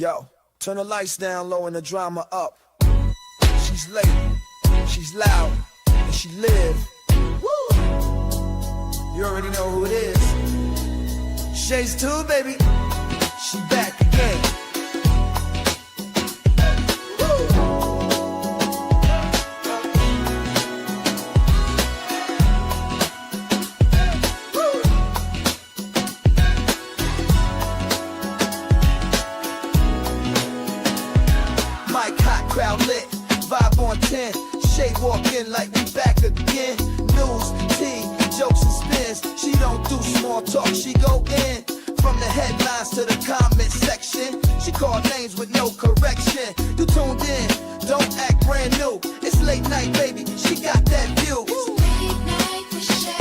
Yo, turn the lights down low and the drama up. She's late, she's loud, and she live. Woo! You already know who it is. Shades 2, baby. She back again. Crowd lit, vibe on 10. Shade walk in like we back again. News, tea, jokes and spins. She don't do small talk, she go in. From the headlines to the comment section. She call names with no correction. You tuned in, don't act brand new. It's late night, baby, she got that view. It's late night with Shay.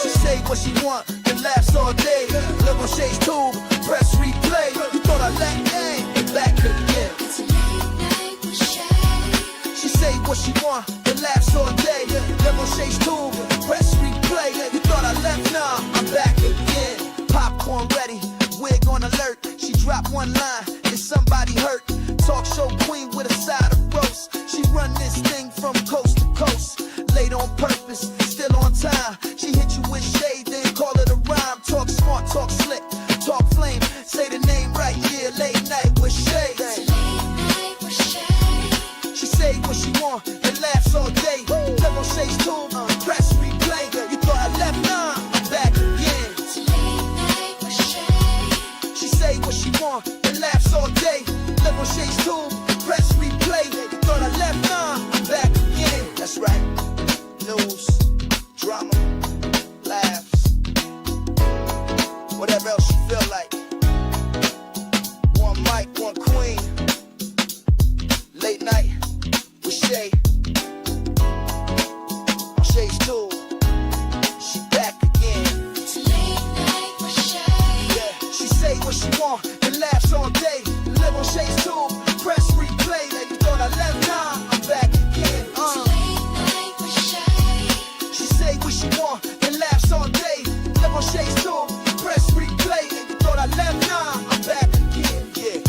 She say what she want, and laughs all day. Live on Shay's tube, press replay. You thought I let aim, back again. It's late night with Shay. She say what she want, and laughs all day. Live on Shay's tube, press replay. You thought I left, nah, I'm back again. Popcorn ready, wig on alert. She dropped one line, is somebody hurt? Talk show queen with a side of roast. She run this thing from coast to coast. Late on purpose, still on time. She hit you with shade, then call it a rhyme. Talk smart, talk slick, talk flame. Say the name right, yeah, late night with Shay. It's late night with Shay. She say what she want and laughs all day. Live on Shay's tube, press replay. You thought I left, nah, I'm back again. It's late night with Shay. She say what she want and laughs all day. Live on Shay's tube, press replay. You thought I left, nah, I'm back again. That's right. News, drama, laughs, whatever else you feel like. One mic, one queen. Late night with Shay. On Shay's tube, she back again. It's late night with Shay. Yeah, she say what she want and laughs all day. Live on Shay's tube, press replay. You thought I left, nah, I'm back again. It's late night with Shay. She say what she want and laughs all day. Live on Shay's tube, press replay. You thought I left, nah, I'm back again. Yeah.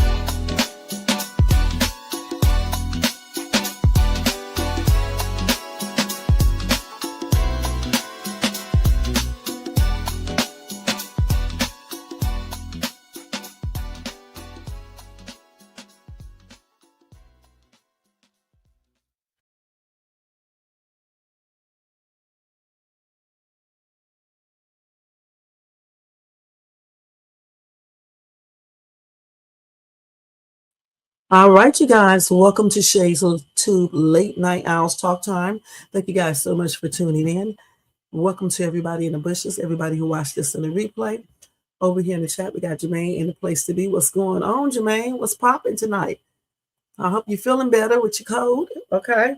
All right, you guys, welcome to Shay's Tube Late Night Owls Talk Time. Thank you guys so much for tuning in. Welcome to everybody in the bushes, everybody who watched this in the replay. Over here in the chat, we got Jermaine in the place to be. What's going on, Jermaine? What's popping tonight? I hope you're feeling better with your cold, okay?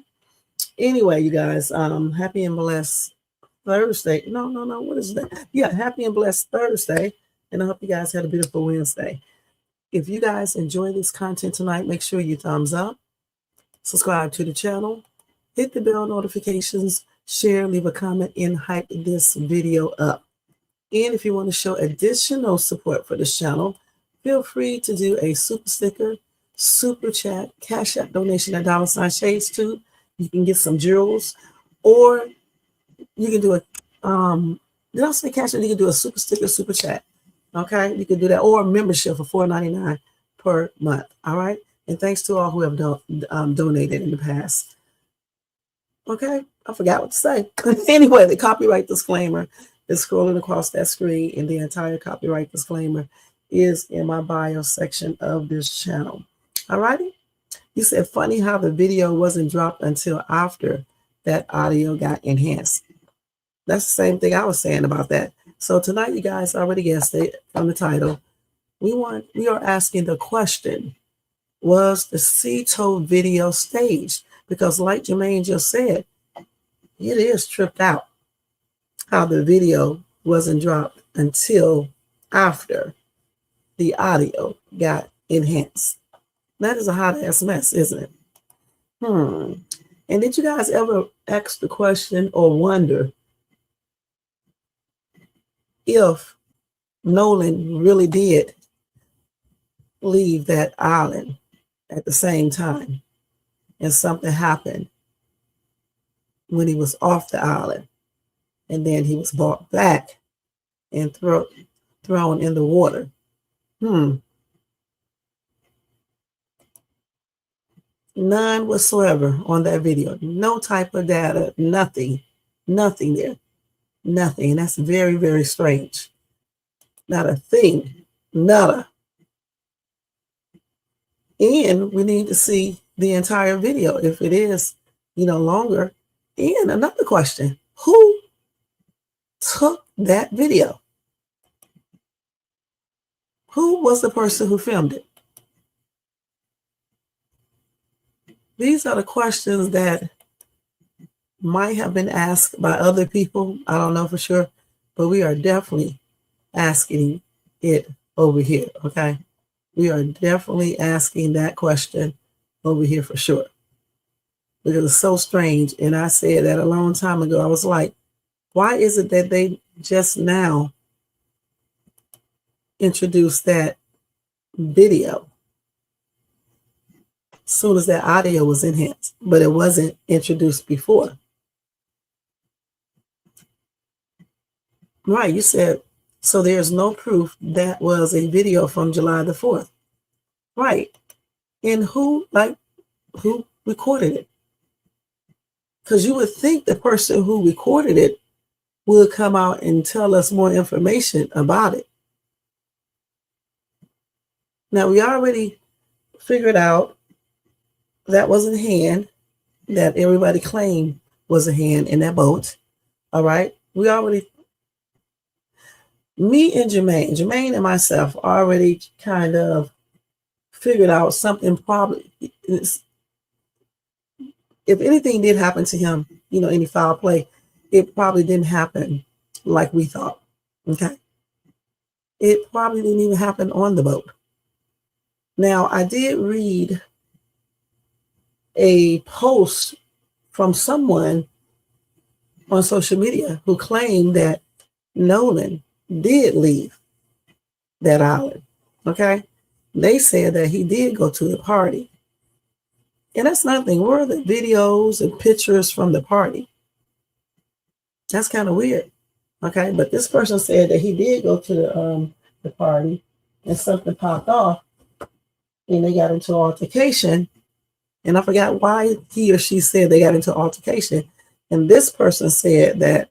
Anyway, you guys, happy and blessed Thursday. No, what is that? Yeah, happy and blessed Thursday, and I hope you guys had a beautiful Wednesday. If you guys enjoy this content tonight, make sure you thumbs up, subscribe to the channel, hit the bell notifications, share, leave a comment, and hype this video up. And if you want to show additional support for this channel, feel free to do a super sticker, super chat, cash app donation at $Shades Tube. You can get some jewels, or you can do a did I say cash app? You can do a super sticker, super chat. Okay, you can do that, or a membership for $4.99 per month. All right, and thanks to all who have donated in the past. Okay, I forgot what to say. Anyway, the copyright disclaimer is scrolling across that screen, and the entire copyright disclaimer is in my bio section of this channel. All righty. You said funny how the video wasn't dropped until after that audio got enhanced. That's the same thing I was saying about that. So tonight, you guys already guessed it from the title. We are asking the question, was the C-Toe video staged? Because like Jermaine just said, it is tripped out how the video wasn't dropped until after the audio got enhanced. That is a hot ass mess, isn't it? And did you guys ever ask the question or wonder if Nolan really did leave that island at the same time, and something happened when he was off the island, and then he was brought back and thrown in the water. None whatsoever on that video. No type of data, nothing there, nothing. And that's very, very strange. Not a thing, nada. And we need to see the entire video if it is, longer. And another question, who took that video? Who was the person who filmed it? These are the questions that might have been asked by other people. I don't know for sure, but we are definitely asking it over here, okay? We are definitely asking that question over here for sure. Because it's so strange. And I said that a long time ago. I was like, why is it that they just now introduced that video as soon as that audio was enhanced, but it wasn't introduced before? Right, you said, so there's no proof that was a video from July the 4th. Right. And who recorded it? Because you would think the person who recorded it would come out and tell us more information about it. Now, we already figured out that was a hand that everybody claimed was a hand in that boat. All right. Me and Jermaine and myself already kind of figured out something probably, if anything did happen to him, any foul play, it probably didn't happen like we thought, okay? It probably didn't even happen on the boat. Now, I did read a post from someone on social media who claimed that Nolan did leave that island, okay? They said that he did go to the party. And that's nothing. Where are the videos and pictures from the party? That's kind of weird, okay? But this person said that he did go to the party and something popped off and they got into an altercation. And I forgot why he or she said they got into an altercation. And this person said that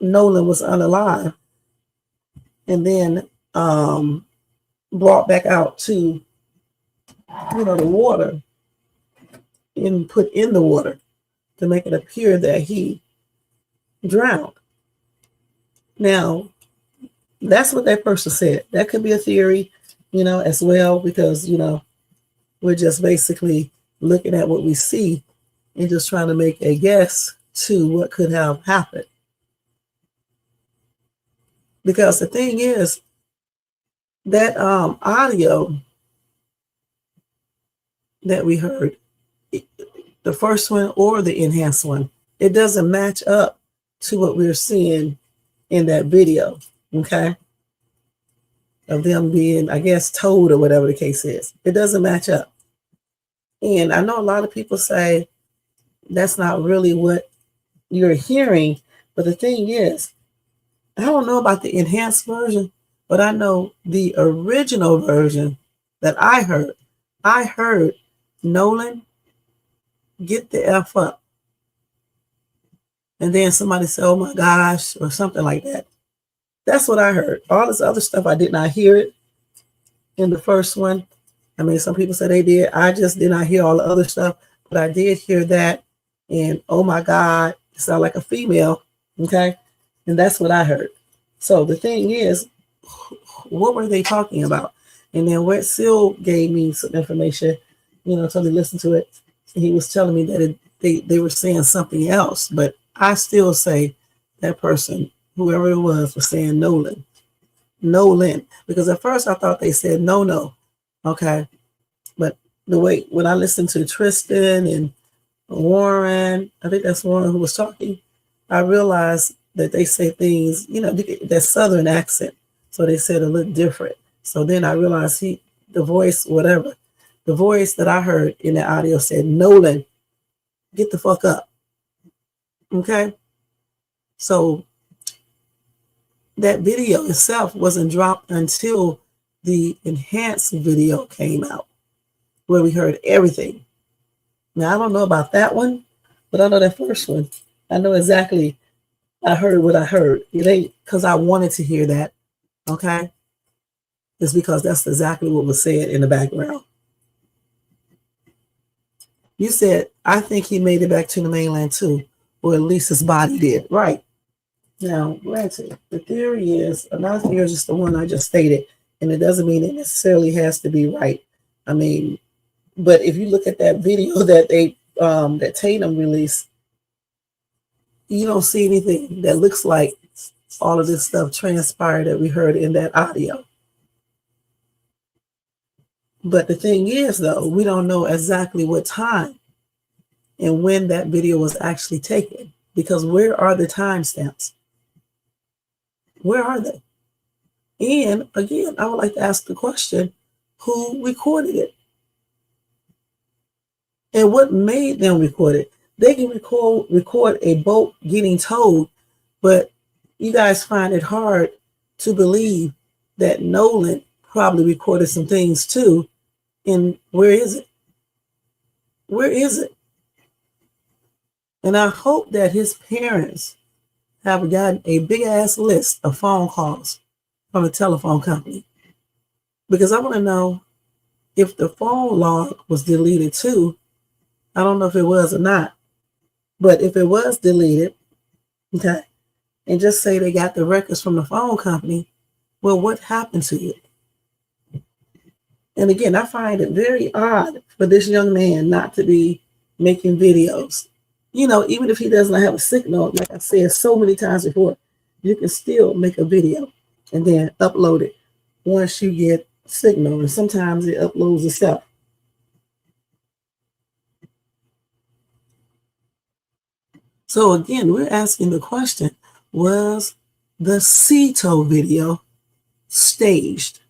Nolan was unalive and then brought back out to, the water and put in the water to make it appear that he drowned. Now, that's what that person said. That could be a theory, as well, because, we're just basically looking at what we see and just trying to make a guess to what could have happened. Because the thing is, that audio that we heard, the first one or the enhanced one, it doesn't match up to what we're seeing in that video, okay? Of them being, I guess, told or whatever the case is. It doesn't match up. And I know a lot of people say that's not really what you're hearing, but the thing is, I don't know about the enhanced version, but I know the original version that I heard Nolan, get the F up. And then somebody said, oh my gosh, or something like that. That's what I heard. All this other stuff, I did not hear it in the first one. I mean, some people said they did. I just did not hear all the other stuff, but I did hear that. And oh my God, it sounded like a female. Okay. And that's what I heard. So the thing is, what were they talking about? And then Wet Seal gave me some information, told me to listen to it. And he was telling me that they were saying something else, but I still say that person, whoever it was saying Nolan, because at first I thought they said no. Okay. But the way, when I listened to Tristan and Warren, I think that's Warren who was talking, I realized that they say things, that Southern accent. So they said a little different. So then I realized the voice, whatever, the voice that I heard in the audio said, Nolan, get the fuck up. Okay. So that video itself wasn't dropped until the enhanced video came out, where we heard everything. Now, I don't know about that one, but I know that first one. I know exactly. I heard what I heard. It ain't because I wanted to hear that. Okay. It's because that's exactly what was said in the background. You said, I think he made it back to the mainland too, or at least his body did. Right. Now, granted, the theory is, another theory is just the one I just stated, and it doesn't mean it necessarily has to be right. I mean, but if you look at that video that that Tatum released, you don't see anything that looks like all of this stuff transpired that we heard in that audio. But the thing is, though, we don't know exactly what time and when that video was actually taken, because where are the timestamps? Where are they? And again, I would like to ask the question, who recorded it? And what made them record it? They can record a boat getting towed, but you guys find it hard to believe that Nolan probably recorded some things too. And where is it? Where is it? And I hope that his parents have gotten a big ass list of phone calls from the telephone company, because I want to know if the phone log was deleted too. I don't know if it was or not, but if it was deleted, okay, and just say they got the records from the phone company, well, what happened to it? And again, I find it very odd for this young man not to be making videos. You know, even if he doesn't have a signal, like I said so many times before, you can still make a video and then upload it once you get signal. And sometimes it uploads itself. So again, we're asking the question, was the Ceto video staged?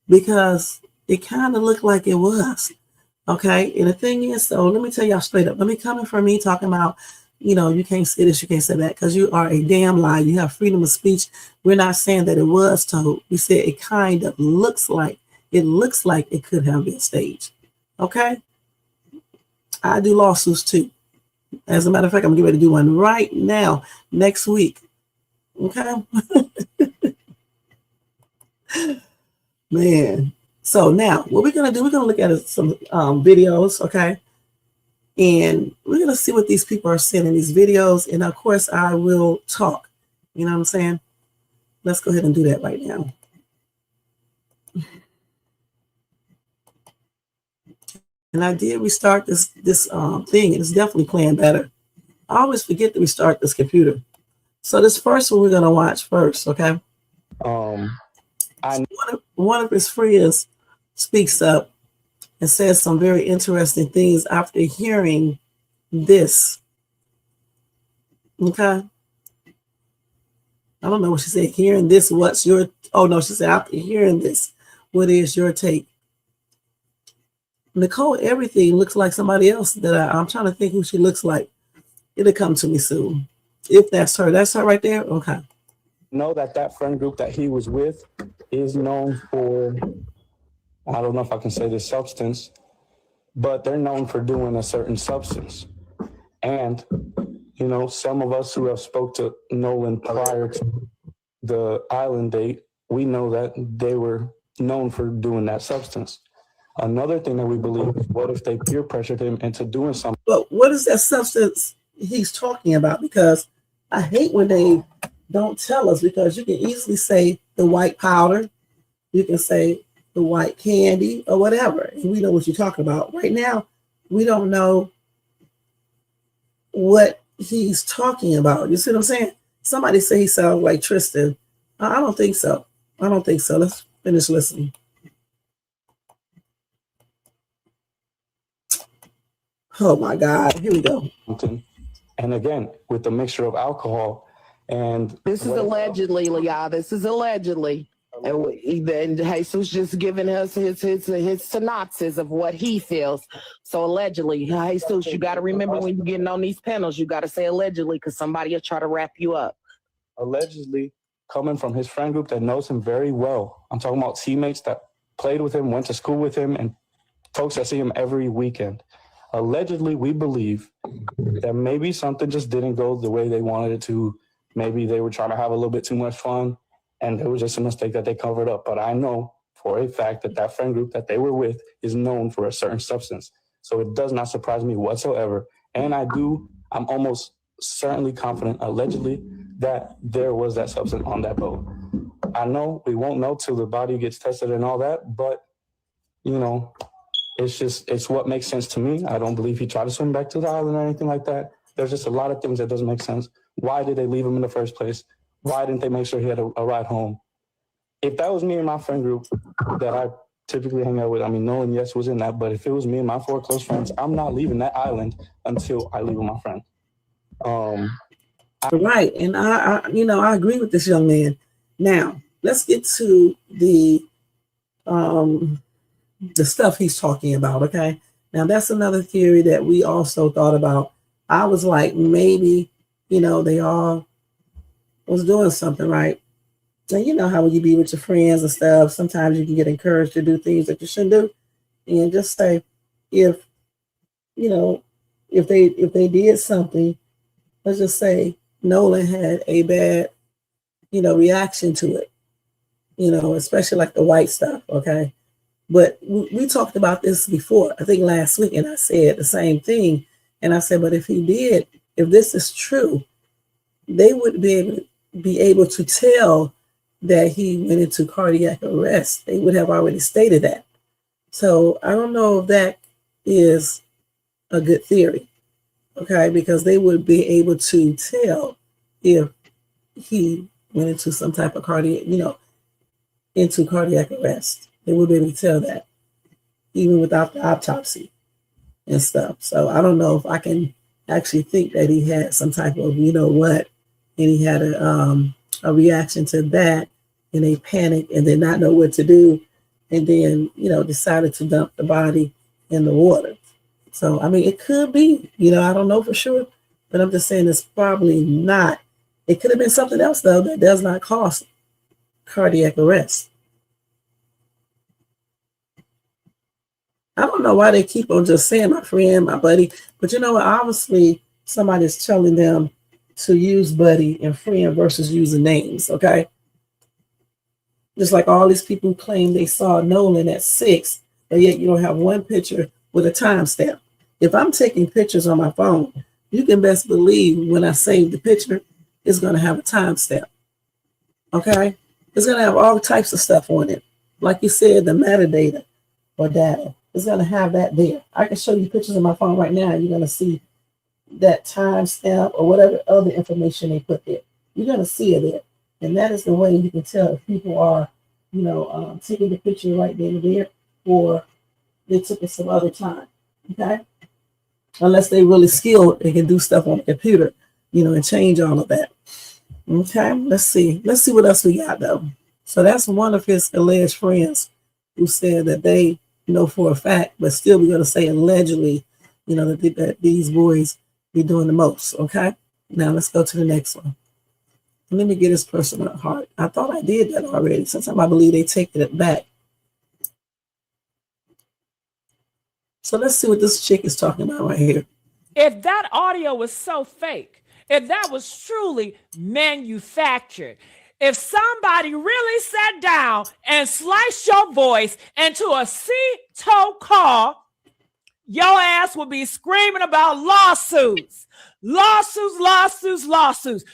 Because it kind of looked like it was. Okay. And the thing is, so let me tell y'all straight up, let me coming from me talking about, you know, you can't say this, you can't say that, because you are a damn lie. You have freedom of speech. We're not saying that it was told. We said it kind of looks like it could have been staged. Okay. I do lawsuits too. As a matter of fact, I'm getting ready to do one right now, next week. Okay. Man. So now what we're going to do, we're going to look at some videos. Okay. And we're going to see what these people are saying in these videos. And of course, I will talk. You know what I'm saying? Let's go ahead and do that right now. And I did restart this thing. It's definitely playing better. I always forget to restart this computer. So this first one we're going to watch first, okay? One of his friends speaks up and says some very interesting things after hearing this. Okay? I don't know what she said. Hearing this, what's your... Oh, no, she said, after hearing this, what is your take? Nicole, everything looks like somebody else that I'm trying to think who she looks like. It'll come to me soon. If that's her. That's her right there? Okay. Know that friend group that he was with is known for, I don't know if I can say this substance, but they're known for doing a certain substance. And, you know, some of us who have spoke to Nolan prior to the island date, we know that they were known for doing that substance. Another thing that we believe is, what if they peer pressured him into doing something? But what is that substance he's talking about? Because I hate when they don't tell us, because you can easily say the white powder, you can say the white candy or whatever, and we know what you're talking about. Right now, we don't know what he's talking about. You see what I'm saying? Somebody say he sounds like Tristan. I don't think so. I don't think so. Let's finish listening. Oh my God, here we go. And again, with the mixture of alcohol and... This is allegedly, Leah. This is allegedly. And Jesus just giving us his synopsis of what he feels. So allegedly, Jesus, you got to remember when you're getting on these panels, you got to say allegedly because somebody will try to wrap you up. Allegedly, coming from his friend group that knows him very well. I'm talking about teammates that played with him, went to school with him, and folks that see him every weekend. Allegedly, we believe that maybe something just didn't go the way they wanted it to. Maybe they were trying to have a little bit too much fun, and it was just a mistake that they covered up. But I know for a fact that that friend group that they were with is known for a certain substance. So it does not surprise me whatsoever. And I'm almost certainly confident, allegedly, that there was that substance on that boat. I know we won't know till the body gets tested and all that, but, you know, it's what makes sense to me. I don't believe he tried to swim back to the island or anything like that. There's just a lot of things that doesn't make sense. Why did they leave him in the first place? Why didn't they make sure he had a ride home? If that was me and my friend group that I typically hang out with, I mean, Nolan, yes, was in that, but if it was me and my 4 close friends, I'm not leaving that island until I leave with my friend. Right, and I agree with this young man. Now, let's get to the stuff he's talking about, okay? Now, that's another theory that we also thought about. I was like, maybe, they all was doing something, right? And you know how when you be with your friends and stuff, sometimes you can get encouraged to do things that you shouldn't do. And just say, if they did something, let's just say Nolan had a bad, reaction to it, especially like the white stuff, okay? But we talked about this before, I think last week, and I said the same thing. And I said, but if this is true, they would be able to tell that he went into cardiac arrest. They would have already stated that. So I don't know if that is a good theory, okay? Because they would be able to tell if he went into some type of into cardiac arrest. They would be able to tell that, even without the autopsy and stuff. So I don't know if I can actually think that he had some type of, and he had a reaction to that, and they panicked and did not know what to do, and then, decided to dump the body in the water. So, I mean, it could be, I don't know for sure, but I'm just saying it's probably not. It could have been something else, though, that does not cause cardiac arrest. I don't know why they keep on just saying my friend, my buddy, but obviously somebody's telling them to use buddy and friend versus using names, okay? Just like all these people who claim they saw Nolan at 6, but yet you don't have one picture with a timestamp. If I'm taking pictures on my phone, you can best believe when I save the picture, it's going to have a timestamp, okay? It's going to have all types of stuff on it. Like you said, the metadata or data. It's going to have that there. I can show you pictures on my phone right now. You're going to see that timestamp or whatever other information they put there. You're going to see it there. And that is the way you can tell if people are, taking the picture right then and there, or they took it some other time, okay? Unless they're really skilled, they can do stuff on the computer, and change all of that. Okay, let's see. Let's see what else we got, though. So that's one of his alleged friends who said that they know for a fact, but still we're going to say allegedly, that these boys be doing the most, okay? Now let's go to the next one. Let me get this person at heart. I thought I did that already. Sometimes I believe they take it back. So let's see what this chick is talking about right here. If that audio was so fake, if that was truly manufactured, if somebody really sat down and sliced your voice into a C-toe call, your ass would be screaming about lawsuits. Lawsuits.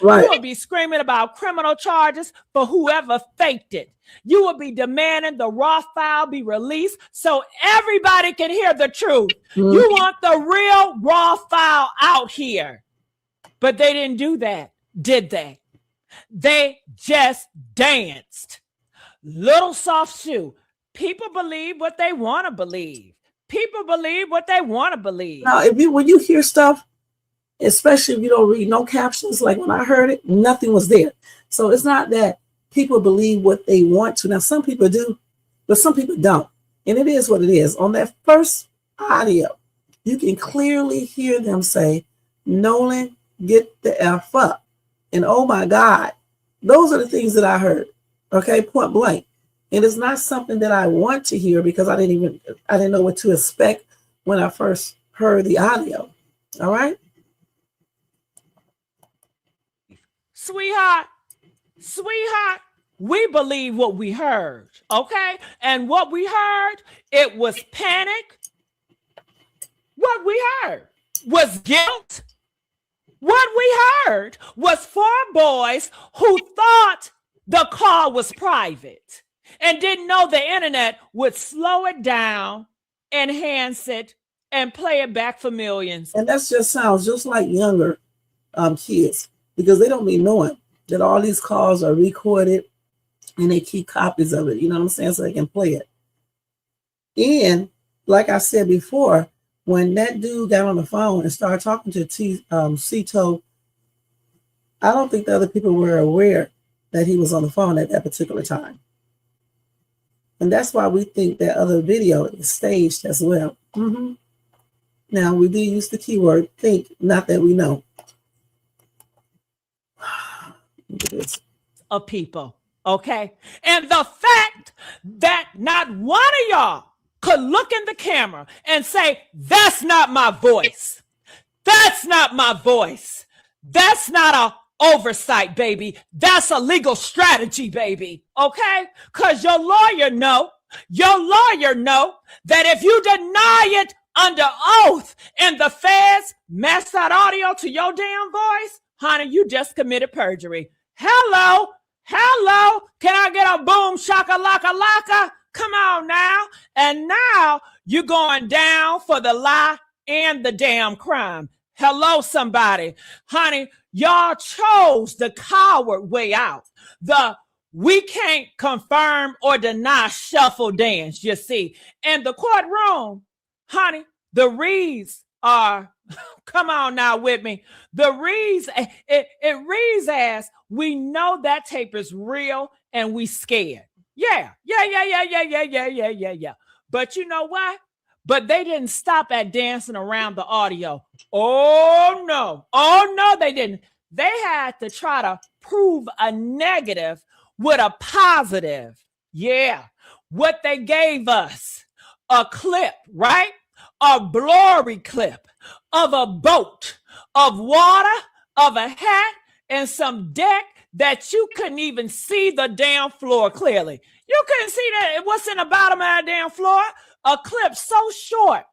Right. You would be screaming about criminal charges for whoever faked it. You would be demanding the raw file be released so everybody can hear the truth. Mm-hmm. You want the real raw file out here. But they didn't do that, did they? They just danced. Little soft shoe. People believe what they want to believe. People believe what they want to believe. Now, when you hear stuff, especially if you don't read no captions, like when I heard it, nothing was there. So it's not that people believe what they want to. Now, some people do, but some people don't. And it is what it is. On that first audio, you can clearly hear them say, Nolan, get the F up. And oh my God, those are the things that I heard. Okay, point blank. And it's not something that I want to hear because I didn't know what to expect when I first heard the audio. All right. Sweetheart, we believe what we heard, okay? And what we heard, it was panic. What we heard was guilt. What we heard was 4 boys who thought the call was private and didn't know the internet would slow it down, enhance it, and play it back for millions. And that just sounds just like younger kids, because they don't be knowing that all these calls are recorded and they keep copies of it. You know what I'm saying? So they can play it. And like I said before, when that dude got on the phone and started talking to Cito, I don't think the other people were aware that he was on the phone at that particular time. And that's why we think that other video is staged as well. Now, we do use the keyword think, not that we know. Of people, okay? And the fact that not one of y'all could look in the camera and say, that's not my voice. That's not my voice. That's not a oversight, baby. That's a legal strategy, baby, okay? Because your lawyer know that if you deny it under oath and the feds match that audio to your damn voice, honey, you just committed perjury. Hello, can I get a boom shakalaka laka? Come on now. And now you're going down for the lie and the damn crime. Hello, somebody. Honey, y'all chose the coward way out. We can't confirm or deny shuffle dance, you see. And the courtroom, honey, the reads are, come on now with me. The reads, it reads as, we know that tape is real and we scared. Yeah. But you know what? But they didn't stop at dancing around the audio. Oh no, they didn't. They had to try to prove a negative with a positive. Yeah. What they gave us, a clip, right? A blurry clip of a boat, of water, of a hat, and some deck that you couldn't even see the damn floor clearly. You couldn't see that. What's in the bottom of that damn floor? A clip so short,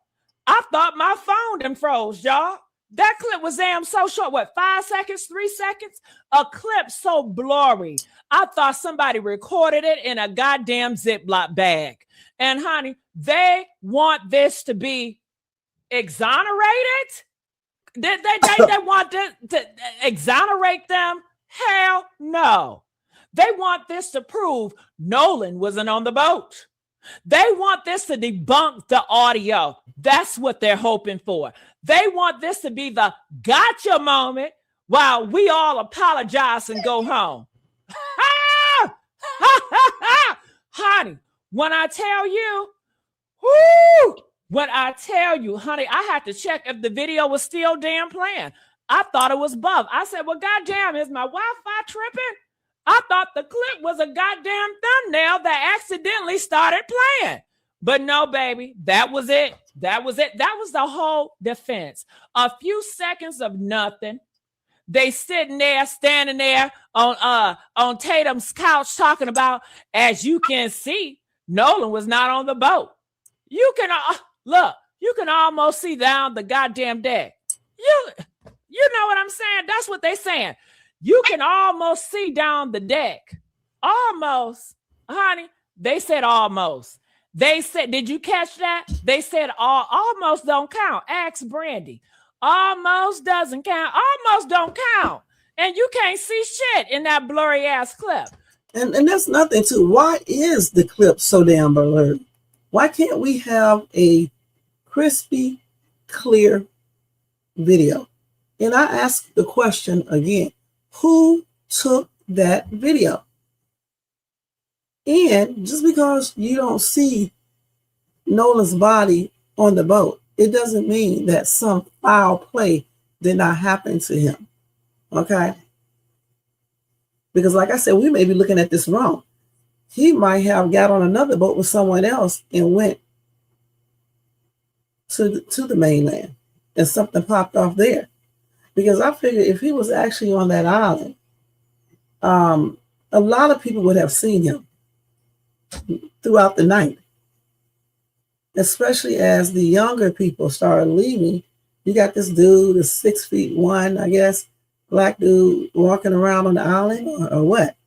I thought my phone done froze, y'all. That clip was damn so short. What, 5 seconds, 3 seconds? A clip so blurry, I thought somebody recorded it in a goddamn Ziploc bag. And honey, they want this to be exonerated? They want to exonerate them? Hell no. They want this to prove Nolan wasn't on the boat. They want this to debunk the audio. That's what they're hoping for. They want this to be the gotcha moment while we all apologize and go home. Honey, when I tell you, honey, I had to check if the video was still damn playing. I thought it was buff. I said, well, goddamn, is my Wi-Fi tripping? I thought the clip was a goddamn thumbnail that accidentally started playing. But no, baby, that was it. That was the whole defense. A few seconds of nothing. They sitting there, standing there on Tatum's couch talking about, as you can see, Nolan was not on the boat. You can look, you can almost see down the goddamn deck. You know what I'm saying? That's what they're saying. You can almost see down the deck. Almost, honey. They said almost. They said, did you catch that? They said almost don't count. Ask Brandy. Almost doesn't count. Almost don't count. And you can't see shit in that blurry ass clip. And that's nothing too. Why is the clip so damn blurry? Why can't we have a crispy, clear video? And I ask the question again, who took that video? And just because you don't see Nolan's body on the boat, it doesn't mean that some foul play did not happen to him. Okay? Because like I said, we may be looking at this wrong. He might have got on another boat with someone else and went to the mainland, and something popped off there. Because I figured if he was actually on that island, a lot of people would have seen him throughout the night, especially as the younger people started leaving. You got this dude, a 6'1", I guess, black dude walking around on the island, or what?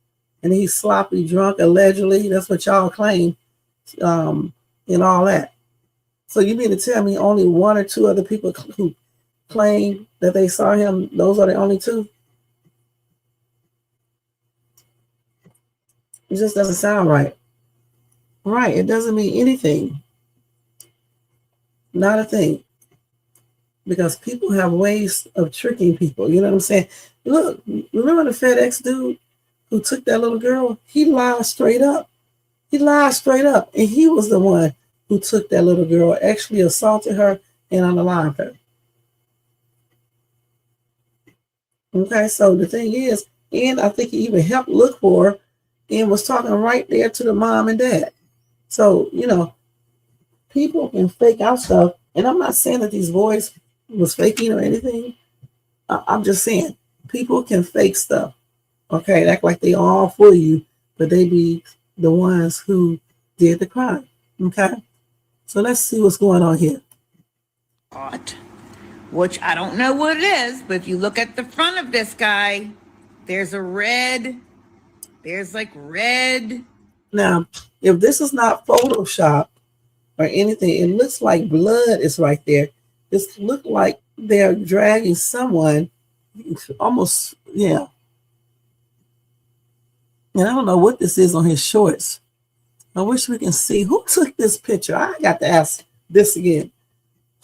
And he's sloppy drunk, allegedly. That's what y'all claim, and all that. So you mean to tell me only one or two other people who claim that they saw him, those are the only two? It just doesn't sound right. Right, it doesn't mean anything. Not a thing. Because people have ways of tricking people. You know what I'm saying? Look, remember the FedEx dude who took that little girl? He lied straight up. He lied straight up. And he was the one who took that little girl, actually assaulted her and unalived her. Okay, so the thing is, and I think he even helped look for her and was talking right there to the mom and dad. So, you know, people can fake out stuff. And I'm not saying that these boys was faking or anything. I'm just saying people can fake stuff. Okay, act like they all for you, but they be the ones who did the crime. Okay, so let's see what's going on here. Which I don't know what it is, but if you look at the front of this guy, there's like red. Now, if this is not Photoshop or anything, it looks like blood is right there. This look like they're dragging someone, almost, yeah. And I don't know what this is on his shorts. I wish we can see who took this picture. I got to ask this again.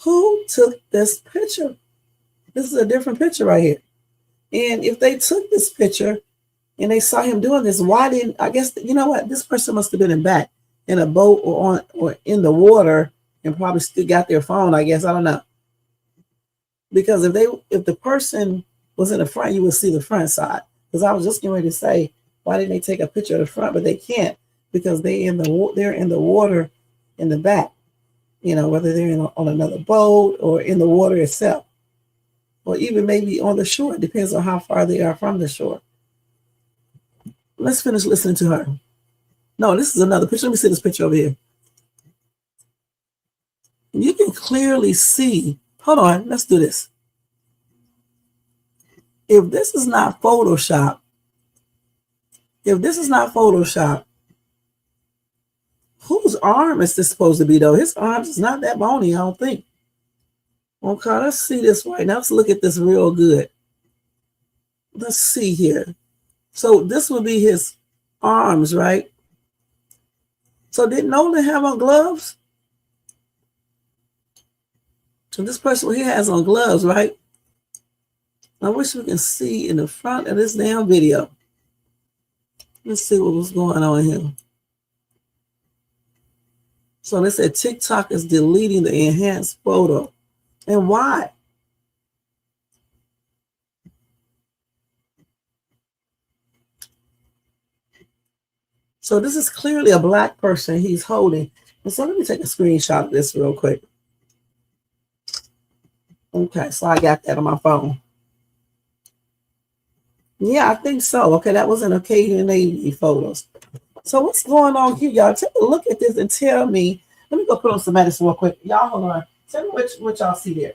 Who took this picture? This is a different picture right here. And if they took this picture and they saw him doing this, why didn't, I guess, you know what? This person must have been in back in a boat or in the water and probably still got their phone, I guess. I don't know. Because if the person was in the front, you would see the front side. Because I was just getting ready to say, why didn't they take a picture of the front? But they can't because they're in the water in the back. You know, whether they're on another boat or in the water itself, or even maybe on the shore. It depends on how far they are from the shore. Let's finish listening to her. No, this is another picture. Let me see this picture over here. You can clearly see. Hold on, let's do this. If this is not Photoshop, whose arm is this supposed to be, though? His arms is not that bony, I don't think. Okay, let's see this right now. Let's look at this real good. Let's see here. So this would be his arms, right? So did Nolan have on gloves? So this person he has on gloves, right? I wish we can see in the front of this damn video. Let's see what was going on here. So they said TikTok is deleting the enhanced photo. And why? So this is clearly a black person he's holding. And so let me take a screenshot of this real quick. Okay, so I got that on my phone. Yeah, I think so. Okay, that was an Acadian Navy photos. So what's going on here, y'all? Take a look at this and tell me. Let me go put on some medicine real quick. Y'all hold on. Tell me what y'all see there.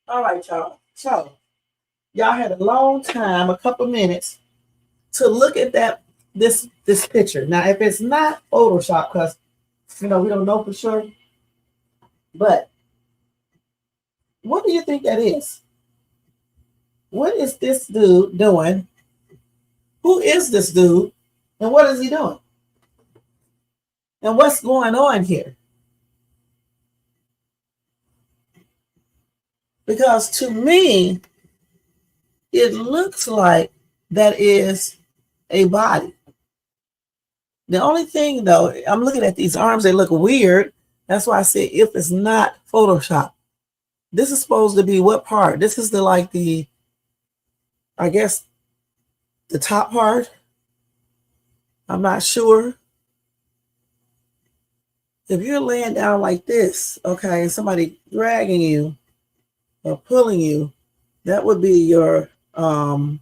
All right, y'all. So y'all had a long time, a couple minutes, to look at this picture. Now, if it's not Photoshop, because we don't know for sure, but what do you think that is? What is this dude doing? Who is this dude? And what is he doing? And what's going on here? Because to me, it looks like that is a body. The only thing, though, I'm looking at these arms, they look weird. That's why I said if it's not Photoshop. This is supposed to be what part? This is I guess, the top part. I'm not sure. If you're laying down like this, okay, and somebody dragging you or pulling you, that would be your part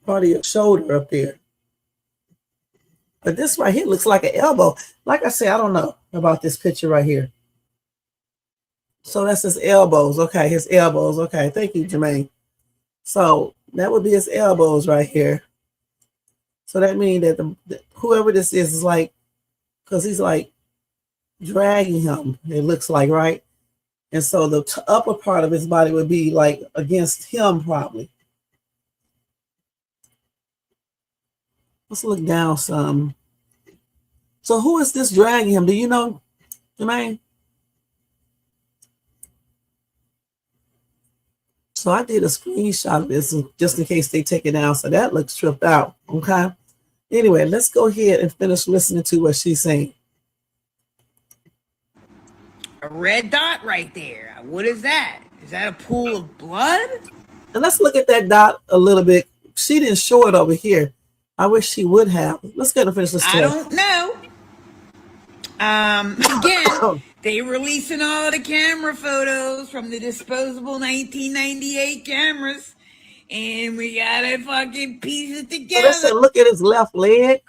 of your shoulder up there. But this right here looks like an elbow. Like I said, I don't know about this picture right here. So that's his elbows. Okay, his elbows. Okay, thank you, Jermaine. So that would be his elbows right here. So that means that whoever this is like, because he's like dragging him, it looks like, right? And so the upper part of his body would be like against him probably. Let's look down some. So who is this dragging him? Do you know, Jermaine? So I did a screenshot of this just in case they take it down. So that looks tripped out. Okay. Anyway, let's go ahead and finish listening to what she's saying. A red dot right there. What is that? Is that a pool of blood? And let's look at that dot a little bit. She didn't show it over here. I wish she would have. Let's go and finish this. I don't know. Again, they releasing all the camera photos from the disposable 1998 cameras, and we gotta fucking piece it So together. let's look at his left leg.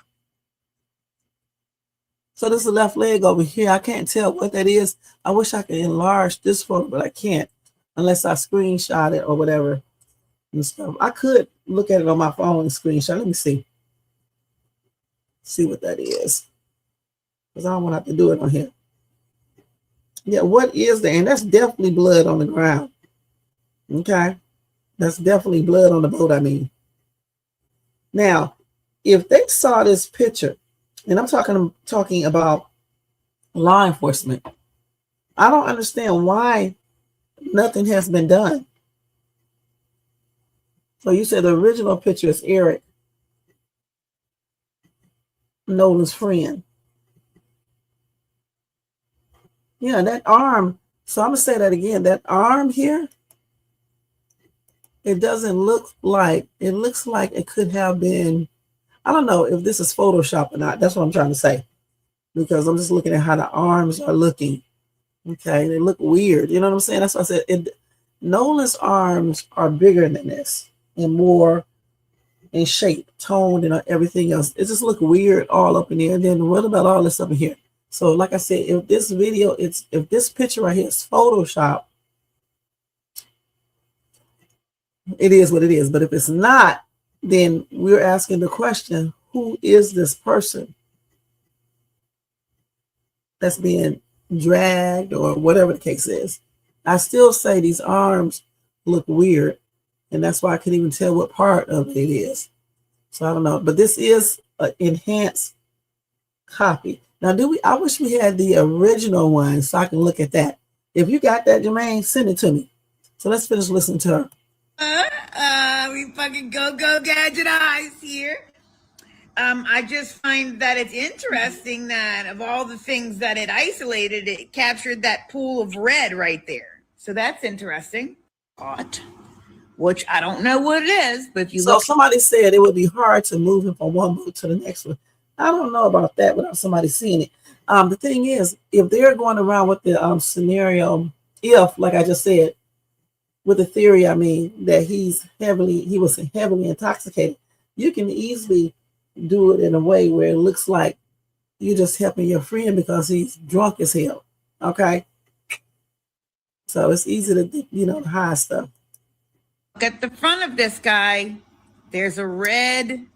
So this is the left leg over here. I can't tell what that is. I wish I could enlarge this photo, but I can't unless I screenshot it or whatever and stuff. I could look at it on my phone and screenshot. Let me see. See what that is. Because I don't want to have to do it on here. Yeah, what is that? And that's definitely blood on the ground. Okay. That's definitely blood on the boat, I mean. Now, if they saw this picture, and I'm talking about law enforcement, I don't understand why nothing has been done. So you said the original picture is Eric, Nolan's friend. Yeah, that arm. So I'm going to say that again. That arm here, it doesn't look like, it looks like it could have been, I don't know if this is Photoshop or not. That's what I'm trying to say. Because I'm just looking at how the arms are looking. Okay, they look weird. You know what I'm saying? That's why I said Nolan's arms are bigger than this and more in shape, toned, and everything else. It just look weird all up in there. And then what about all this up in here? So like I said, if this video, if this picture right here is Photoshop, it is what it is. But if it's not, then we're asking the question, who is this person that's being dragged or whatever the case is? I still say these arms look weird, and that's why I couldn't even tell what part of it is. So I don't know, but this is an enhanced copy. Now, I wish we had the original one so I can look at that. If you got that, Jermaine, send it to me. So let's finish listening to her. We fucking go gadget eyes here. I just find that it's interesting that of all the things that it isolated, it captured that pool of red right there. So that's interesting. Which I don't know what it is, but if you look. Somebody said it would be hard to move him from one boat to the next one. I don't know about that without somebody seeing it. The thing is, if they're going around with the scenario, if, like I just said, with the theory, I mean, that he was heavily intoxicated, you can easily do it in a way where it looks like you're just helping your friend because he's drunk as hell. Okay. So it's easy to, hide stuff. Look at the front of this guy. There's a red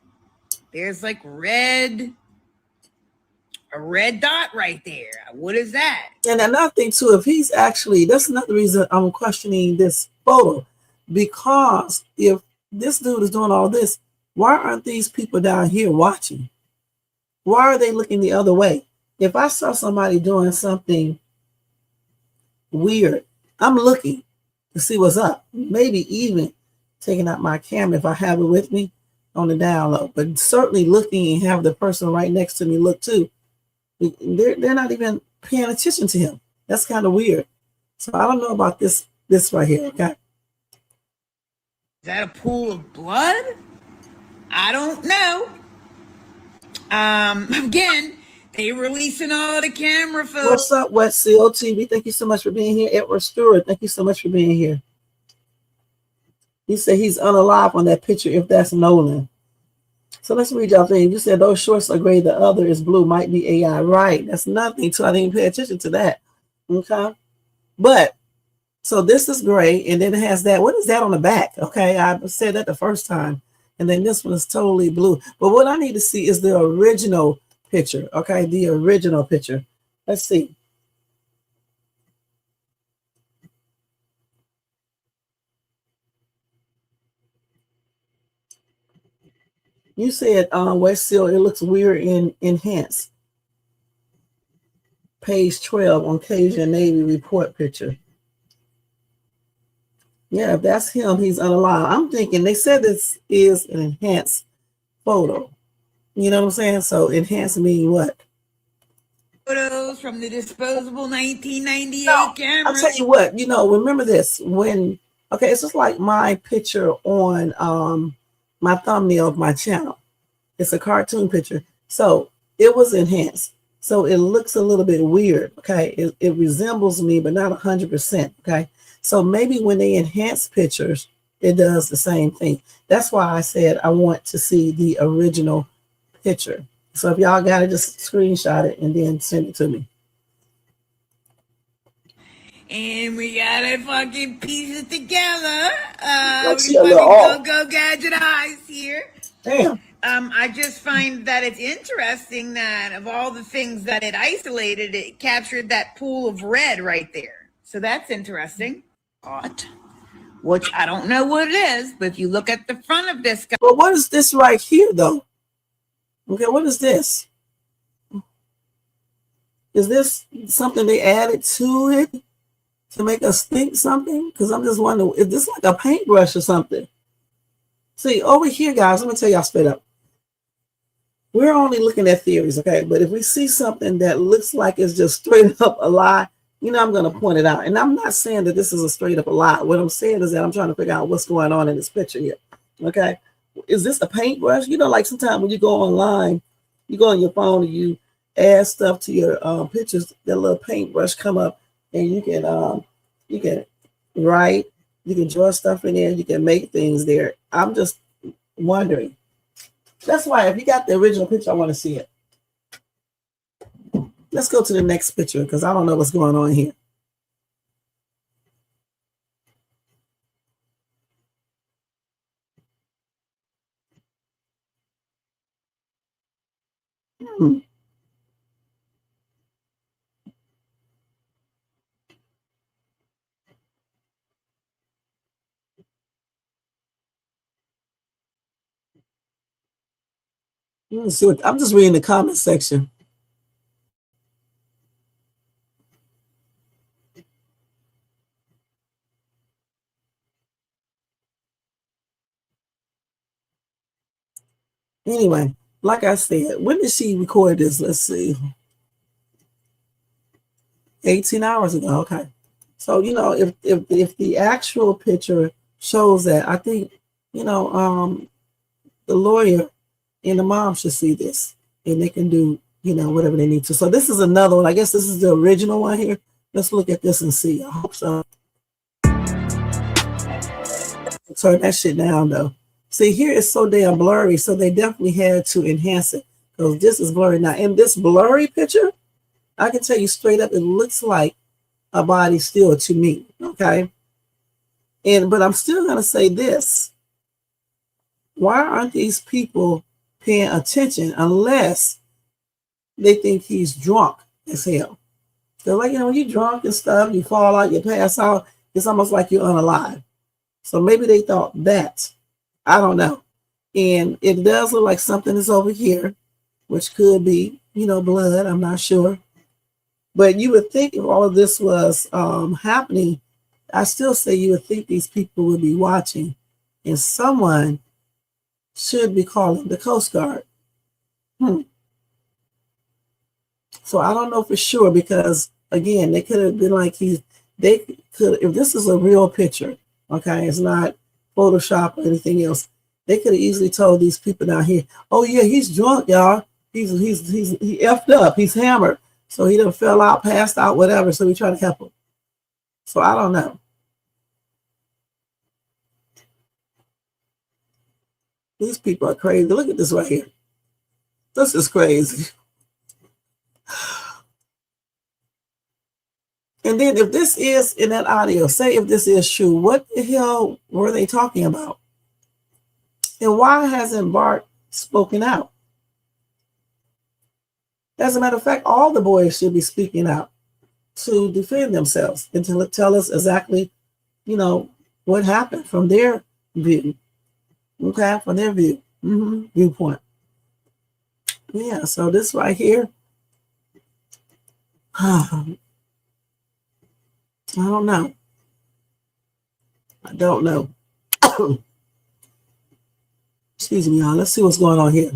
dot right there. What is that? And another thing too, if he's actually, that's another reason I'm questioning this photo, because if this dude is doing all this, why aren't these people down here watching? Why are they looking the other way? If I saw somebody doing something weird, I'm looking to see what's up. Maybe even taking out my camera if I have it with me on the down low, but certainly looking and have the person right next to me look too. They're not even paying attention to him. That's kind of weird. So I don't know about this right here. Okay. Is that a pool of blood? I don't know. Again, they releasing all the camera photos. What's up, West Seal TV? Thank you so much for being here. Edward Stewart, thank you so much for being here. He said he's unalive on that picture if that's Nolan. So let's read y'all thing. You said those shorts are gray, the other is blue, might be AI. Right. That's nothing to, I didn't pay attention to that. Okay. But so this is gray, and then it has that. What is that on the back? Okay, I said that the first time. And then this one is totally blue. But what I need to see is the original picture. Okay, the original picture. Let's see. You said West Seal, it looks weird in enhanced. Page 12 on Cajun Navy report picture. Yeah, if that's him, he's unalive. I'm thinking they said this is an enhanced photo. You know what I'm saying? So enhanced mean what? Photos from the disposable 1998 camera. I'll tell you what, remember this. It's just like my picture on my thumbnail of my channel. It's a cartoon picture. So it was enhanced. So it looks a little bit weird. Okay. It resembles me, but not 100%. Okay. So maybe when they enhance pictures, it does the same thing. That's why I said I want to see the original picture. So if y'all got it, just screenshot it and then send it to me. And we gotta fucking piece it together. Go gadget eyes here. Damn. I just find that it's interesting that of all the things that it isolated, it captured that pool of red right there. So that's interesting. Which I don't know what it is, but if you look at the front of this guy. Well, what is this right here, though? Okay, what is this? Is this something they added to it to make us think something? Because I'm just wondering, is this like a paintbrush or something? See, over here, guys, let me tell y'all straight up. We're only looking at theories, okay? But if we see something that looks like it's just straight up a lie, I'm going to point it out. And I'm not saying that this is a straight up a lie. What I'm saying is that I'm trying to figure out what's going on in this picture here, okay? Is this a paintbrush? Like sometimes when you go online, you go on your phone and you add stuff to your pictures, that little paintbrush come up and you can write, you can draw stuff in there, you can make things there. I'm just wondering. That's why if you got the original picture, I want to see it. Let's go to the next picture because I don't know what's going on here. Let's see I'm just reading the comment section. Anyway, like I said, when did she record this? Let's see. 18 hours ago. Okay. So, if the actual picture shows that, I think, the lawyer and the mom should see this and they can do, whatever they need to. So this is another one. I guess this is the original one here. Let's look at this and see. I hope so. Turn that shit down though. See, here it's so damn blurry, so they definitely had to enhance it because this is blurry now. In this blurry picture, I can tell you straight up, it looks like a body still to me. Okay. But I'm still going to say this. Why aren't these people paying attention unless they think he's drunk as hell? They're like, when you're drunk and stuff, you fall out, you pass out, it's almost like you're unalive. So maybe they thought that. I don't know. And it does look like something is over here, which could be, blood. I'm not sure. But you would think if all of this was happening, I still say you would think these people would be watching, and someone should be calling the Coast Guard. So I don't know for sure, because again, they could have been like if this is a real picture, okay, it's not Photoshop or anything else, they could have easily told these people down here, oh yeah, he's drunk, y'all. He effed up, he's hammered. So he done fell out, passed out, whatever. So we try to help him. So I don't know. These people are crazy. Look at this right here. This is crazy. And then if this is in that audio, say if this is true, what the hell were they talking about? And why hasn't Bart spoken out? As a matter of fact, all the boys should be speaking out to defend themselves and to tell us exactly, what happened from their view. Okay, from their viewpoint. Yeah, so this right here, I don't know. I don't know. Excuse me, y'all. Let's see what's going on here.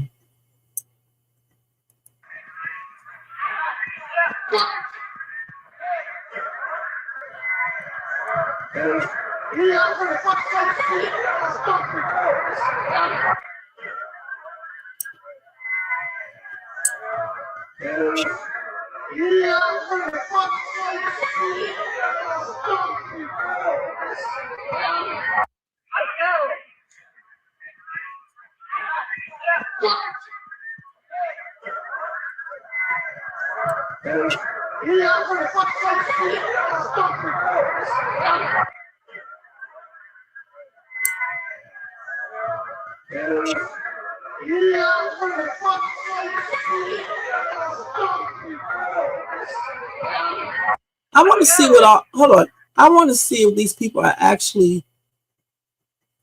I want to see hold on. I want to see if these people are actually,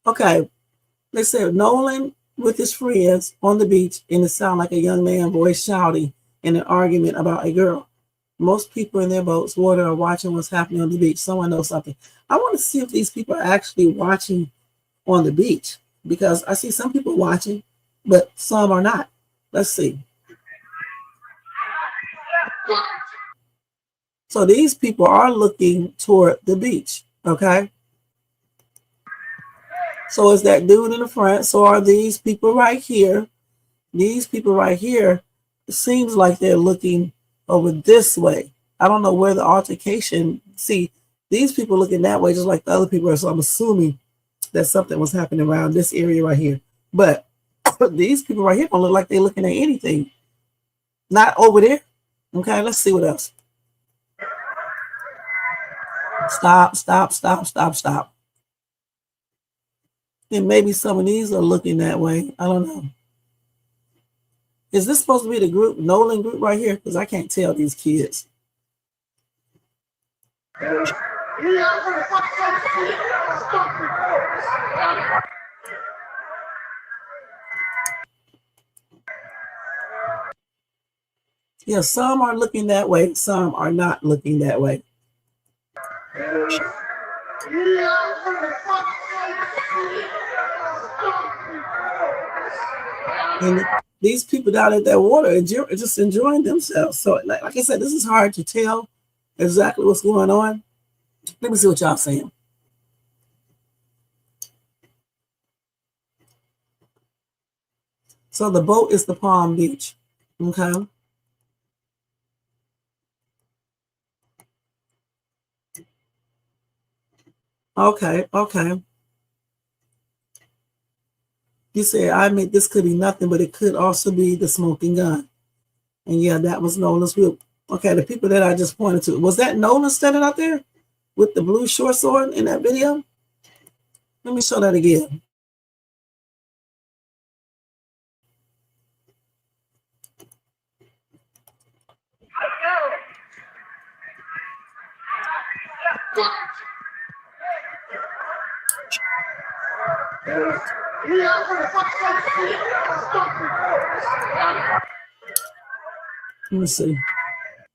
okay, they said Nolan with his friends on the beach, and it sounded like a young man voice shouting in an argument about a girl. Most people in their boats, water, are watching what's happening on the beach. Someone knows something. I want to see if these people are actually watching on the beach, because I see some people watching, but some are not. Let's see. So these people are looking toward the beach, okay? So is that dude in the front? So are these people right here? These people right here, it seems like they're looking over this way. I don't know where the altercation, see, these people looking that way just like the other people are, so I'm assuming that something was happening around this area right here. But these people right here don't look like they're looking at anything. Not over there. Okay, let's see what else. Stop, stop, stop, stop, stop. And maybe some of these are looking that way. I don't know. Is this supposed to be the group, Nolan group right here? Because I can't tell these kids. Yeah, some are looking that way. Some are not looking that way. And these people down at that water are just enjoying themselves. So like I said, this is hard to tell exactly what's going on. Let me see what y'all saying. So the boat is the Palm Beach. Okay. Okay, okay. You said, I mean, this could be nothing, but it could also be the smoking gun. And yeah, that was Nolan's group. Okay, the people that I just pointed to. Was that Nolan standing out there with the blue short sword in that video? Let me show that again. Let me see.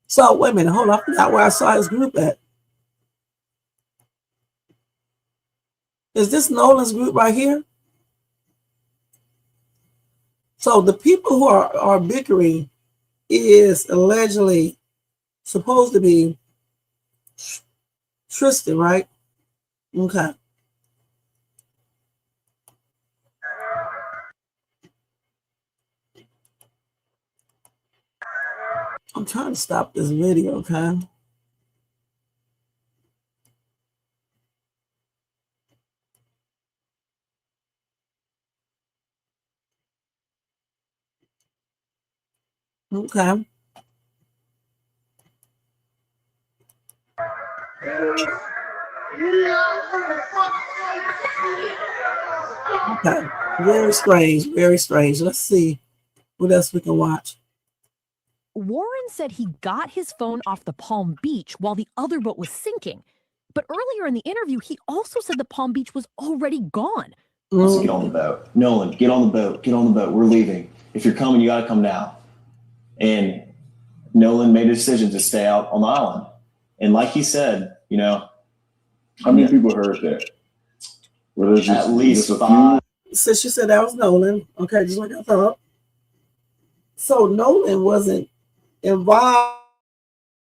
So wait a minute, hold on. I forgot where I saw his group at. Is this Nolan's group right here? So the people who are bickering is allegedly supposed to be Tristan, right? Okay. I'm trying to stop this video, okay? Okay. Okay. Very strange. Very strange. Let's see what else we can watch. Warren said he got his phone off the Palm Beach while the other boat was sinking. But earlier in the interview, he also said the Palm Beach was already gone. So get on the boat. Nolan, get on the boat. Get on the boat. We're leaving. If you're coming, you got to come now. And Nolan made a decision to stay out on the island. And like he said, you know. How many people heard that? Were there At least just a 5. Since you said that was Nolan, okay, just like I thought. So Nolan wasn't involved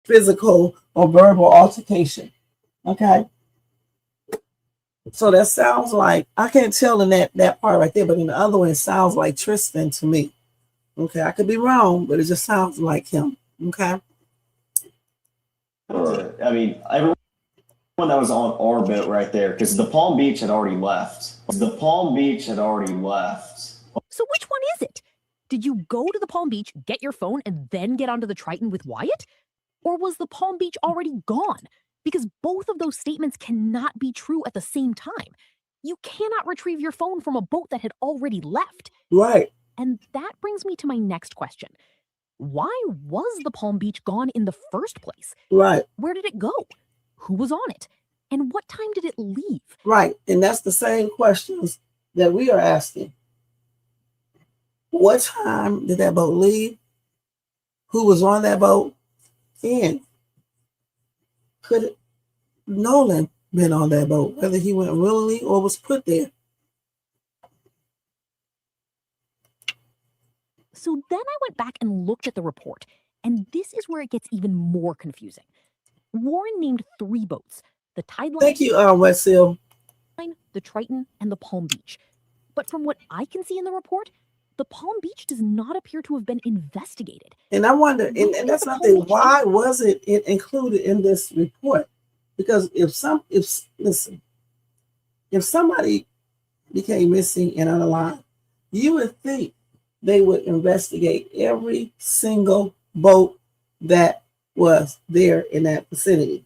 in physical or verbal altercation. Okay. So that sounds like, I can't tell in that part right there, but in the other one, it sounds like Tristan to me. Okay, I could be wrong, but it just sounds like him. Okay. I mean, everyone that was on our boat right there, because the Palm Beach had already left. The Palm Beach had already left. So which one is it? Did you go to the Palm Beach, get your phone, and then get onto the Triton with Wyatt? Or was the Palm Beach already gone? Because both of those statements cannot be true at the same time. You cannot retrieve your phone from a boat that had already left. Right. And that brings me to my next question. Why was the Palm Beach gone in the first place? Right. Where did it go? Who was on it? And what time did it leave? Right. And that's the same questions that we are asking. What time did that boat leave? Who was on that boat? And could Nolan been on that boat, whether he went willingly or was put there? So then I went back and looked at the report, and this is where it gets even more confusing. Warren named 3 boats: the Tideline, Thank you, Wetzel. the Triton, and the Palm Beach. But from what I can see in the report, the Palm Beach does not appear to have been investigated. And I wonder, and that's nothing. Why wasn't it included in this report? Because if somebody became missing and unalive, you would think they would investigate every single boat that was there in that vicinity.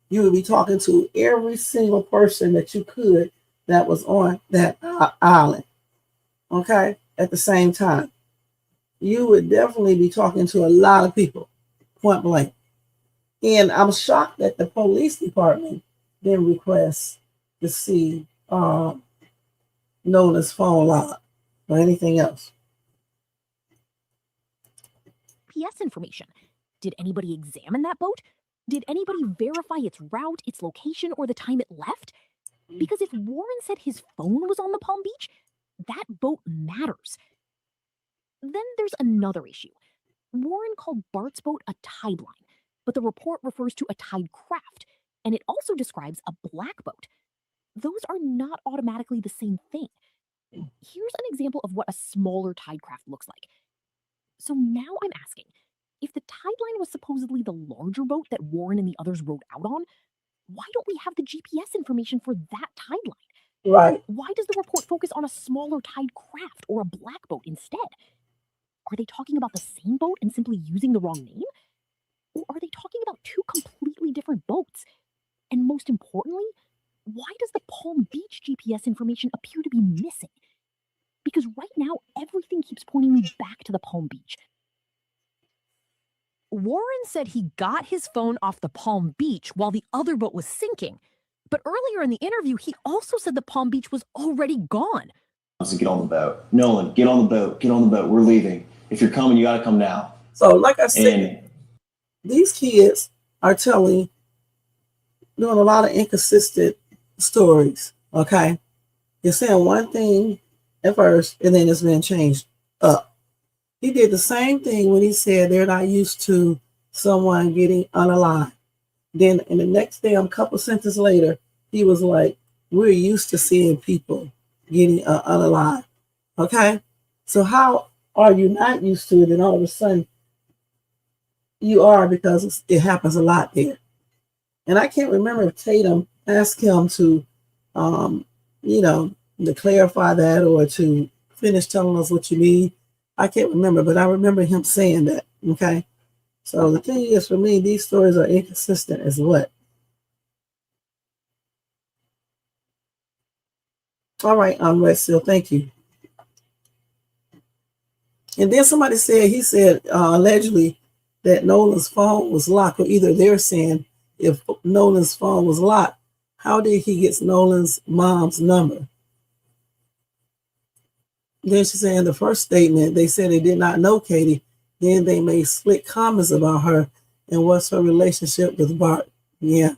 You would be talking to every single person that you could that was on that island. Okay, at the same time, you would definitely be talking to a lot of people, point blank. And I'm shocked that the police department didn't request to see Nola's phone log or anything else. GPS information. Did anybody examine that boat? Did anybody verify its route, its location, or the time it left? Because if Warren said his phone was on the Palm Beach, that boat matters. Then there's another issue. Warren called Bart's boat a tide line, but the report refers to a tide craft, and it also describes a black boat. Those are not automatically the same thing. Here's an example of what a smaller tide craft looks like. So now I'm asking, if the tide line was supposedly the larger boat that Warren and the others rode out on, why don't we have the GPS information for that tide line? Right. Why does the report focus on a smaller tide craft or a black boat instead? Are they talking about the same boat and simply using the wrong name? Or are they talking about two completely different boats? And most importantly, why does the Palm Beach GPS information appear to be missing? Because right now, everything keeps pointing me back to the Palm Beach. Warren said he got his phone off the Palm Beach while the other boat was sinking. But earlier in the interview, he also said the Palm Beach was already gone. To get on the boat. Nolan, get on the boat. Get on the boat. We're leaving. If you're coming, you got to come now. So, like I said, And these kids are doing a lot of inconsistent stories. Okay, you're saying one thing at first, and then it's been changed up. He did the same thing when he said they're not used to someone getting unalive. Then, in the next damn couple sentences later, he was like, "We're used to seeing people getting unalive." Okay, so how are you not used to it, and all of a sudden you are, because it happens a lot there? And I can't remember if Tatum asked him to, to clarify that or to finish telling us what you mean. I can't remember, but I remember him saying that. Okay. So the thing is, for me, these stories are inconsistent as what? All right, Red Seal, thank you. And then somebody said, he said allegedly that Nolan's phone was locked, or either they're saying if Nolan's phone was locked, how did he get Nolan's mom's number? Then she said in the first statement, they said they did not know Katie. Then they made slick comments about her and what's her relationship with Bart. Yeah.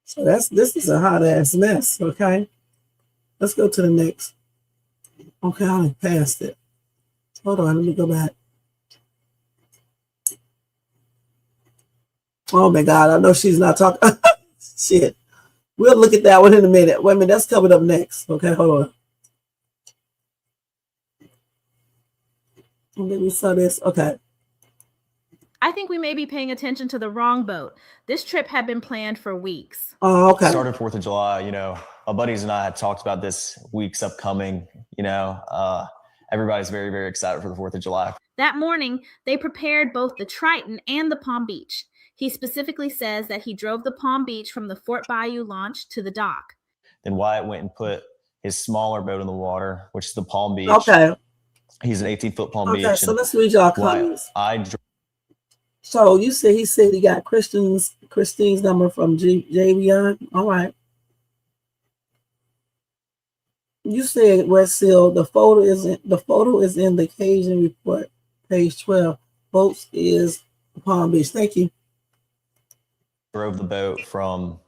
So this is a hot ass mess. Okay. Let's go to the next. Okay, I passed it. Hold on, let me go back. Oh my God, I know she's not talking. Shit. We'll look at that one in a minute. Wait a minute, that's coming up next. Okay, hold on. Let me saw this. Okay. I think we may be paying attention to the wrong boat. This trip had been planned for weeks. Oh, okay. Started 4th of July, my buddies and I had talked about this week's upcoming, everybody's very, very excited for the 4th of July. That morning, they prepared both the Triton and the Palm Beach. He specifically says that he drove the Palm Beach from the Fort Bayou launch to the dock. Then Wyatt went and put his smaller boat in the water, which is the Palm Beach. Okay. He's an 18-foot Palm Beach. Okay, so let's read y'all comments. So he said he got Christine's number from Javion. All right. You said, West Seal, the photo is in the Cajun report, page 12. Boats is Palm Beach. Thank you. Drove the boat from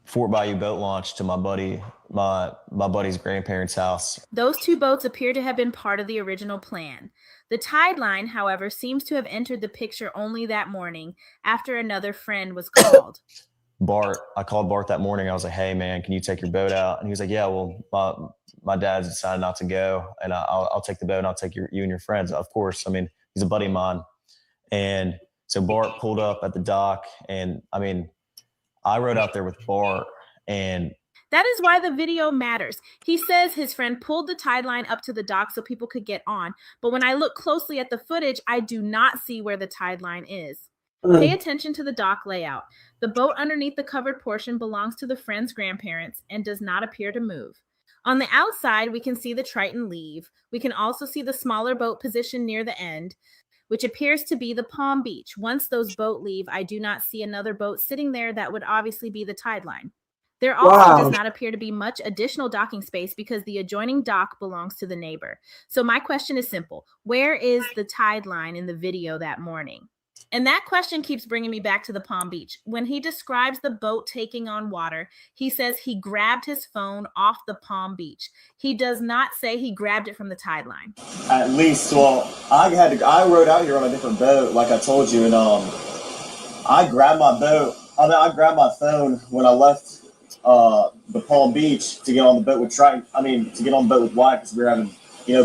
Fort Bayou boat launch to my buddy's grandparents' house. Those two boats appear to have been part of the original plan. The tide line, however, seems to have entered the picture only that morning after another friend was called. I called Bart that morning. I was like, "Hey man, can you take your boat out?" And he was like, "Yeah, well, my dad's decided not to go, and I'll take the boat and I'll take you and your friends." Of course, I mean, he's a buddy of mine. And so Bart pulled up at the dock, and I rode out there with Bart, and that is why the video matters. He says his friend pulled the tide line up to the dock so people could get on. But when I look closely at the footage, I do not see where the tide line is. Pay attention to the dock layout. The boat underneath the covered portion belongs to the friend's grandparents and does not appear to move. On the outside, we can see the Triton leave. We can also see the smaller boat positioned near the end, which appears to be the Palm Beach. Once those boats leave, I do not see another boat sitting there that would obviously be the tide line. There also does not appear to be much additional docking space because the adjoining dock belongs to the neighbor. So my question is simple. Where is the tide line in the video that morning? And that question keeps bringing me back to the Palm Beach. When he describes the boat taking on water, he says he grabbed his phone off the Palm Beach. He does not say he grabbed it from the tide line. At least, well, I rode out here on a different boat, like I told you, and I grabbed my phone when I left the Palm Beach to get on the boat with to get on the boat with Wyatt because we were having,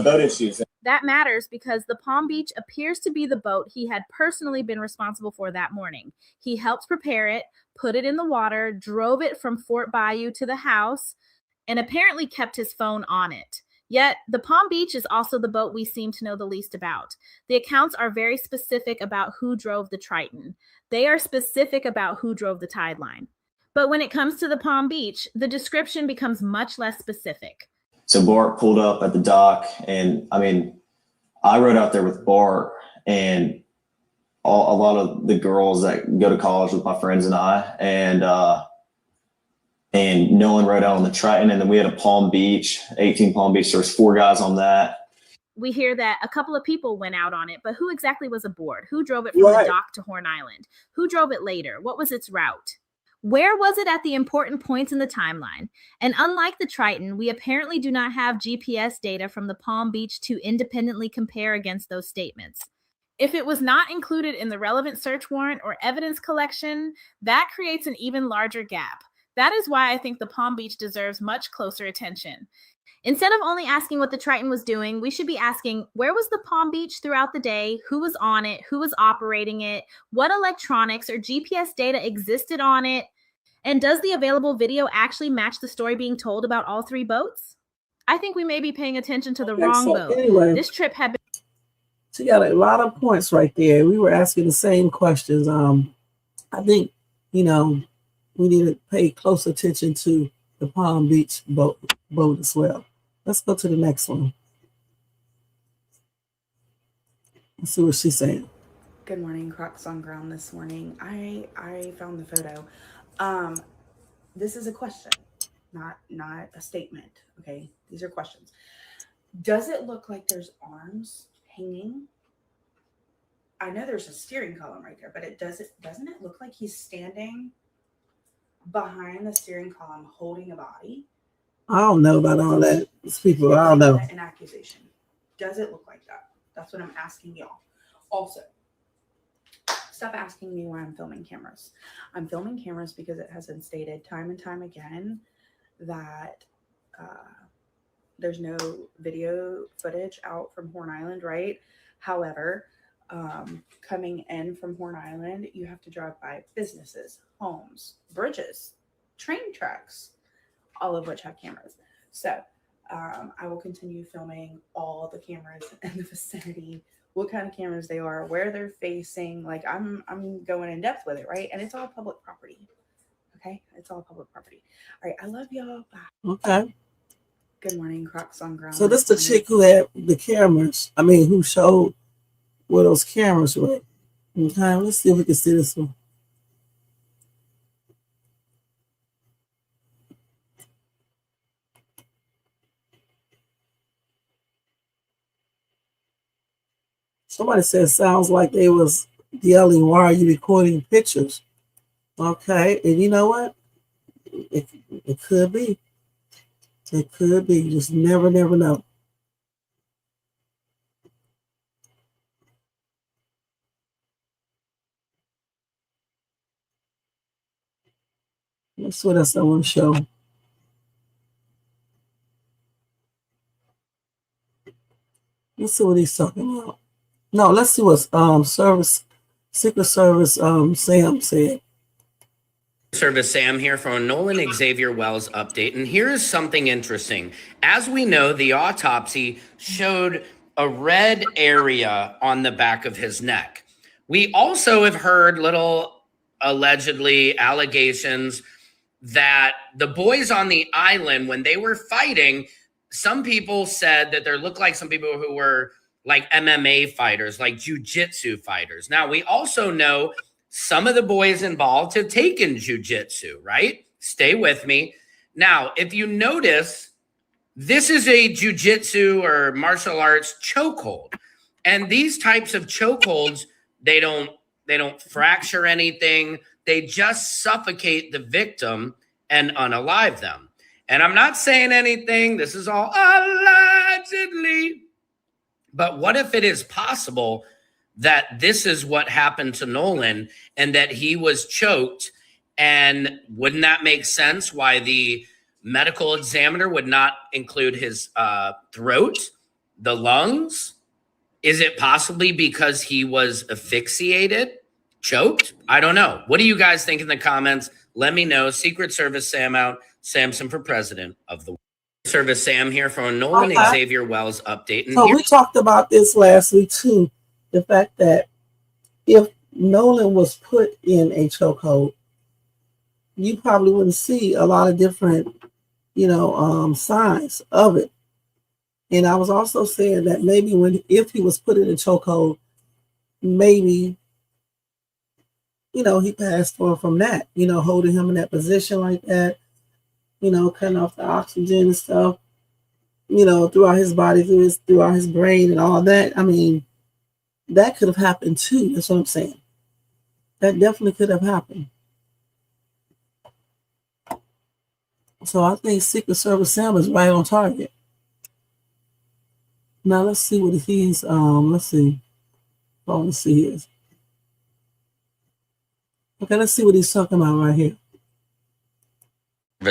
boat issues. That matters because the Palm Beach appears to be the boat he had personally been responsible for that morning. He helped prepare it, put it in the water, drove it from Fort Bayou to the house, and apparently kept his phone on it. Yet, the Palm Beach is also the boat we seem to know the least about. The accounts are very specific about who drove the Triton. They are specific about who drove the Tideline. But when it comes to the Palm Beach, the description becomes much less specific. So Bart pulled up at the dock, and I mean, I rode out there with Bart, and a lot of the girls that go to college with my friends and I, and Nolan rode out on the Triton, and then we had a Palm Beach, 18 Palm Beach. There was 4 guys on that. We hear that a couple of people went out on it, but who exactly was aboard? Who drove it from the dock to Horn Island? Who drove it later? What was its route? Where was it at the important points in the timeline? And unlike the Triton, we apparently do not have GPS data from the Palm Beach to independently compare against those statements. If it was not included in the relevant search warrant or evidence collection, that creates an even larger gap. That is why I think the Palm Beach deserves much closer attention. Instead of only asking what the Triton was doing, we should be asking, where was the Palm Beach throughout the day? Who was on it? Who was operating it? What electronics or GPS data existed on it? And does the available video actually match the story being told about all 3 boats? I think we may be paying attention to the wrong boat. Anyway, this trip had been... So you got a lot of points right there. We were asking the same questions. I think, we need to pay close attention to the Palm Beach boat as well. Let's go to the next one. Let's see what she's saying. Good morning, Crocs on Ground this morning. I found the photo. This is a question, not a statement. Okay, these are questions. Does it look like there's arms hanging? I know there's a steering column right there, but doesn't it look like he's standing behind the steering column holding a body? I don't know about all that. These people, I don't know. An accusation. Does it look like that? That's what I'm asking y'all. Also, stop asking me why I'm filming cameras. I'm filming cameras because it has been stated time and time again that there's no video footage out from Horn Island, right? However, coming in from Horn Island, you have to drive by businesses, homes, bridges, train tracks, all of which have cameras. So I will continue filming all the cameras in the vicinity, what kind of cameras they are, where they're facing. Like I'm going in depth with it, right? And it's all public property. Okay, it's all public property. All right, I love y'all. Bye. Okay. Good morning, Crocs on Ground. So this the chick who had the cameras. I mean, who showed where those cameras were. Okay, let's see if we can see this one. Somebody said sounds like they was yelling, why are you recording pictures? Okay, and you know what? It could be. It could be. You just never know. Let's see what else I want to show. Let's see what he's talking about. No, let's see what Secret Service Sam said. Service Sam here from a Nolan Xavier Wells update. And here's something interesting. As we know, the autopsy showed a red area on the back of his neck. We also have heard little allegedly allegations that the boys on the island, when they were fighting, some people said that there looked like some people who were like MMA fighters, like jiu-jitsu fighters. Now, we also know some of the boys involved have taken jiu-jitsu, right? Stay with me. Now, if you notice, this is a jiu-jitsu or martial arts chokehold. And these types of chokeholds, they don't fracture anything. They just suffocate the victim and unalive them. And I'm not saying anything. This is all allegedly. But what if it is possible that this is what happened to Nolan and that he was choked? And wouldn't that make sense why the medical examiner would not include his throat, the lungs? Is it possibly because he was asphyxiated, choked? I don't know. What do you guys think in the comments? Let me know. Secret Service Sam out. Samson for president of the Service. Sam here from a Nolan Okay. Xavier Wells update. And So we talked about this last week too. The fact that if Nolan was put in a chokehold, you probably wouldn't see a lot of different, signs of it. And I was also saying that maybe if he was put in a chokehold, maybe, he passed on from that, holding him in that position like that, cutting off the oxygen and stuff, throughout his body, throughout his brain and all that. I mean, that could have happened too. That's what I'm saying. That definitely could have happened. So I think Secret Service Sam is right on target. Now let's see what he's let's see. Oh, let's see his. Okay, let's see what he's talking about right here.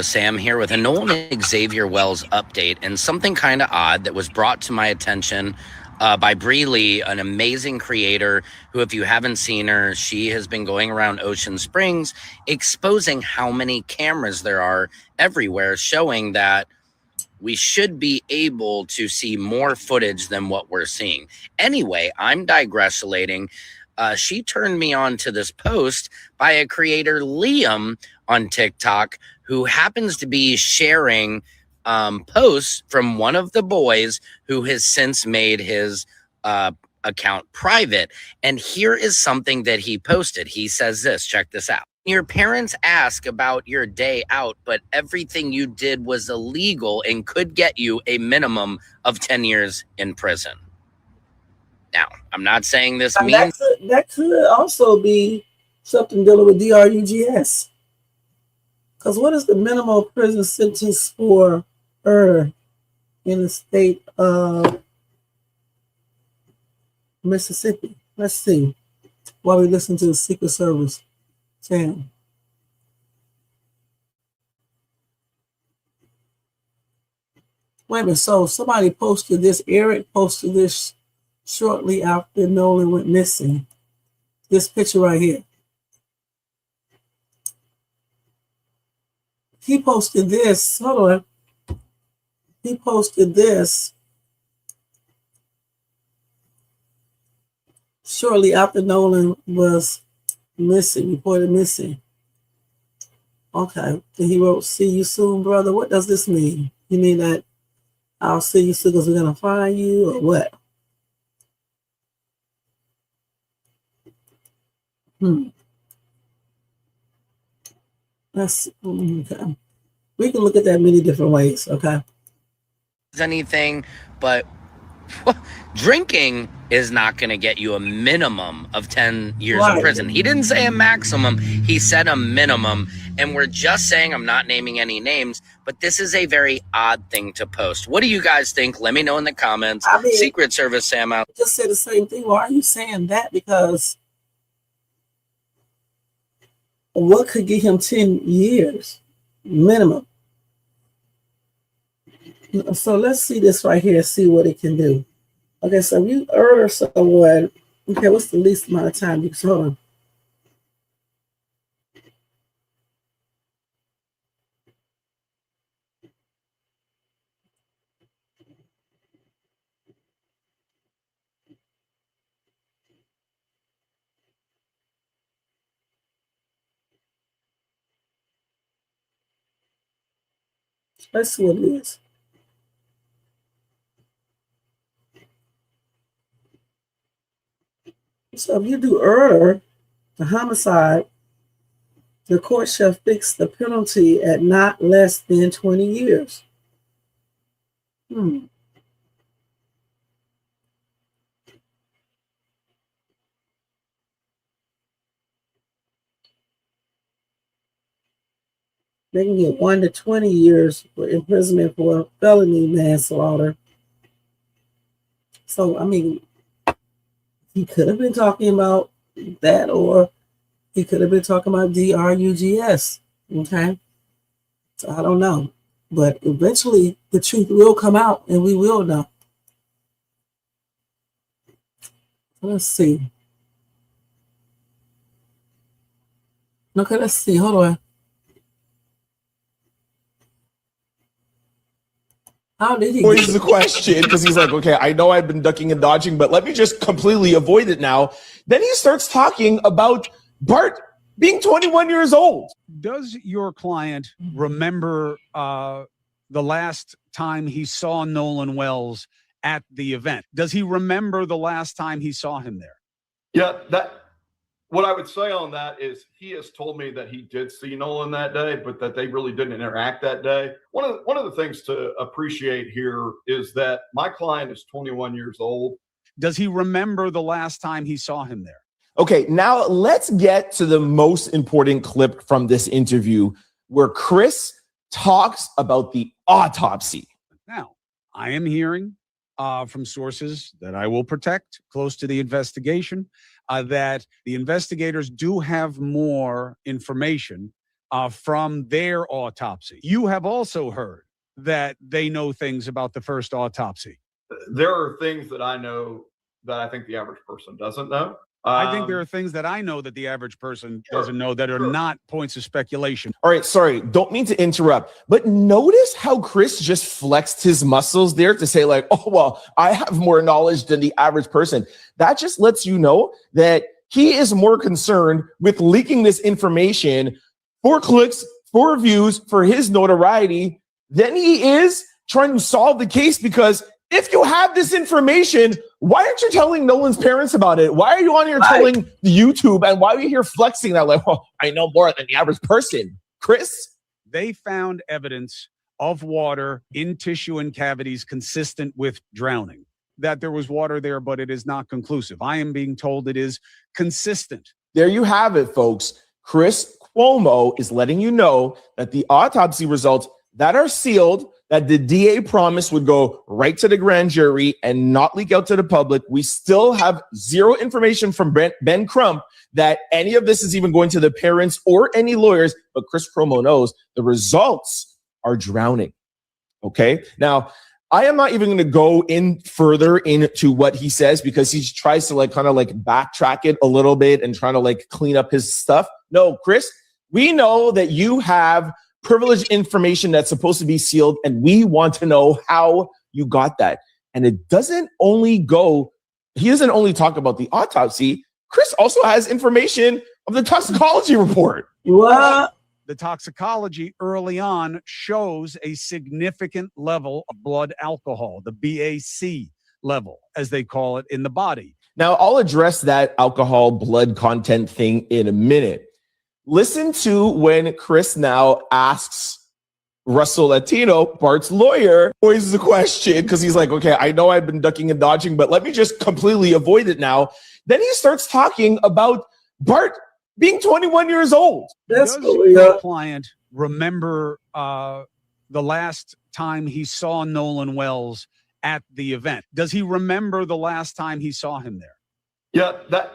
Sam here with a Nolan Xavier Wells update, and something kind of odd that was brought to my attention by Bree Lee, an amazing creator who, if you haven't seen her, she has been going around Ocean Springs exposing how many cameras there are everywhere, showing that we should be able to see more footage than what we're seeing. Anyway, I'm digressulating. She turned me on to this post by a creator, Liam, on TikTok, who happens to be sharing posts from one of the boys who has since made his account private. And here is something that he posted. He says this, check this out. Your parents ask about your day out, but everything you did was illegal and could get you a minimum of 10 years in prison. Now, I'm not saying this means that could also be something dealing with DRUGS. Because what is the minimum prison sentence for murder in the state of Mississippi? Let's see. While we listen to the Secret Service. Sam. Wait a minute. So somebody posted this. Eric posted this shortly after Nolan went missing. This picture right here. He posted this. Hold on. He posted this shortly after Nolan was missing, reported missing. Okay. And he wrote, "See you soon, brother." What does this mean? You mean that I'll see you soon because we're going to find you, or what? That's okay. We can look at that many different ways, okay? anything, but drinking is not going to get you a minimum of 10 years in prison. He didn't say a maximum, he said a minimum. And we're just saying, I'm not naming any names, but this is a very odd thing to post. What do you guys think? Let me know in the comments. I mean, Secret Service Sam out. Just say the same thing. Why are you saying that? Because what could get him 10 years minimum? So let's see this right here, see what it can do. Okay, so if you murder someone, okay, what's the least amount of time you can hold on? Let's see what it is. So if you do murder, the homicide, the court shall fix the penalty at not less than 20 years. They can get 1 to 20 years for imprisonment for felony manslaughter. So, I mean, he could have been talking about that, or he could have been talking about DRUGS. Okay. So I don't know. But eventually the truth will come out and we will know. Let's see. Okay, let's see. Hold on. How did he Poses the question because he's like, okay, I know I've been ducking and dodging, but let me just completely avoid it now. Then he starts talking about Bart being 21 years old. Does your client remember the last time he saw Nolan Wells at the event? Does he remember the last time he saw him there? Yeah, what I would say on that is he has told me that he did see Nolan that day, but that they really didn't interact that day. One of the things to appreciate here is that my client is 21 years old. Does he remember the last time he saw him there? Okay, now let's get to the most important clip from this interview where Chris talks about the autopsy. Now, I am hearing from sources that I will protect close to the investigation that the investigators do have more information from their autopsy. You have also heard that they know things about the first autopsy. There are things that I know that I think the average person doesn't know. I think there are things that I know that the average person doesn't know that are not points of speculation. All right, sorry, don't mean to interrupt, but notice how Chris just flexed his muscles there to say like, oh, well, I have more knowledge than the average person. That just lets you know that he is more concerned with leaking this information for clicks, for views, for his notoriety than he is trying to solve the case. Because if you have this information, why aren't you telling Nolan's parents about it? Why are you on here telling YouTube? And why are you here flexing that like, oh, I know more than the average person? Chris? They found evidence of water in tissue and cavities consistent with drowning. That there was water there, but it is not conclusive. I am being told it is consistent. There you have it, folks. Chris Cuomo is letting you know that the autopsy results that are sealed, that the DA promised would go right to the grand jury and not leak out to the public. We still have zero information from Ben Crump that any of this is even going to the parents or any lawyers, but Chris Cuomo knows the results are drowning. Okay? Now, I am not even going to go in further into what he says because he tries to like kind of like backtrack it a little bit and trying to like clean up his stuff. No, Chris, we know that you have privileged information that's supposed to be sealed, and we want to know how you got that. And it doesn't only go, he doesn't only talk about the autopsy. Chris also has information of the toxicology report. What? The toxicology early on shows a significant level of blood alcohol, the BAC level, as they call it in the body. Now, I'll address that alcohol blood content thing in a minute. Listen to when Chris now asks Russell Latino, Bart's lawyer, poses the question because he's like, okay, I know I've been ducking and dodging, but let me just completely avoid it now. Then he starts talking about Bart being 21 years old. Does your client remember the last time he saw Nolan Wells at the event? Does he remember the last time he saw him there? Yeah,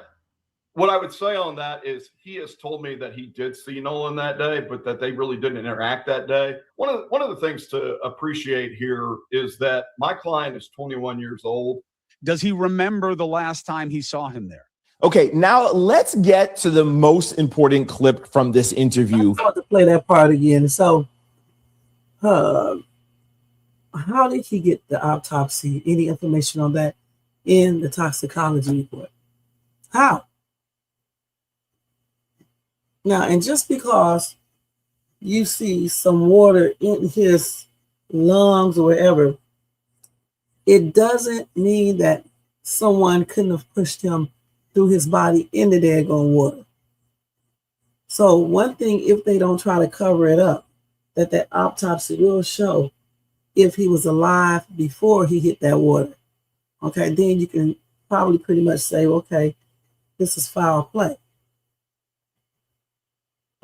what I would say on that is he has told me that he did see Nolan that day, but that they really didn't interact that day. One of the things to appreciate here is that my client is 21 years old. Does he remember the last time he saw him there? Okay, now let's get to the most important clip from this interview. I want to play that part again. So, how did he get the autopsy? Any information on that in the toxicology report? How? Now, and just because you see some water in his lungs or wherever, it doesn't mean that someone couldn't have pushed him through his body into the daggone water. So one thing, if they don't try to cover it up, that autopsy will show if he was alive before he hit that water. Okay, then you can probably pretty much say, okay, this is foul play.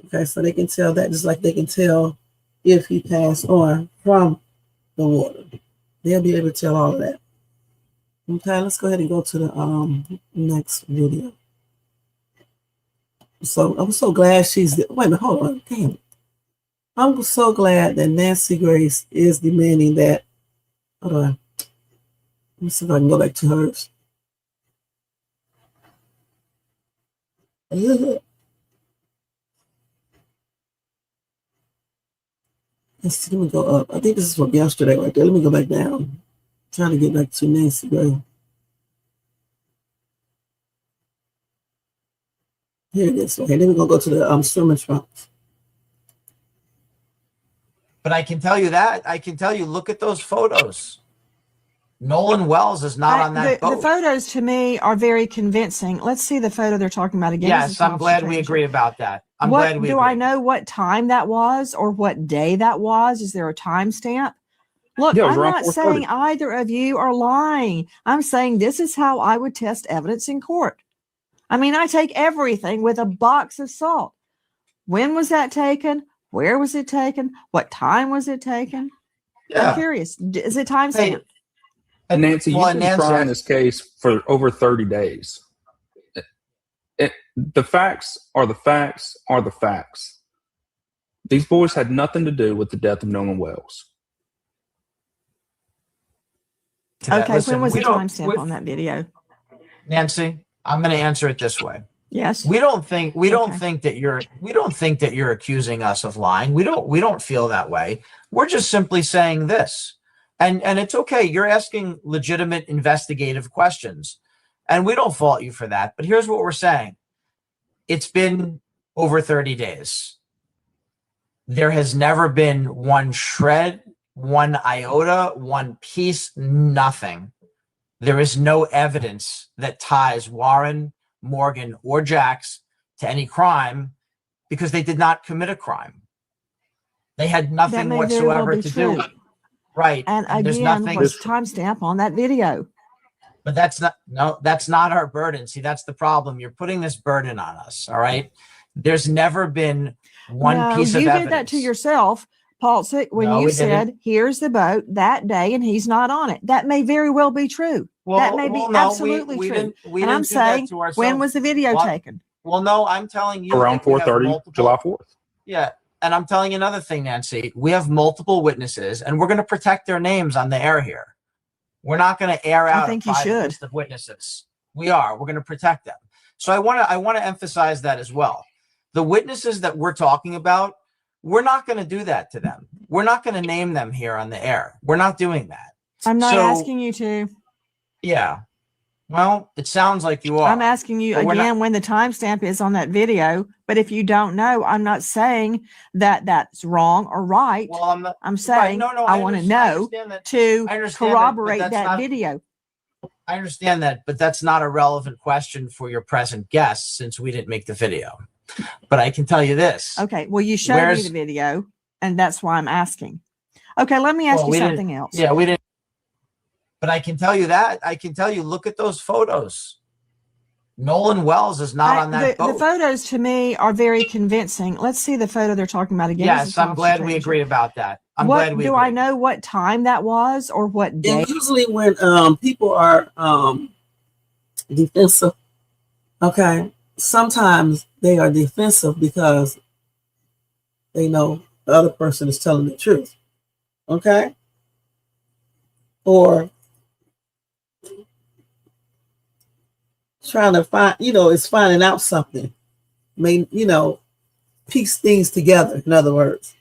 Okay, so they can tell that just like they can tell if he passed on from the water. They'll be able to tell all of that. Okay, let's go ahead and go to the next video. So I'm so glad she's wait a minute, hold on. Damn it. I'm so glad that Nancy Grace is demanding that. Hold on. Let me see if I can go back to hers. Let me go up. I think this is from yesterday right there. Let me go back down. Trying to get back to Nancy Gray. Here it is. Okay, then we're gonna go to the swimming trunks. But I can tell you that. I can tell you, look at those photos. Nolan Wells is not on that boat. The photos to me are very convincing. Let's see the photo they're talking about again. Yes, I'm glad we agree about that. I'm glad we do agree. I know what time that was or what day that was? Is there a timestamp? Look, Yeah, it was I'm around not 4:30. saying either of you are lying. I'm saying this is how I would test evidence in court. I mean, I take everything with a box of salt. When was that taken? Where was it taken? What time was it taken? Yeah. I'm curious. Is it timestamped? And Nancy, Well, you've been trying this case for over 30 days. The facts are the facts are the facts. These boys had nothing to do with the death of Nolan Wells. Okay, Listen, when was the we don't- timestamp on that video? Nancy, I'm going to answer it this way. Yes. We don't think that you're accusing us of lying. We don't feel that way. We're just simply saying this. And it's okay. You're asking legitimate investigative questions. And we don't fault you for that. But here's what we're saying. It's been over 30 days. There has never been one shred, one iota, one piece, nothing. There is no evidence that ties Warren, Morgan, or Jax to any crime because they did not commit a crime. They had nothing That may very well whatsoever be to true. do. Right. And there's again, nothing. what's the timestamp on that video? But that's not our burden. See, that's the problem. You're putting this burden on us. All right. There's never been one piece of you evidence. did that to yourself, Paul, when No, you we said, didn't. here's the boat that day and he's not on it. That may very well be true. That may be no, absolutely we true. didn't- we And I'm didn't do that saying, to ourselves. when was the video What? taken? Well, no, I'm telling you. Around that we have 4:30, multiple- July 4th. Yeah. And I'm telling you another thing, Nancy. We have multiple witnesses, and we're going to protect their names on the air here. We're not going to air out think a you private should. list of witnesses. We are. We're going to protect them. So I want to emphasize that as well. The witnesses that we're talking about, we're not going to do that to them. We're not going to name them here on the air. We're not doing that. I'm not So, asking you to. Yeah. Well, it sounds like you are. I'm asking you But we're again not- when the timestamp is on that video. But if you don't know, I'm not saying that that's wrong or right. Well, I'm not. I'm saying no, I want to know to I understand corroborate but that that's not- video. I understand that, but that's not a relevant question for your present guest since we didn't make the video. But I can tell you this. Okay. Well, you showed me the video, and that's why I'm asking. Okay. Let me ask Well, you we didn't- something else. Yeah, we didn't. But I can tell you that. I can tell you, look at those photos. Nolan Wells is not on that the boat. photos to me are very convincing. Let's see the photo they're talking about again. Yes, I'm glad we agree about that. I'm glad we do agree. I know what time that was or what day? And usually when people are defensive, okay, sometimes they are defensive because they know the other person is telling the truth, okay, or trying to find, it's finding out something, piece things together, in other words.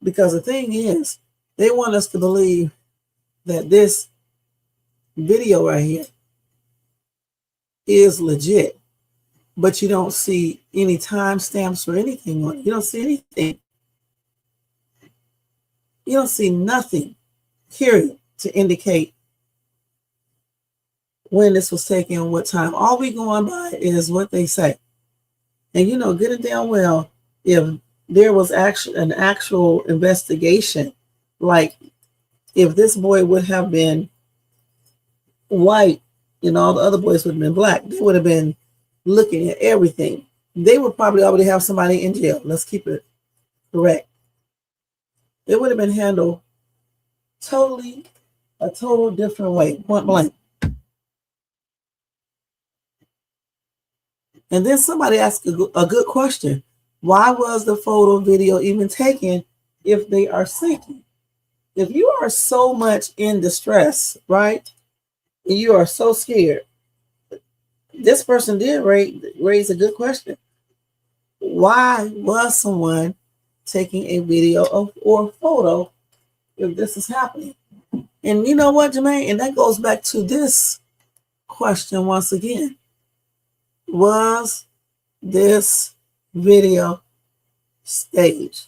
Because the thing is, they want us to believe that this video right here is legit, but you don't see any timestamps or anything on it. You don't see anything. You don't see nothing, period, to indicate when this was taken and what time. All we going by is what they say. And good and damn well, if there was an actual investigation, like if this boy would have been white and all the other boys would have been black, they would have been looking at everything. They would probably already have somebody in jail. Let's keep it correct. It would have been handled a total different way, point blank. And then somebody asked a good question. Why was the photo video even taken if they are sinking? If you are so much in distress, right, and you are so scared, this person did raise a good question. Why was someone taking a video or photo if this is happening. And you know what, Jermaine? And that goes back to this question once again. Was this video staged?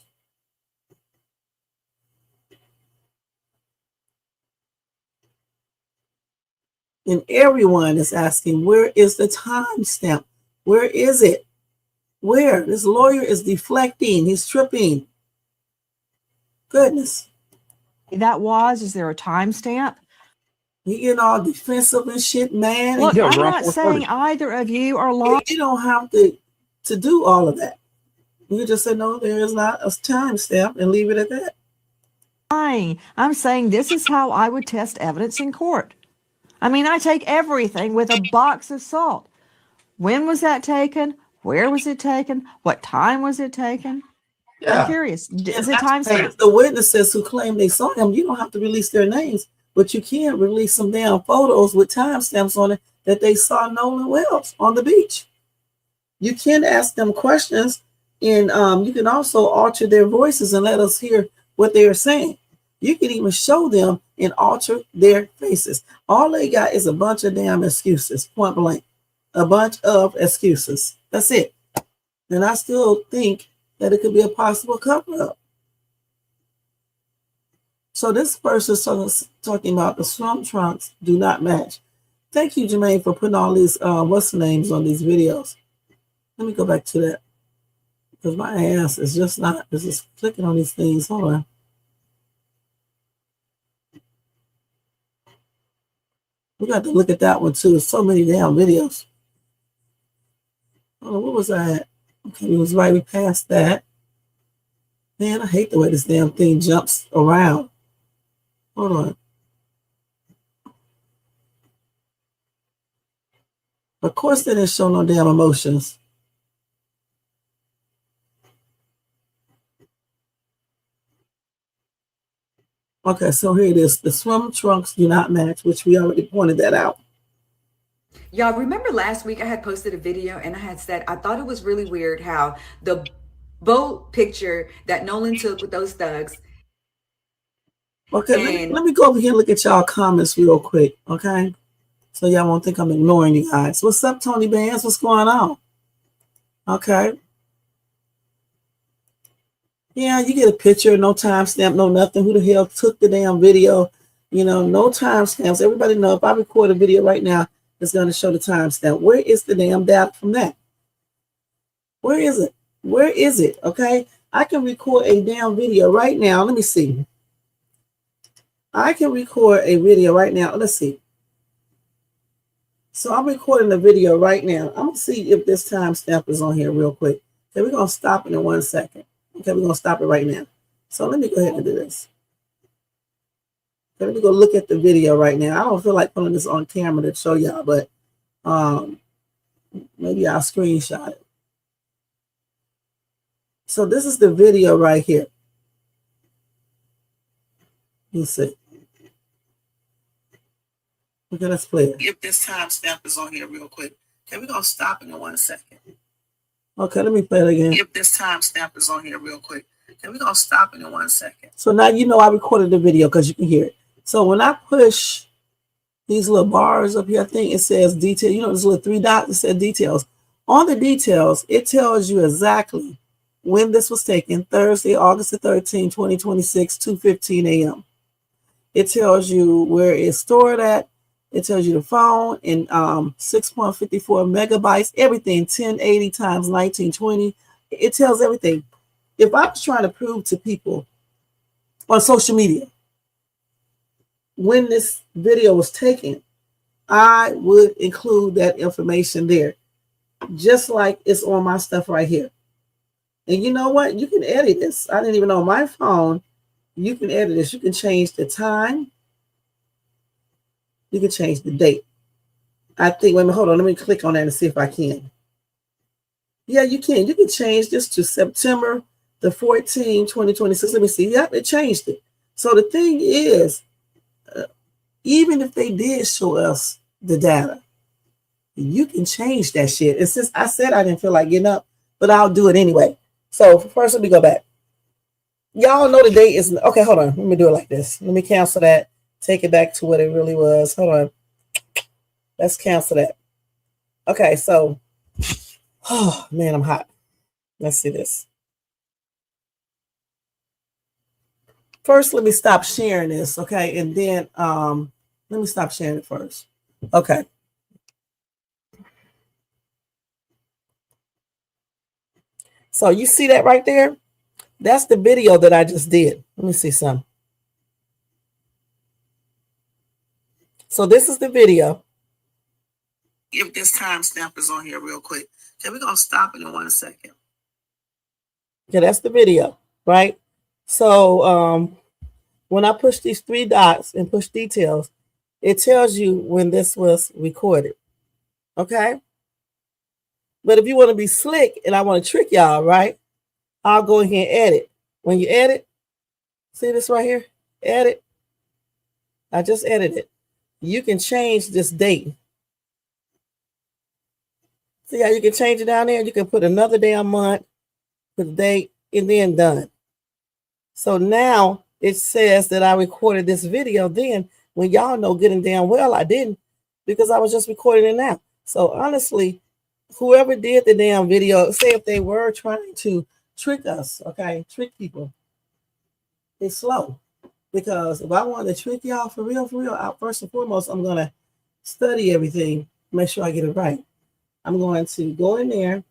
And everyone is asking, where is the timestamp? Where is it? Where? This lawyer is deflecting. He's tripping. Goodness. Is there a timestamp? You getting all defensive and shit, man. Look, I'm not saying either of you are lying. You don't have to do all of that. You just say, no, there is not a timestamp and leave it at that. I'm saying this is how I would test evidence in court. I mean, I take everything with a box of salt. When was that taken? Where was it taken? What time was it taken? Yeah. I'm curious. Is it timestamp? The witnesses who claim they saw him, you don't have to release their names, but you can release some damn photos with timestamps on it that they saw Nolan Wells on the beach. You can ask them questions, and you can also alter their voices and let us hear what they are saying. You can even show them and alter their faces. All they got is a bunch of damn excuses, point blank. A bunch of excuses. That's it. And I still think that it could be a possible cover-up. So this person is talking about the swim trunks do not match. Thank you, Jermaine, for putting all these what's the names on these videos. Let me go back to that. Because my ass is just not, it's just clicking on these things. Hold on. We got to look at that one too. There's so many damn videos. Oh, what was I at? Okay, it was right. We passed that. Man, I hate the way this damn thing jumps around. Hold on. Of course, they didn't show no damn emotions. Okay, so here it is. The swim trunks do not match, which we already pointed that out. Y'all remember last week I had posted a video and I had said I thought it was really weird how the boat picture that Nolan took with those thugs. Okay, let me go over here and look at y'all comments real quick, okay? So y'all won't think I'm ignoring you guys. What's up, Tony Bands? What's going on? Okay. Yeah, you get a picture, no timestamp, no nothing. Who the hell took the damn video? You know, no timestamps. Everybody know if I record a video right now, it's going to show the timestamp. Where is the damn data from that? Where is it? Where is it? Okay, I can record a damn video right now. Let me see. I can record a video right now. Let's see. So I'm recording a video right now. I'm going to see if this timestamp is on here real quick. Okay, we're going to stop it in 1 second. Okay, we're going to stop it right now. So let me go ahead and do this. Okay, let me go look at the video right now. I don't feel like putting this on camera to show y'all, but maybe I'll screenshot it. So this is the video right here. Let's see. Okay, let's play it. If this timestamp is on here real quick. Okay, we're going to stop it in 1 second. Okay, let me play it again. If this timestamp is on here real quick. Okay, we're going to stop it in 1 second. So now you know I recorded the video because you can hear it. So when I push these little bars up here, I think it says detail. You know, there's little 3 dots that says details. On the details, it tells you exactly when this was taken, Thursday, August the 13th, 2026, 2:15 a.m. It tells you where it's stored at. It tells you the phone in 6.54 megabytes, everything, 1080 times 1920. It tells everything. If I was trying to prove to people on social media when this video was taken, I would include that information there, just like it's on my stuff right here. And you know what? You can edit this. I didn't even know on my phone. You can edit this. You can change the time. You can change the date. I think, wait a minute, hold on. Let me click on that and see if I can. Yeah, you can. You can change this to September the 14th, 2026. Let me see. Yep, it changed it. So the thing is, even if they did show us the data, you can change that shit. And since I said I didn't feel like getting up, but I'll do it anyway. So first, let me go back. Y'all know the date is okay. Hold on. Let me do it like this. Let me cancel that. Take it back to what it really was. Hold on. Let's cancel that. Okay, so oh man, I'm hot. Let's see this. First, let me stop sharing this, okay? And then let me stop sharing it first. Okay. So you see that right there? That's the video that I just did. Let me see some. So this is the video. If this timestamp is on here real quick. Okay, we're going to stop it in 1 second. Okay, that's the video, right? So when I push these 3 dots and push details, it tells you when this was recorded, okay? But if you want to be slick and I want to trick y'all, right? I'll go ahead and edit. When you edit, see this right here? Edit. I just edited. You can change this date. See how you can change it down there? You can put another damn month, put the date, and then done. So now it says that I recorded this video then, when y'all know good and damn well I didn't, because I was just recording it now. So honestly, whoever did the damn video, say if they were trying to trick us, okay, trick people, it's slow. Because if I want to trick y'all for real, first and foremost, I'm going to study everything, make sure I get it right. I'm going to go in there,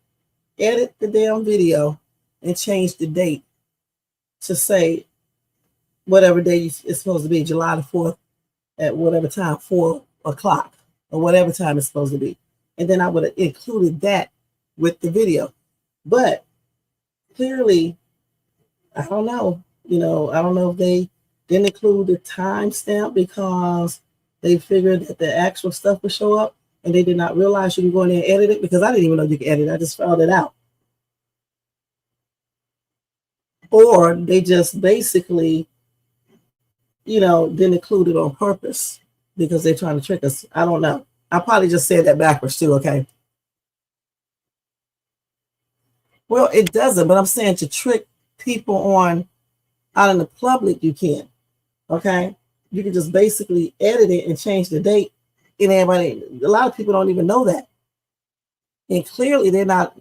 edit the damn video, and change the date to say whatever day it's supposed to be, July the 4th at whatever time, 4 o'clock, or whatever time it's supposed to be. And then I would have included that with the video. But clearly, I don't know. I don't know if they didn't include the timestamp because they figured that the actual stuff would show up and they did not realize you can go in there and edit it, because I didn't even know you could edit it. I just found it out. Or they just basically, didn't include it on purpose because they're trying to trick us. I don't know. I probably just said that backwards too, okay? Well, it doesn't, but I'm saying to trick people out in the public, you can, okay? You can just basically edit it and change the date, and a lot of people don't even know that. And clearly they're not,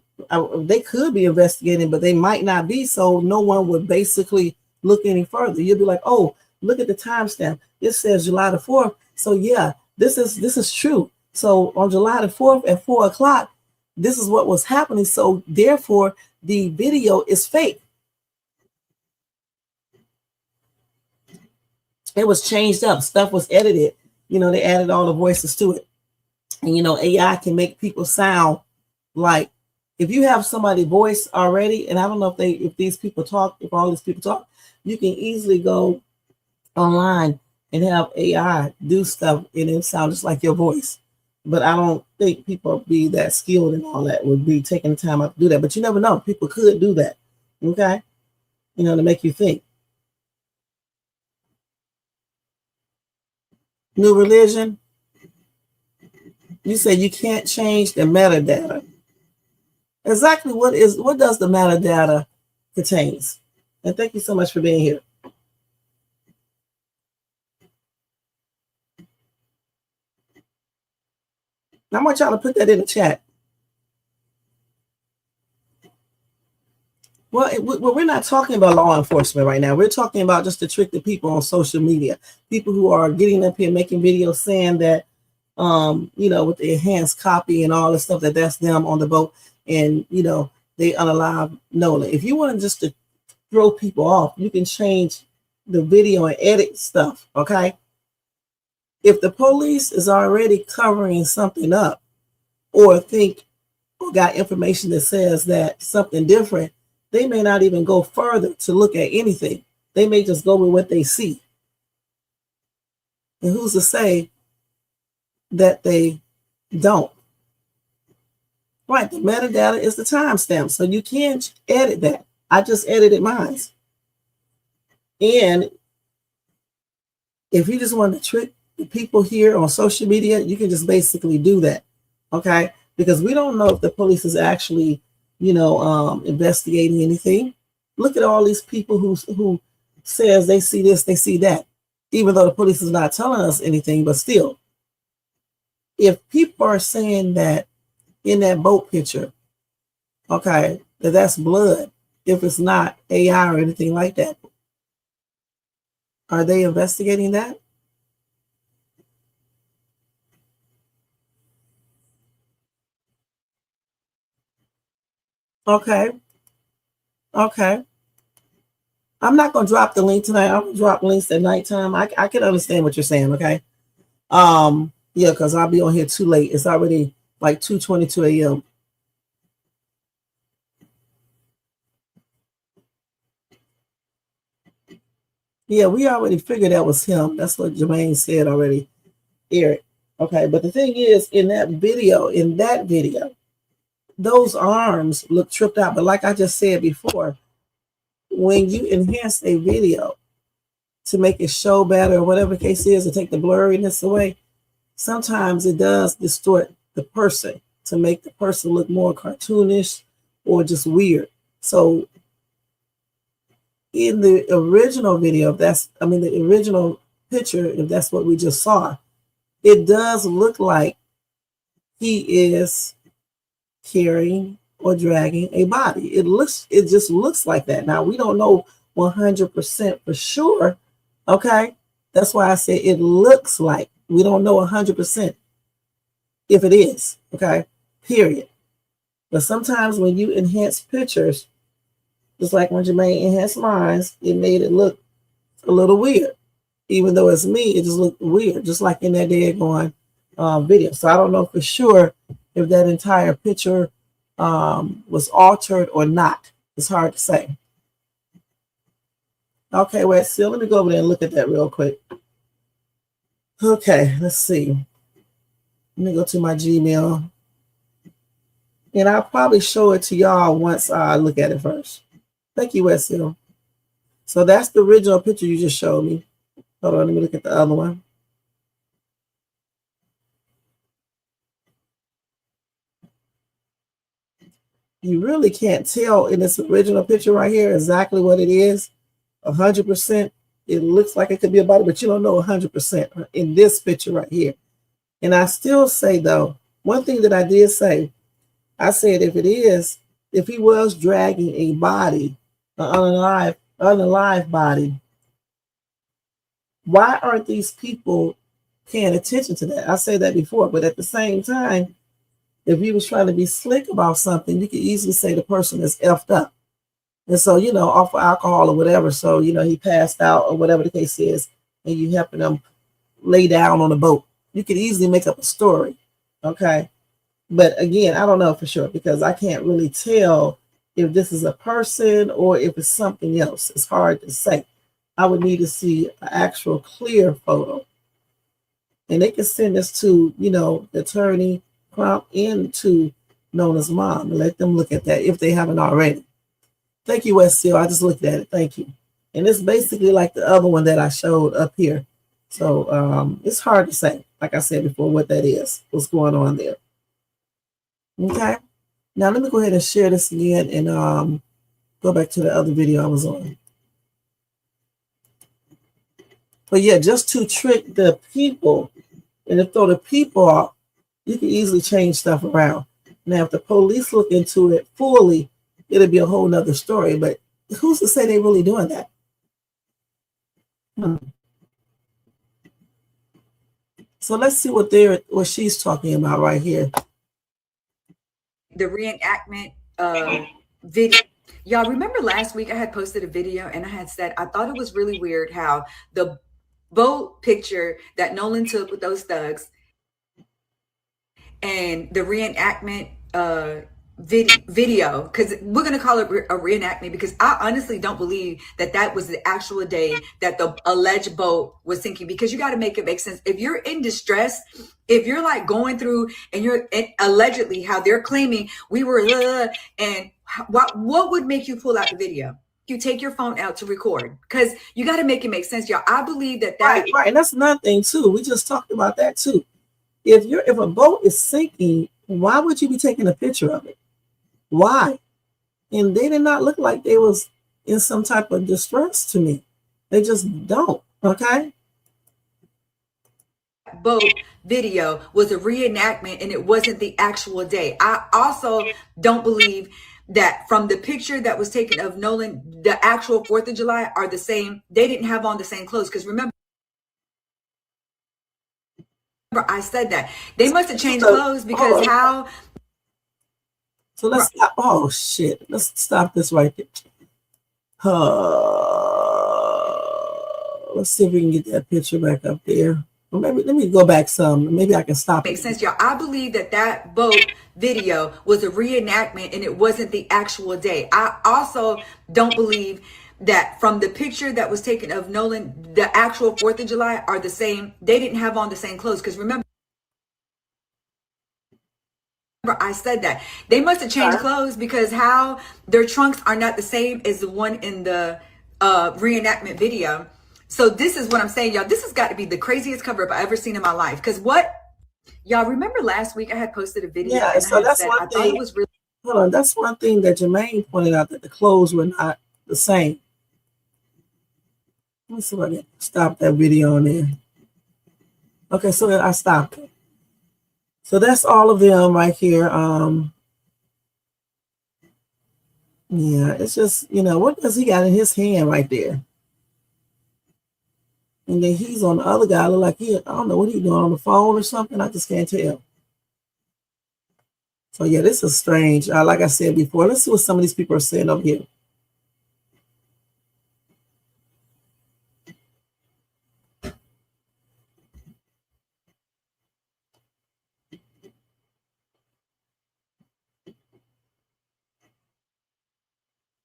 they could be investigating, but they might not be, so no one would basically look any further. You'll be like, oh, look at the timestamp. It says July the 4th. So yeah, this is true. So on July the 4th at 4 o'clock, this is what was happening. So therefore, the video is fake. It was changed up. Stuff was edited. They added all the voices to it. And, AI can make people sound like, if you have somebody's voice already, and I don't know if all these people talk, you can easily go online and have AI do stuff and it sounds just like your voice. But I don't think people be that skilled and all that would be taking the time out to do that. But you never know. People could do that. Okay? To make you think. New religion. You said you can't change the metadata. Exactly what does the metadata contains? And thank you so much for being here. I want y'all to put that in the chat. Well, we're not talking about law enforcement right now. We're talking about just to trick the people on social media. People who are getting up here making videos saying that, with the enhanced copy and all the stuff that's them on the boat, and they unalive Nolan. If you want just to throw people off, you can change the video and edit stuff. Okay. If the police is already covering something up, or got information that says that something different, they may not even go further to look at anything. They may just go with what they see. And who's to say that they don't? Right, the metadata is the timestamp, so you can edit that. I just edited mine. And if you just want to trick the people here on social media, you can just basically do that, okay? Because we don't know if the police is actually, investigating anything. Look at all these people who says they see this, they see that, even though the police is not telling us anything, but still, if people are saying that in that boat picture, okay, that's blood, if it's not AI or anything like that, are they investigating that? Okay. Okay. I'm not going to drop the link tonight. I'm going to drop links at nighttime. I can understand what you're saying. Okay. Yeah, because I'll be on here too late. It's already like 2:22 a.m. Yeah, we already figured that was him. That's what Jermaine said already, Eric. Okay, but the thing is, in that video, those arms look tripped out. But like I just said before, when you enhance a video to make it show better or whatever the case is, to take the blurriness away, sometimes it does distort the person to make the person look more cartoonish or just weird. So in the original video, the original picture, if that's what we just saw, it does look like he is carrying or dragging a body. It just looks like that. Now, we don't know 100% for sure. Okay. That's why I say it looks like. We don't know 100% if it is. Okay. Period. But sometimes when you enhance pictures, just like when Jermaine enhanced mine, it made it look a little weird. Even though it's me, it just looked weird, just like in that daggone video. So I don't know for sure if that entire picture was altered or not. It's hard to say. Okay, wait, so let me go over there and look at that real quick. Okay, let's see. Let me go to my Gmail. And I'll probably show it to y'all once I look at it first. Thank you, Westville. So that's the original picture you just showed me. Hold on, let me look at the other one. You really can't tell in this original picture right here exactly what it is. 100%. It looks like it could be a body, but you don't know 100% in this picture right here. And I still say, though, one thing that I did say, I said if he was dragging a body, an unalive body, why aren't these people paying attention to that? I said that before, but at the same time, if you was trying to be slick about something, you could easily say the person is effed up. And so, off of alcohol or whatever. So, he passed out or whatever the case is, and you helping them lay down on a boat. You could easily make up a story. Okay. But again, I don't know for sure because I can't really tell if this is a person or if it's something else. It's hard to say. I would need to see an actual clear photo. And they can send this to, the attorney, Crump, and to Nolan's mom and let them look at that if they haven't already. Thank you, West Seal. I just looked at it. Thank you. And it's basically like the other one that I showed up here. So it's hard to say, like I said before, what that is, what's going on there. Okay. Now let me go ahead and share this again and go back to the other video I was on. But yeah, just to trick the people and to throw the people off, you can easily change stuff around. Now, if the police look into it fully, it'll be a whole nother story. But who's to say they're really doing that? So let's see what she's talking about right here. The reenactment video. Y'all remember last week I had posted a video and I had said I thought it was really weird how the boat picture that Nolan took with those thugs and the reenactment video, because we're going to call it a reenactment because I honestly don't believe that that was the actual day that the alleged boat was sinking, because you got to make it make sense. If you're in distress, if you're like going through and you're allegedly how they're claiming we were and what would make you pull out the video? You take your phone out to record because you got to make it make sense, y'all. I believe that right. And that's another thing too. We just talked about that too. If a boat is sinking, why would you be taking a picture of it? Why? And they did not look like they was in some type of distress to me. They just don't. Okay. Boat video was a reenactment and it wasn't the actual day. I also don't believe that from the picture that was taken of Nolan, the actual 4th of July are the same. They didn't have on the same clothes because remember I said that. They must have changed clothes because how. So let's stop. Oh, shit. Let's stop this right there. Let's see if we can get that picture back up there. Or maybe let me go back some. Maybe I can stop it. Makes sense, y'all. I believe that boat video was a reenactment and it wasn't the actual day. I also don't believe that from the picture that was taken of Nolan, the actual 4th of July are the same. They didn't have on the same clothes because remember I said that. They must have changed clothes because how their trunks are not the same as the one in the reenactment video. So this is what I'm saying, y'all. This has got to be the craziest cover up I've ever seen in my life. Because what y'all remember last week I had posted a video and so that's one I thing. thought it was really Hold on, that's one thing that Jermaine pointed out, that the clothes were not the same. Let me see if I can stop that video on there. Okay, so I stopped it. So that's all of them right here. Yeah, it's just, what does he got in his hand right there? And then he's on the other guy, look like I don't know what he's doing on the phone or something. I just can't tell. So yeah, this is strange. Like I said before, let's see what some of these people are saying over here.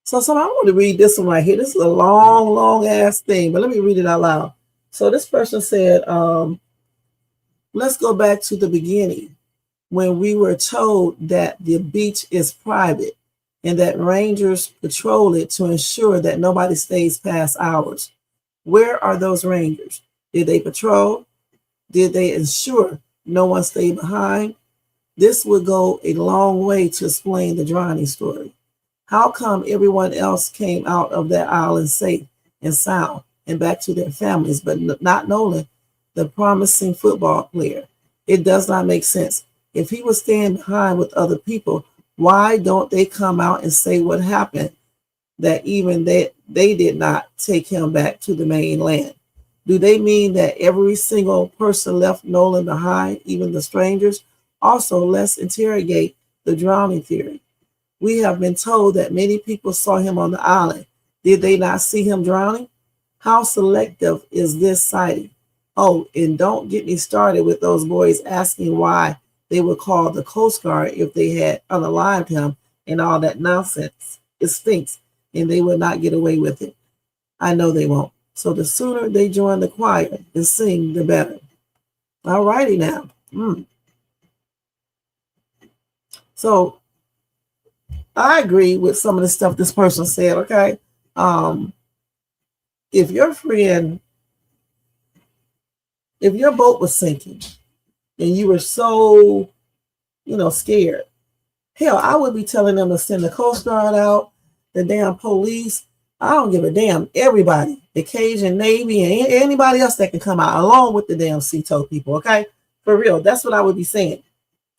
So I want to read this one right here. This is a long, long ass thing, but let me read it out loud. So this person said, let's go back to the beginning when we were told that the beach is private and that rangers patrol it to ensure that nobody stays past hours. Where are those rangers? Did they patrol? Did they ensure no one stayed behind? This would go a long way to explain the drowning story. How come everyone else came out of that island safe and sound and back to their families, but not Nolan, the promising football player? It does not make sense. If he was staying behind with other people, why don't they come out and say what happened, that even they did not take him back to the mainland? Do they mean that every single person left Nolan behind, even the strangers? Also, let's interrogate the drowning theory. We have been told that many people saw him on the island. Did they not see him drowning? How selective is this sighting? Oh, and don't get me started with those boys asking why they would call the Coast Guard if they had unalived him and all that nonsense. It stinks, and they will not get away with it. I know they won't. So the sooner they join the choir and sing, the better. All righty now. So I agree with some of the stuff this person said, okay? If your boat was sinking and you were so, scared, hell, I would be telling them to send the Coast Guard out, the damn police. I don't give a damn. Everybody, the Cajun Navy and anybody else that can come out, along with the damn Sea-Tow people, okay? For real, that's what I would be saying,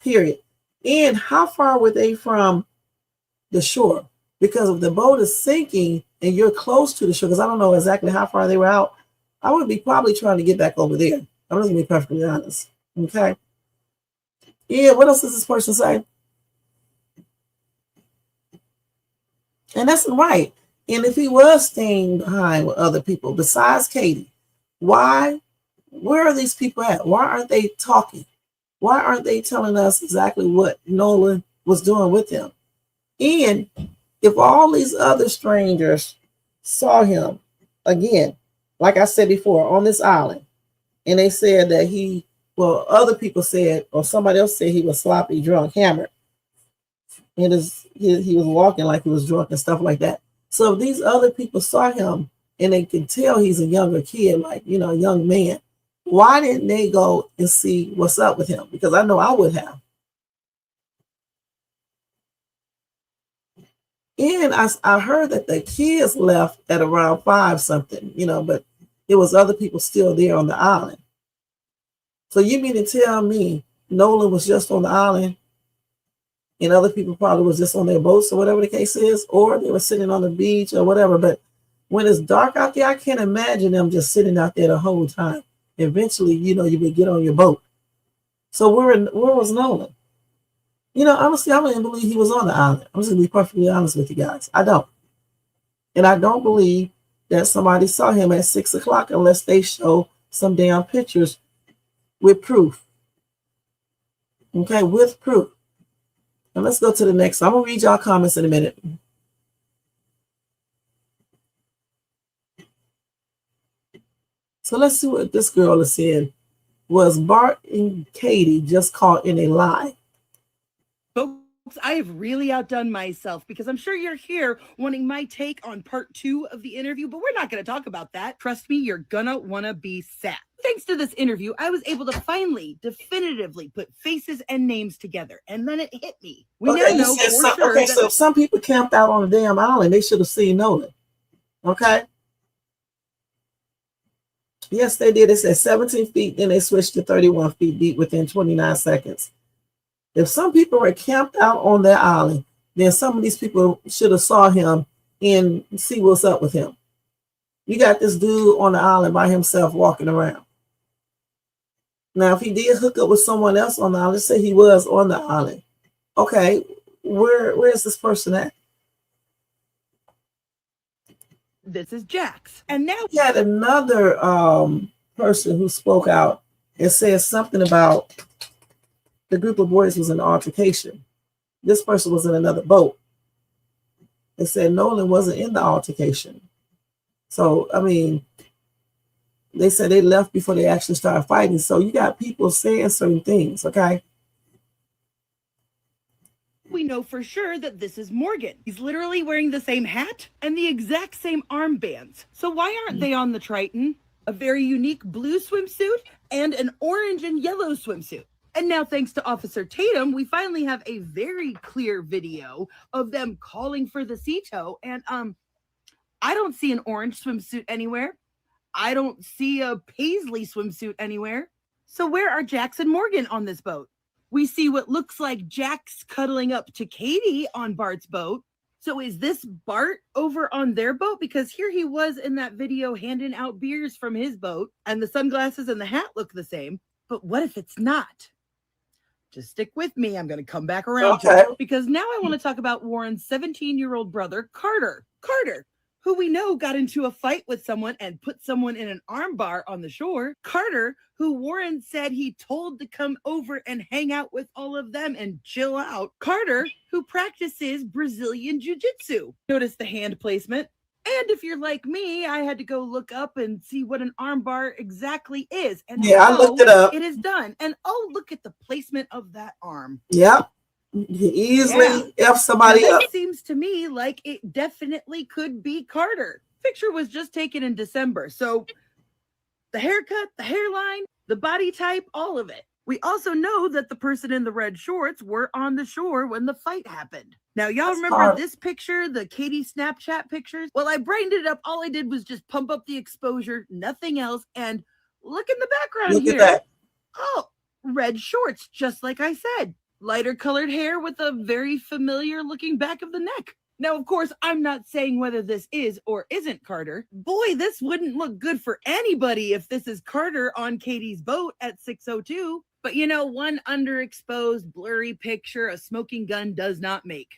period. And how far were they from the shore? Because if the boat is sinking and you're close to the shore, because I don't know exactly how far they were out, I would be probably trying to get back over there. I'm just gonna be perfectly honest. Okay. Yeah, what else does this person say? And that's right. And if he was staying behind with other people besides Katie, where are these people at? Why aren't they talking? Why aren't they telling us exactly what Nolan was doing with him? And if all these other strangers saw him again, like I said before, on this island, and they said that other people said, or somebody else said he was sloppy, drunk, hammered, and he was walking like he was drunk and stuff like that. So if these other people saw him and they can tell he's a younger kid, like, a young man, why didn't they go and see what's up with him? Because I know I would have. And I heard that the kids left at around 5 something, but it was other people still there on the island. So you mean to tell me Nolan was just on the island and other people probably was just on their boats or whatever the case is, or they were sitting on the beach or whatever. But when it's dark out there, I can't imagine them just sitting out there the whole time. Eventually, you would get on your boat. So where was Nolan? Honestly, I don't even believe he was on the island. I'm just going to be perfectly honest with you guys. I don't. And I don't believe that somebody saw him at 6 o'clock unless they show some damn pictures with proof. Okay, with proof. And let's go to the next. I'm going to read y'all comments in a minute. So let's see what this girl is saying. Was Bart and Katie just caught in a lie? Folks, I have really outdone myself because I'm sure you're here wanting my take on part 2 of the interview, but we're not going to talk about that. Trust me, you're gonna want to be sad. Thanks to this interview, I was able to finally, definitively put faces and names together, and then it hit me. We now know for sure okay, so if some people camped out on the damn island, they should have seen Nolan. Okay? Yes, they did. It said 17 feet, then they switched to 31 feet deep within 29 seconds. If some people were camped out on their island, then some of these people should have saw him and see what's up with him. You got this dude on the island by himself walking around. Now, if he did hook up with someone else on the island, let's say he was on the island. Okay, where is this person at? This is Jax. And now we had another person who spoke out and said something about the group of boys was in an altercation. This person was in another boat. They said Nolan wasn't in the altercation. So, I mean, they said they left before they actually started fighting. So you got people saying certain things, okay? we know for sure that this is Morgan. He's literally wearing the same hat and the exact same armbands. So why aren't they on the Triton? A very unique blue swimsuit and an orange and yellow swimsuit. And now, thanks to Officer Tatum, we finally have a very clear video of them calling for the sea tow. And I don't see an orange swimsuit anywhere. I don't see a paisley swimsuit anywhere. So where are Jax and Morgan on this boat? We see what looks like Jax cuddling up to Katie on Bart's boat. So is this Bart over on their boat? Because here he was in that video handing out beers from his boat, and the sunglasses and the hat look the same. But what if it's not? Just stick with me. I'm going to come back around to it, because now I want to talk about Warren's 17-year-old brother, Carter. Carter, who we know got into a fight with someone and put someone in an arm bar on the shore. Carter, who Warren said he told to come over and hang out with all of them and chill out. Carter, who practices Brazilian Jiu-Jitsu. Notice the hand placement. And if you're like me, I had to go look up and see what an arm bar exactly is. And yeah, I looked it up. It is done. And oh, look at the placement of that arm. Yep. You easily F somebody up. It seems to me like it definitely could be Carter. Picture was just taken in December. So the haircut, the hairline, the body type, all of it. We also know that the person in the red shorts were on the shore when the fight happened. Now, y'all remember this picture, the Katie Snapchat pictures? Well, I brightened it up. All I did was just pump up the exposure, nothing else. And look in the background here. Look at that. Oh, red shorts, just like I said. Lighter colored hair with a very familiar looking back of the neck. Now, of course, I'm not saying whether this is or isn't Carter. Boy, this wouldn't look good for anybody if this is Carter on Katie's boat at 6:02. But you know, one underexposed, blurry picture a smoking gun does not make.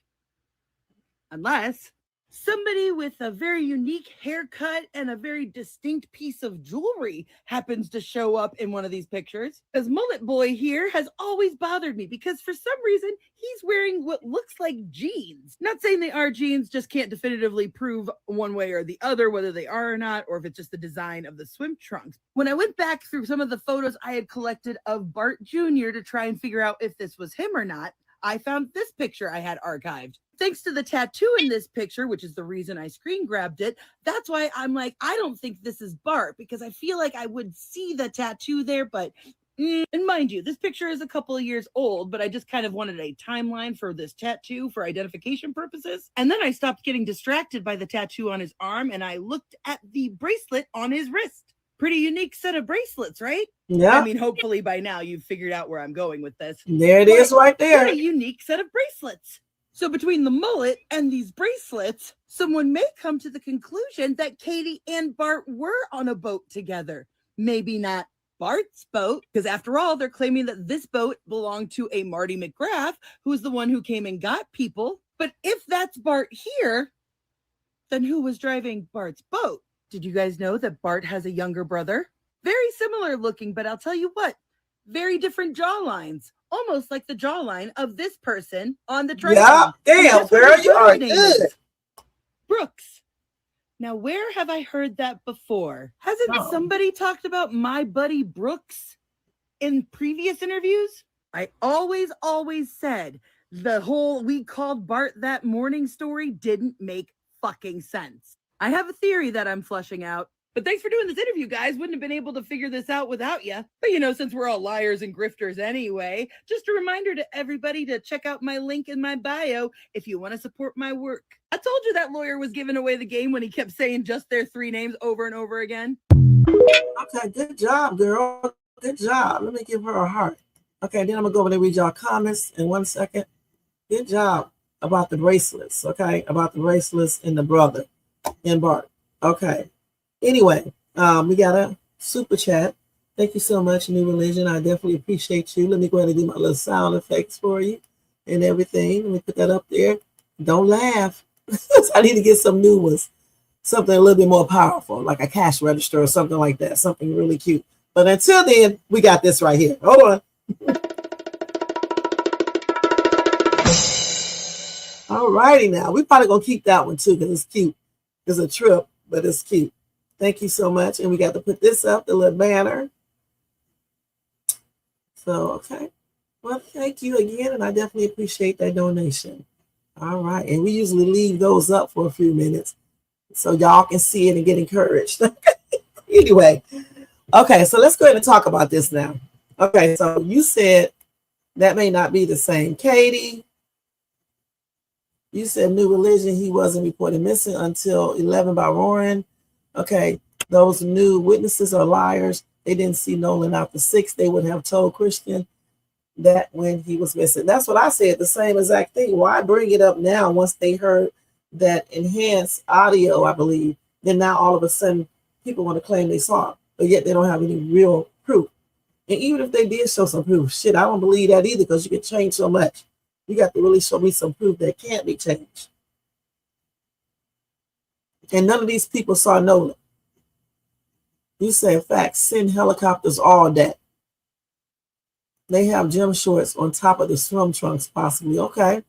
Unless somebody with a very unique haircut and a very distinct piece of jewelry happens to show up in one of these pictures. Because Mullet Boy here has always bothered me because for some reason, he's wearing what looks like jeans. Not saying they are jeans, just can't definitively prove one way or the other whether they are or not, or if it's just the design of the swim trunks. When I went back through some of the photos I had collected of Bart Jr. to try and figure out if this was him or not, I found this picture I had archived. Thanks to the tattoo in this picture, which is the reason I screen grabbed it, that's why I'm like, I don't think this is Bart, because I feel like I would see the tattoo there, but And mind you, this picture is a couple of years old, but I just kind of wanted a timeline for this tattoo for identification purposes. And then I stopped getting distracted by the tattoo on his arm and I looked at the bracelet on his wrist. Pretty unique set of bracelets, right? Yeah. I mean, hopefully by now you've figured out where I'm going with this. There it is right there. What a unique set of bracelets. So between the mullet and these bracelets, someone may come to the conclusion that Katie and Bart were on a boat together. Maybe not Bart's boat, because after all, they're claiming that this boat belonged to a Marty McGrath, who's the one who came and got people. But if that's Bart here, then who was driving Bart's boat? Did you guys know that Bart has a younger brother? Very similar looking, but I'll tell you what, very different jawlines. Almost like the jawline of this person on the Triton. Yeah, damn, girl, you are good. Brooks. Now, where have I heard that before? Hasn't somebody talked about my buddy Brooks in previous interviews? I always said the whole we called Bart that morning story didn't make fucking sense. I have a theory that I'm flushing out. But thanks for doing this interview, guys. Wouldn't have been able to figure this out without you. But you know, since we're all liars and grifters anyway, just a reminder to everybody to check out my link in my bio if you want to support my work. I told you that lawyer was giving away the game when he kept saying just their 3 names over and over again. Okay, good job, girl. Good job. Let me give her a heart. Okay, then I'm going to go over there and read y'all comments in 1 second. Good job about the bracelets, okay? About the bracelets and the brother and Bart. Okay. Anyway, we got a super chat. Thank you so much, New Religion. I definitely appreciate you. Let me go ahead and do my little sound effects for you and everything. Let me put that up there. Don't laugh. I need to get some new ones. Something a little bit more powerful, like a cash register or something like that. Something really cute. But until then, we got this right here. Hold on. All righty now. We're probably going to keep that one too because it's cute. It's a trip, but it's cute. Thank you so much. And we got to put this up, the little banner. So, okay. Well, thank you again. And I definitely appreciate that donation. All right. And we usually leave those up for a few minutes so y'all can see it and get encouraged. Anyway. Okay. So let's go ahead and talk about this now. Okay. So you said that may not be the same. Katie, you said New Religion, he wasn't reported missing until 11 by Warren. Okay, those new witnesses are liars. They didn't see Nolan after 6. They would have told Christian that when he was missing. That's what I said, the same exact thing. Why bring it up now once they heard that enhanced audio, I believe, then now all of a sudden people want to claim they saw it, but yet they don't have any real proof. And even if they did show some proof, shit, I don't believe that either because you can change so much. You got to really show me some proof that can't be changed. And none of these people saw Nolan. You say, in fact, send helicopters all that. They have gym shorts on top of the swim trunks, possibly. Okay.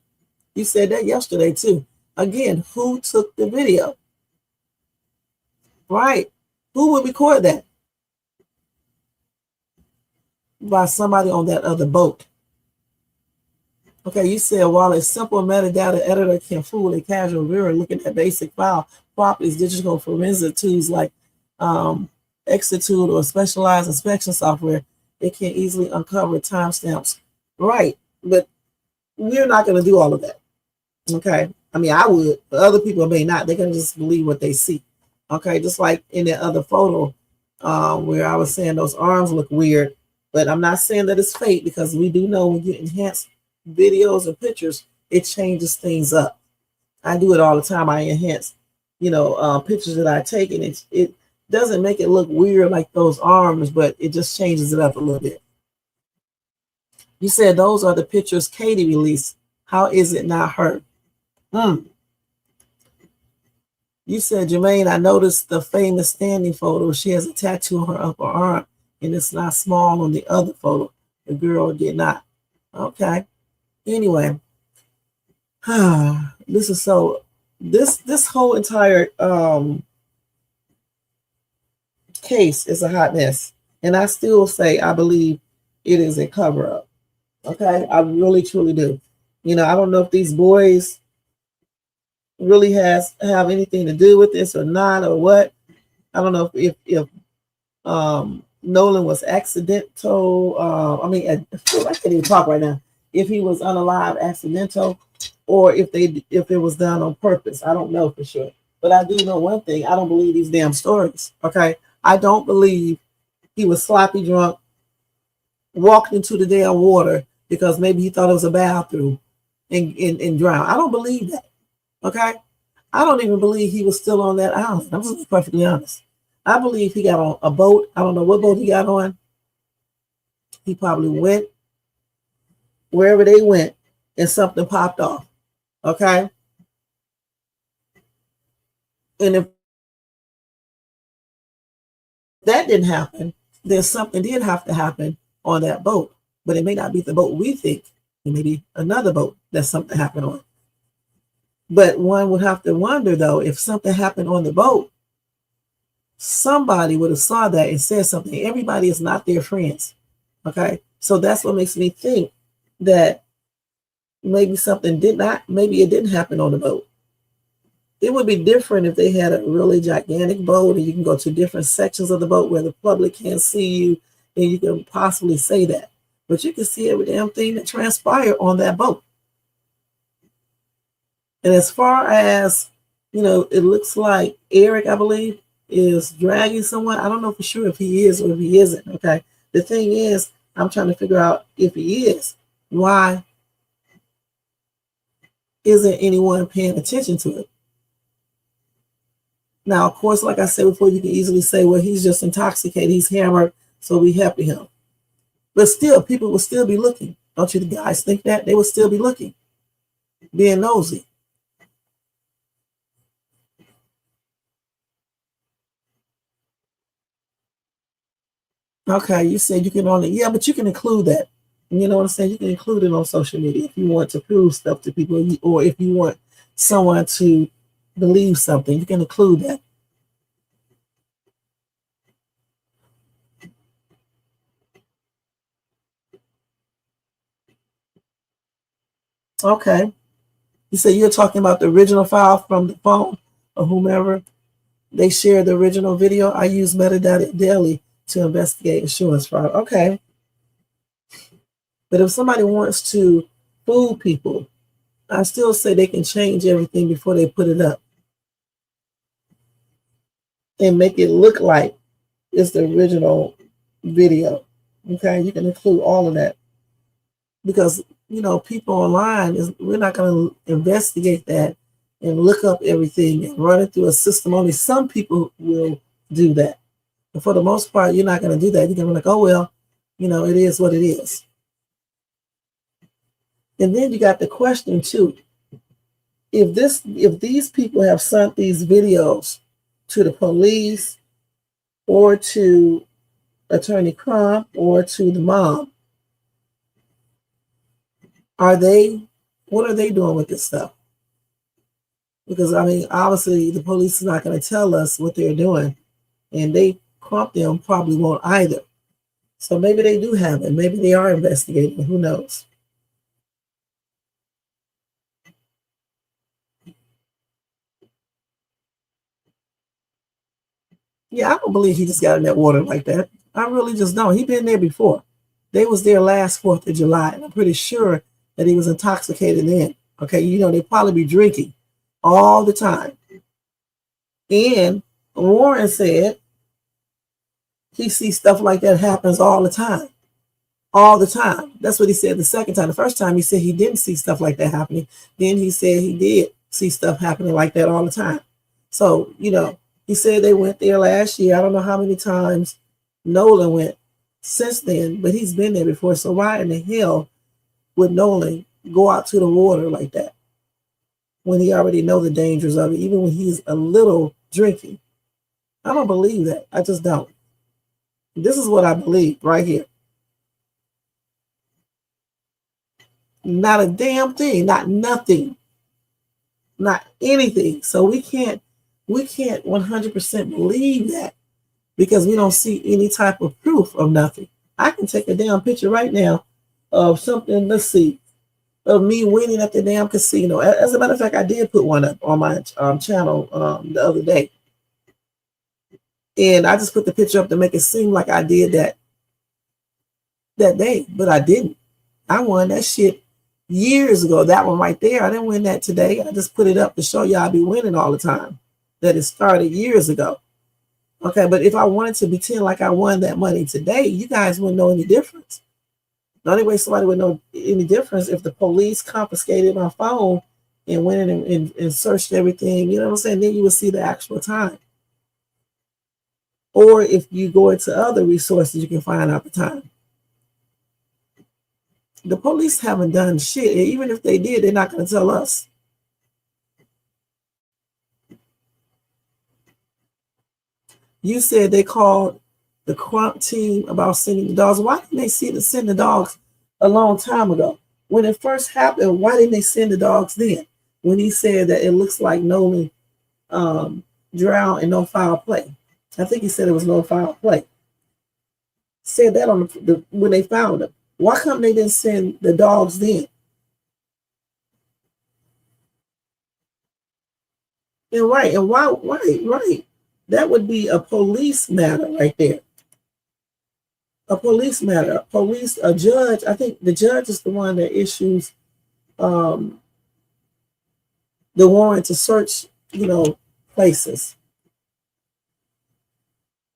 You said that yesterday, too. Again, who took the video? Right. Who would record that? By somebody on that other boat. Okay, you said while a simple metadata editor can fool a casual viewer looking at basic file properties, digital forensic tools like Exitude or specialized inspection software, it can easily uncover timestamps. Right, but we're not going to do all of that. Okay, I mean, I would, but other people may not. They can just believe what they see. Okay, just like in that other photo where I was saying those arms look weird, but I'm not saying that it's fake because we do know when you enhance videos and pictures, it changes things up. I do it all the time. I enhance, pictures that I take, and it doesn't make it look weird like those arms, but it just changes it up a little bit. You said those are the pictures Katie released. How is it not her? You said, Jermaine, I noticed the famous standing photo. She has a tattoo on her upper arm, and it's not small on the other photo. The girl did not. Okay. Anyway, this is so. This whole entire case is a hot mess, and I still say I believe it is a cover up. Okay, I really truly do. I don't know if these boys really have anything to do with this or not or what. I don't know if Nolan was accidental. I can't even talk right now. If he was unalive, accidental, or if it was done on purpose. I don't know for sure. But I do know one thing. I don't believe these damn stories. Okay. I don't believe he was sloppy drunk, walked into the damn water because maybe he thought it was a bathroom and drowned. I don't believe that. Okay. I don't even believe he was still on that island. I'm just perfectly honest. I believe he got on a boat. I don't know what boat he got on. He probably went wherever they went and something popped off. Okay. And if that didn't happen, then something did have to happen on that boat. But it may not be the boat we think. It may be another boat that something happened on. But one would have to wonder, though, if something happened on the boat, somebody would have saw that and said something. Everybody is not their friends. Okay. So that's what makes me think that maybe it didn't happen on the boat. It would be different if they had a really gigantic boat and you can go to different sections of the boat where the public can't see you and you can possibly say that. But you can see every damn thing that transpired on that boat. And as far as, it looks like Eric, I believe, is dragging someone. I don't know for sure if he is or if he isn't. Okay. The thing is, I'm trying to figure out if he is. Why isn't anyone paying attention to it? Now, of course, like I said before, you can easily say, well, he's just intoxicated. He's hammered, so we helping him. But still, people will still be looking. Don't you guys think that? They will still be looking, being nosy. Okay, you said you can but you can include that. You know what I'm saying? You can include it on social media if you want to prove stuff to people, or if you want someone to believe something, you can include that. Okay. You say you're talking about the original file from the phone or whomever. They share the original video. I use metadata daily to investigate insurance fraud. Okay. But if somebody wants to fool people, I still say they can change everything before they put it up and make it look like it's the original video. Okay. You can include all of that because, people online, we're not going to investigate that and look up everything and run it through a system. Only some people will do that. But for the most part, you're not going to do that. You're going to be like, oh, well, it is what it is. And then you got the question too. If these people have sent these videos to the police or to Attorney Crump or to the mom, what are they doing with this stuff? Because obviously the police is not going to tell us what they're doing, and Crump them probably won't either. So maybe they do have it. Maybe they are investigating. Who knows? Yeah, I don't believe he just got in that water like that. I really just don't. He been there before. They was there last 4th of July, and I'm pretty sure that he was intoxicated then. Okay, they probably be drinking all the time. And Warren said he sees stuff like that happens all the time. All the time. That's what he said the second time. The first time he said he didn't see stuff like that happening. Then he said he did see stuff happening like that all the time. So, he said they went there last year. I don't know how many times Nolan went since then, but he's been there before. So why in the hell would Nolan go out to the water like that when he already know the dangers of it, even when he's a little drinking? I don't believe that. I just don't. This is what I believe right here. Not a damn thing, not nothing, not anything. So we can't 100% believe that because we don't see any type of proof of nothing. I can take a damn picture right now of something, let's see, of me winning at the damn casino. As a matter of fact, I did put one up on my channel the other day. And I just put the picture up to make it seem like I did that day, but I didn't. I won that shit years ago. That one right there, I didn't win that today. I just put it up to show y'all I be winning all the time. That it started years ago. Okay, but if I wanted to pretend like I won that money today, you guys wouldn't know any difference. The only way somebody would know any difference if the police confiscated my phone and went in and searched everything, you know what I'm saying? Then you would see the actual time. Or if you go into other resources, you can find out the time. The police haven't done shit. Even if they did, they're not going to tell us. You said they called the Crump team about sending the dogs. Why didn't they send the dogs a long time ago? When it first happened, why didn't they send the dogs then? When he said that it looks like Nolan drowned and no foul play. I think he said it was no foul play. Said that on when they found him. Why come they didn't send the dogs then? And right, and why, right. That would be a police matter right there. A police matter. A judge, I think the judge is the one that issues the warrant to search, places.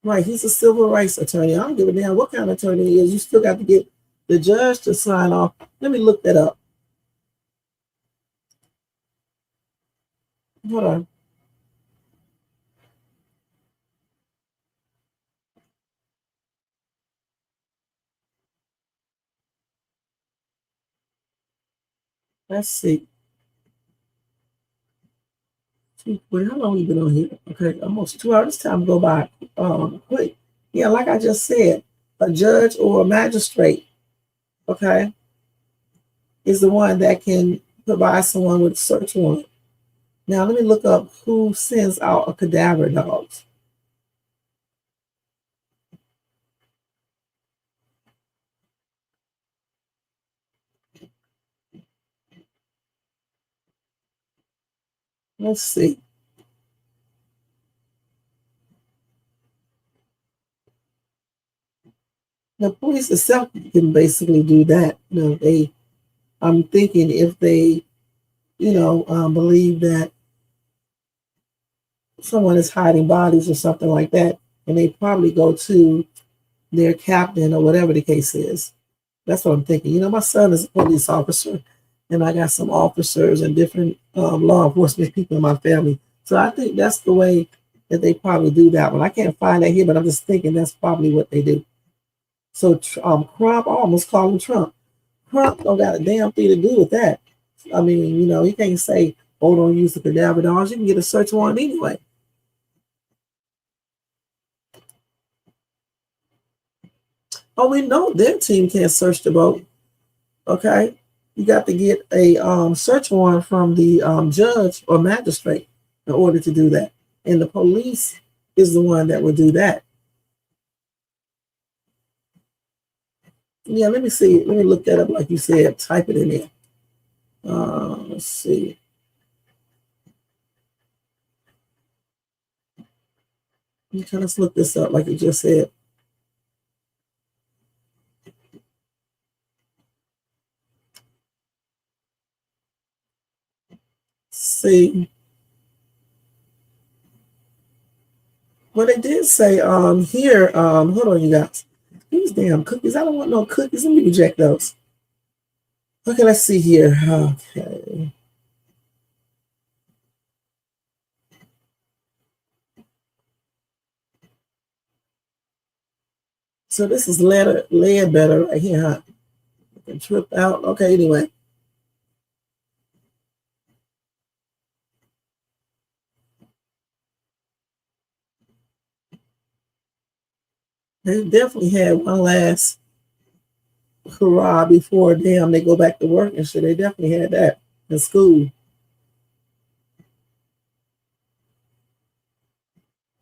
Right, he's a civil rights attorney. I don't give a damn what kind of attorney he is. You still got to get the judge to sign off. Let me look that up. Hold on. Let's see. Wait, how long you been on here? Okay, almost 2 hours. This time go by quick. Yeah, like I just said, a judge or a magistrate, okay, is the one that can provide someone with a search warrant. Now let me look up who sends out a cadaver dogs. Let's see. The police itself can basically do that. I'm thinking if they, believe that someone is hiding bodies or something like that, and they probably go to their captain or whatever the case is. That's what I'm thinking. My son is a police officer, and I got some officers and different law enforcement people in my family. So I think that's the way that they probably do that one. I can't find that here, but I'm just thinking that's probably what they do. So Trump, I almost call him Trump. Trump don't got a damn thing to do with that. I mean, he can't say, oh, don't use the cadaver dogs. You can get a search warrant anyway. Oh, we know their team can't search the boat. Okay. You got to get a search warrant from the judge or magistrate in order to do that. And the police is the one that would do that. Yeah, let me see. Let me look that up like you said. Type it in there. Let's see. Let's look this up like you just said. See. Well, they did say here, hold on, you guys. These damn cookies. I don't want no cookies. Let me reject those. Okay, let's see here. Okay. So this is lead better right here, huh? Trip out. Okay, anyway. They definitely had one last hurrah before they go back to work and shit. They definitely had that in school.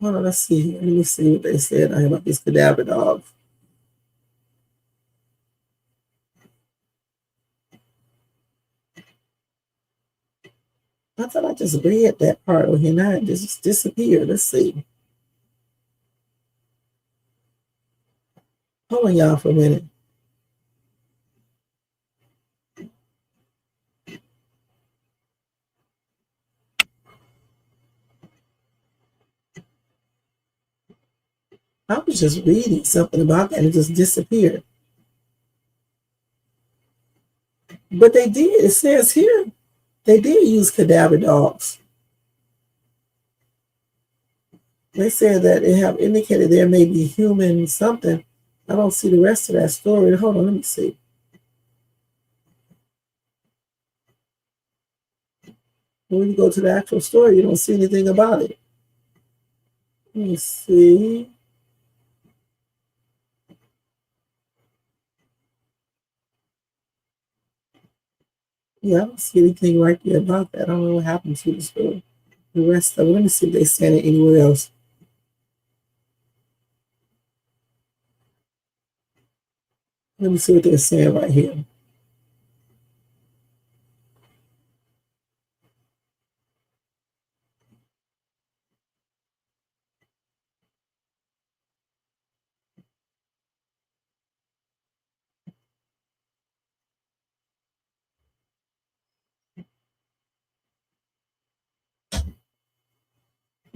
Hold on, let's see. Let me see what they said about these cadaver dogs. I thought I just read that part over here. Now it just disappeared. Let's see. Hold on, y'all, for a minute. I was just reading something about that and it just disappeared. But they did. It says here they did use cadaver dogs. They said that it have indicated there may be human something. I don't see the rest of that story. Hold on, let me see. When you go to the actual story, you don't see anything about it. Let me see. Yeah, I don't see anything right there about that. I don't know what happened to the story. The rest of it. Let me see if they said it anywhere else. Let me see what they're saying right here.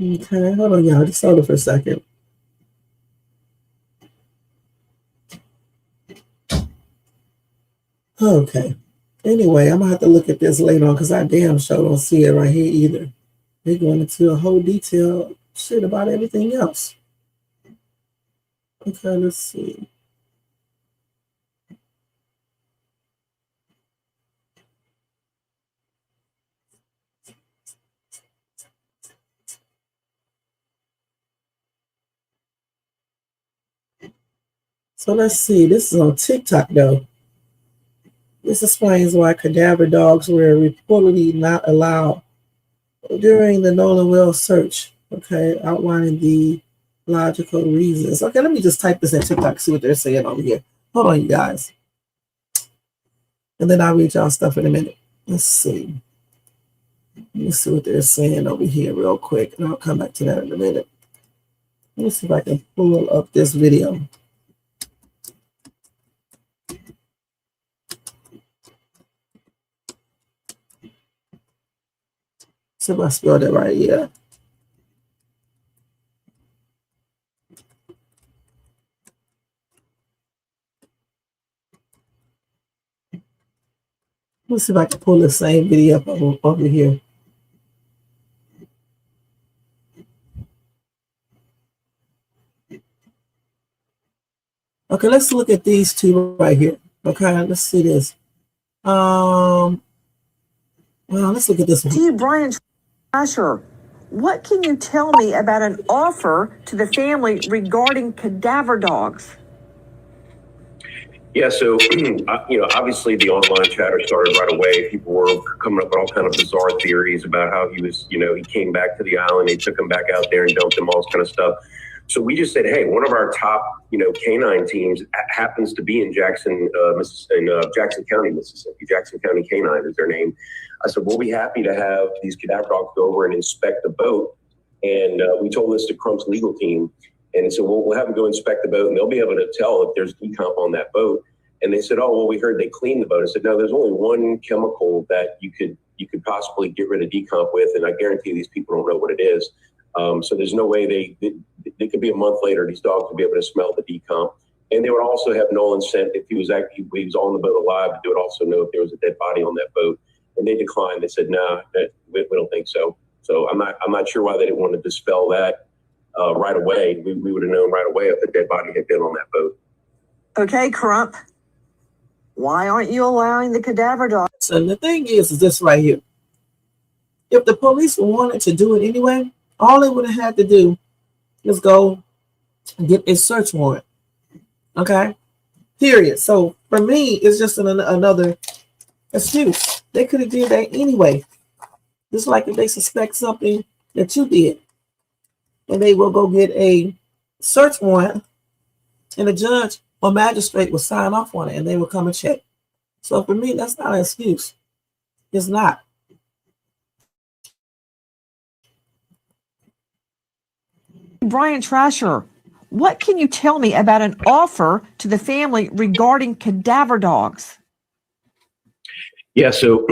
Okay, hold on, y'all. Just hold it for a second. Okay. Anyway, I'm gonna have to look at this later on because I damn sure don't see it right here either. They're going into a whole detail shit about everything else. Okay, let's see. So let's see. This is on TikTok though. This explains why cadaver dogs were reportedly not allowed during the Nolan well search. Okay, outlining the logical reasons. Okay, let me just type this in TikTok, see what they're saying over here. Hold on, you guys. And then I'll read y'all stuff in a minute. Let's see. Let me see what they're saying over here real quick, and I'll come back to that in a minute. Let me see if I can pull up this video. See if I spelled it right. Yeah. Let's see if I can pull the same video up over here. Okay, let's look at these two right here. Okay, let's see this. Well, let's look at this one. To you, Brian Trasher, what can you tell me about an offer to the family regarding cadaver dogs? Yeah, so obviously the online chatter started right away. People were coming up with all kind of bizarre theories about how he was, he came back to the island, they took him back out there and dumped him, all this kind of stuff. So we just said, hey, one of our top, canine teams happens to be in Jackson County, Mississippi. Jackson County Canine is their name. I said, we'll be happy to have these cadaver dogs go over and inspect the boat. And we told this to Crump's legal team. And so we'll have them go inspect the boat and they'll be able to tell if there's decomp on that boat. And they said, oh, well, we heard they cleaned the boat. I said, no, there's only one chemical that you could possibly get rid of decomp with. And I guarantee these people don't know what it is. So there's no way they could be a month later, these dogs would be able to smell the decomp. And they would also have Nolan sent, if he was on the boat alive, they would also know if there was a dead body on that boat. And they declined. They said, no, we don't think so. So I'm not sure why they didn't want to dispel that right away. We would have known right away if the dead body had been on that boat. Okay, Crump. Why aren't you allowing the cadaver dog? So the thing is this right here. If the police wanted to do it anyway, all they would have had to do is go and get a search warrant. Okay? Period. So for me, it's just another excuse. They could have did that anyway. Just like if they suspect something that you did, and they will go get a search warrant, and the judge or magistrate will sign off on it, and they will come and check. So for me, that's not an excuse. It's not. Brian Trasher, What can you tell me about an offer to the family regarding cadaver dogs? Yeah, so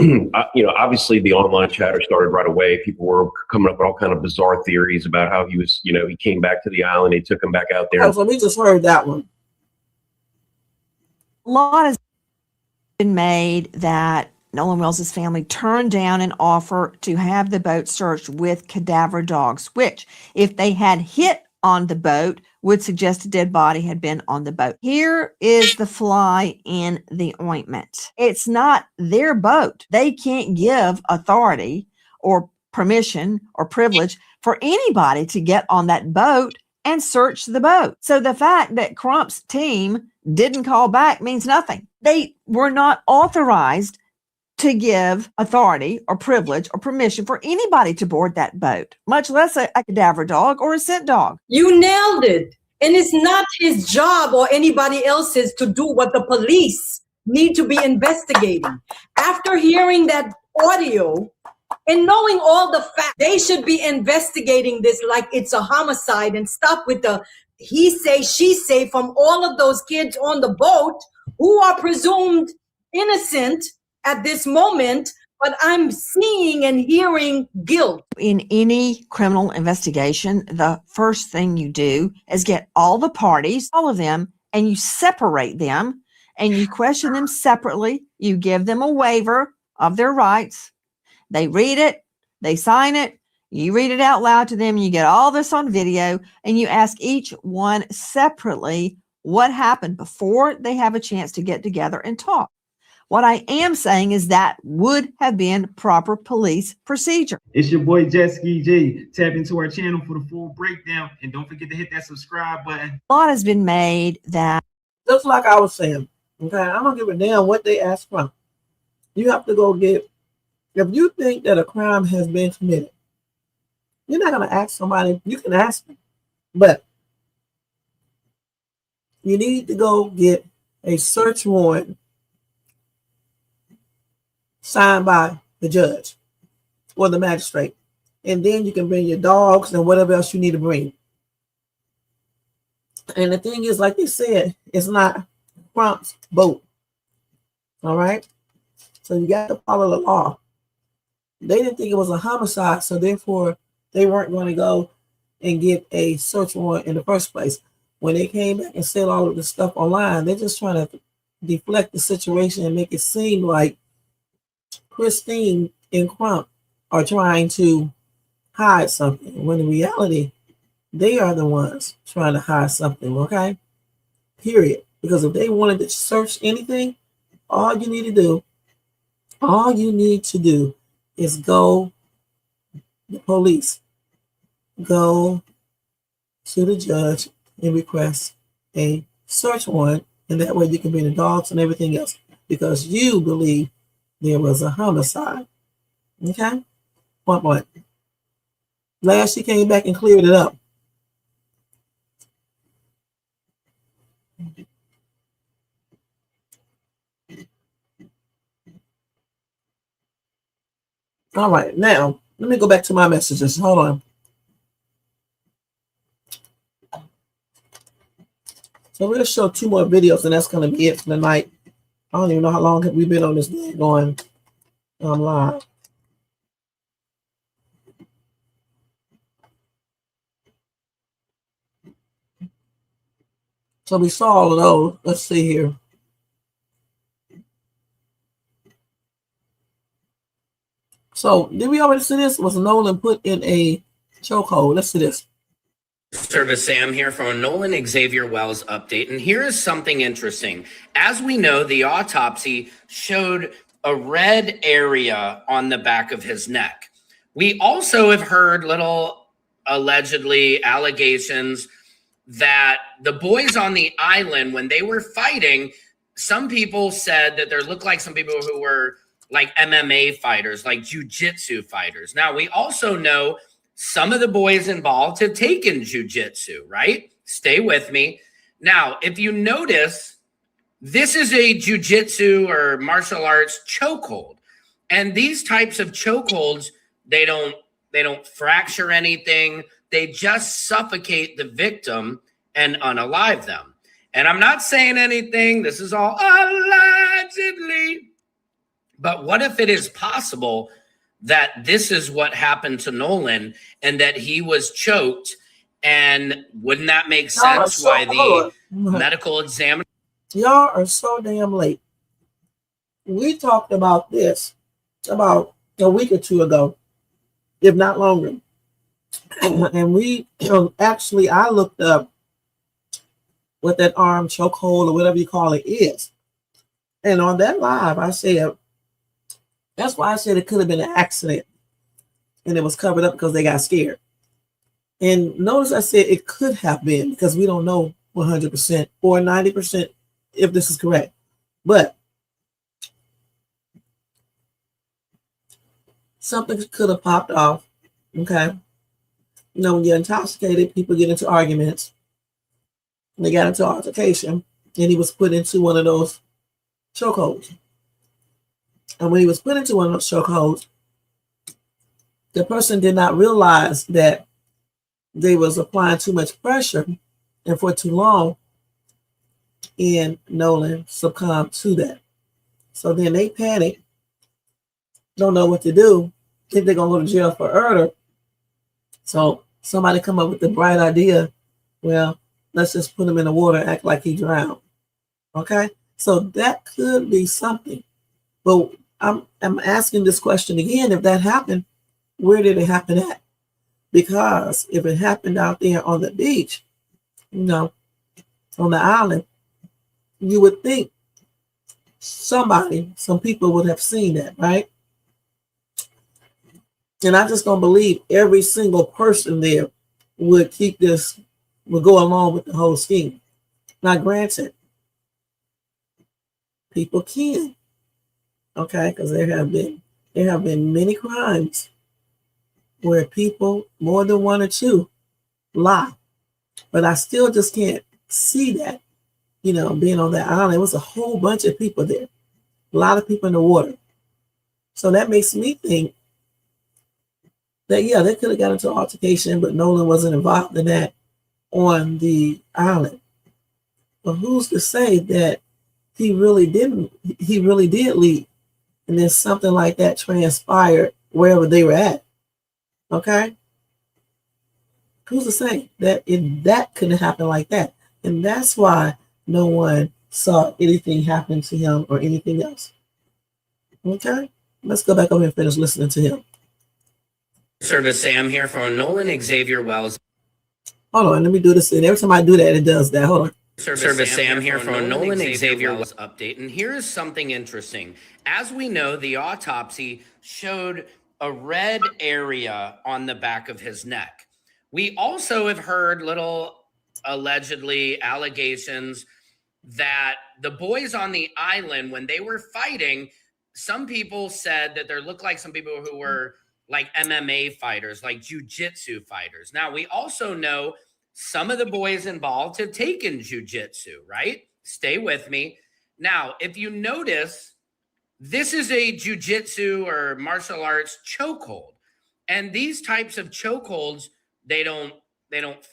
obviously the online chatter started right away. People were coming up with all kind of bizarre theories about how he was, he came back to the island. They took him back out there. Oh, so we just heard that one. A lot has been made that Nolan Wells' family turned down an offer to have the boat searched with cadaver dogs, which, if they had hit on the boat, would suggest a dead body had been on the boat. Here is the fly in the ointment. It's not their boat. They can't give authority or permission or privilege for anybody to get on that boat and search the boat. So the fact that Crump's team didn't call back means nothing. They were not authorized to give authority or privilege or permission for anybody to board that boat, much less a cadaver dog or a scent dog. You nailed it. And it's not his job or anybody else's to do what the police need to be investigating. After hearing that audio and knowing all the facts, they should be investigating this like it's a homicide and stop with the he say, she say from all of those kids on the boat who are presumed innocent at this moment, but I'm seeing and hearing guilt. In any criminal investigation, the first thing you do is get all the parties, all of them, and you separate them and you question them separately. You give them a waiver of their rights. They read it, they sign it, you read it out loud to them, you get all this on video, and you ask each one separately what happened before they have a chance to get together and talk. What I am saying is that would have been proper police procedure. It's your boy Jetski G. Tap into our channel for the full breakdown, and don't forget to hit that subscribe button. A lot has been made that, just like I was saying, okay, I don't give a damn what they ask from. You have to go get, if you think that a crime has been committed, you're not going to ask somebody, you can ask them, but you need to go get a search warrant signed by the judge or the magistrate. And then you can bring your dogs and whatever else you need to bring. And the thing is, like they said, it's not Crump's boat. All right? So you got to follow the law. They didn't think it was a homicide, so therefore they weren't going to go and get a search warrant in the first place. When they came back and said all of this stuff online, they're just trying to deflect the situation and make it seem like Christine and Crump are trying to hide something, when in reality, they are the ones trying to hide something, okay? Period. Because if they wanted to search anything, all you need to do is go, the police, go to the judge and request a search warrant, and that way you can bring the dogs and everything else, because you believe there was a homicide. Okay? Point. Last she came back and cleared it up. All right, now let me go back to my messages. Hold on. So we'll show 2 more videos, and that's going to be it for the night. I don't even know how long have we been on this day going live. So we saw all of those. Let's see here. So did we already see this? Was Nolan put in a chokehold? Let's see this. Service Sam here from a Nolan Xavier Wells update. And here is something interesting. As we know, the autopsy showed a red area on the back of his neck. We also have heard little allegedly allegations that the boys on the island, when they were fighting, some people said that there looked like some people who were like MMA fighters, like jiu-jitsu fighters. Now, we also know some of the boys involved have taken jiu-jitsu, right? Stay with me. Now, if you notice, this is a jiu-jitsu or martial arts chokehold. And these types of chokeholds, they don't fracture anything. They just suffocate the victim and unalive them. And I'm not saying anything. This is all allegedly. But what if it is possible that this is what happened to Nolan and that he was choked? And wouldn't that make sense why the medical examiner? Y'all are so damn late. We talked about this about a week or two ago, if not longer. And we actually, I looked up what that arm chokehold or whatever you call it is. And on that live, I said, that's why I said it could have been an accident. And it was covered up because they got scared. And notice I said it could have been because we don't know 100% or 90% if this is correct. But something could have popped off. Okay. You know, when you're intoxicated, people get into arguments. They got into altercation, and he was put into one of those chokeholds. And when he was put into one of those chokeholds, the person did not realize that they was applying too much pressure and for too long, and Nolan succumbed to that. So then they panic, don't know what to do, think they're gonna go to jail for murder. So somebody come up with the bright idea, well, let's just put him in the water and act like he drowned. Okay? So that could be something. But I'm asking this question again, if that happened, where did it happen at? Because if it happened out there on the beach, you know, on the island, you would think some people would have seen that, right? And I just don't believe every single person there would go along with the whole scheme. Now, granted, people can, okay, because there have been many crimes where people, more than one or two, lie. But I still just can't see that, you know, being on that island. It was a whole bunch of people there, a lot of people in the water. So that makes me think that, yeah, they could have got into an altercation, but Nolan wasn't involved in that on the island. But who's to say that he really did leave, and then something like that transpired wherever they were at? Okay? Who's to say that that couldn't happen like that? And that's why no one saw anything happen to him or anything else. Okay? Let's go back over and finish listening to him. Service Sam here from Nolan Xavier Wells. Hold on, let me do this. And every time I do that, it does that. Hold on. Service Sam here from Nolan Xavier Wells update. And here is something interesting. As we know, the autopsy showed a red area on the back of his neck. We also have heard little allegedly allegations that the boys on the island, when they were fighting, some people said that there looked like some people who were like MMA fighters, like jujitsu fighters. Now, we also know some of the boys involved have taken jujitsu, right? Stay with me. Now, if you notice, this is a jujitsu or martial arts chokehold. And these types of chokeholds, they don't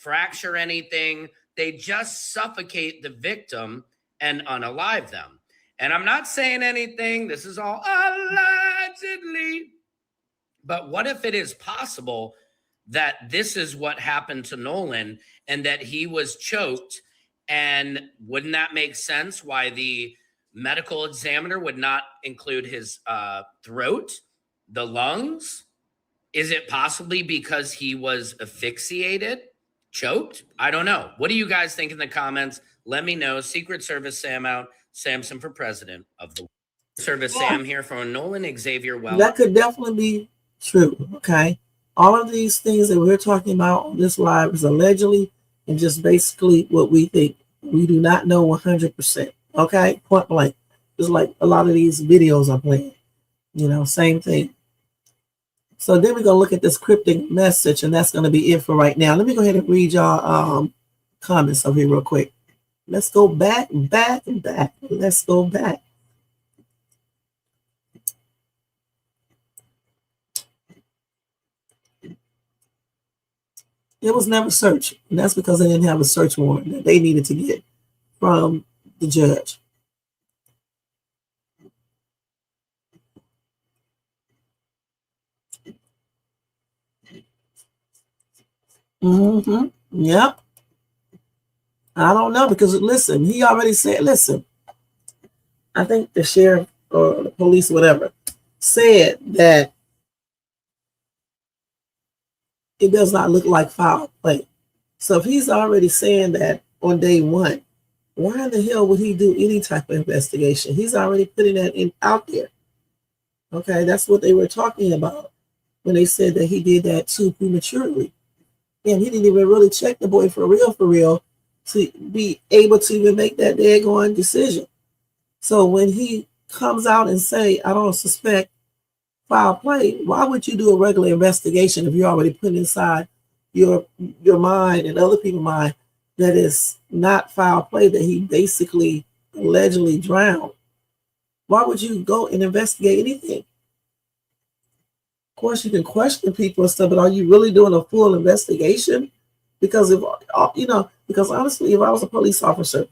fracture anything. They just suffocate the victim and unalive them. And I'm not saying anything. This is all allegedly. But what if it is possible that this is what happened to Nolan and that he was choked? And wouldn't that make sense why the medical examiner would not include his throat, the lungs? Is it possibly because he was asphyxiated, choked? I don't know. What do you guys think in the comments? Let me know. Secret Service Sam out. Samson for president of the Service. Yeah. Sam here from Nolan Xavier Wells. That could definitely be true, okay? All of these things that we're talking about on this live is allegedly and just basically what we think. We do not know 100%, okay? Point blank. Just like a lot of these videos I'm playing, you know, same thing. So then we're going to look at this cryptic message, and that's going to be it for right now. Let me go ahead and read y'all comments over here real quick. Let's go back. Let's go back. It was never searched. And that's because they didn't have a search warrant that they needed to get from the judge. Yep. I don't know because listen, he already said, listen, I think the sheriff or the police, whatever, said that it does not look like foul play. So if he's already saying that on day one, why in the hell would he do any type of investigation? He's already putting that out there. Okay, that's what they were talking about when they said that he did that too prematurely. And he didn't even really check the boy for real, to be able to even make that daggone decision. So when he comes out and say, I don't suspect foul play, why would you do a regular investigation if you're already put inside your mind and other people's mind that is not foul play, that he basically allegedly drowned? Why would you go and investigate anything? Of course, you can question people and stuff, but are you really doing a full investigation? Because because honestly, if I was a police officer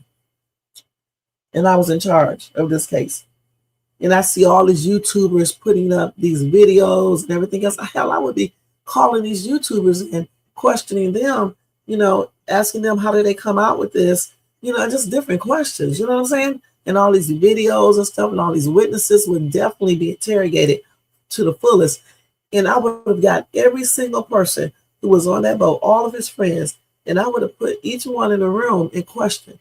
and I was in charge of this case, and I see all these YouTubers putting up these videos and everything else, hell, I would be calling these YouTubers and questioning them, asking them how did they come out with this, just different questions, you know what I'm saying? And all these videos and stuff and all these witnesses would definitely be interrogated to the fullest. And I would have got every single person who was on that boat, all of his friends, and I would have put each one in a room and questioned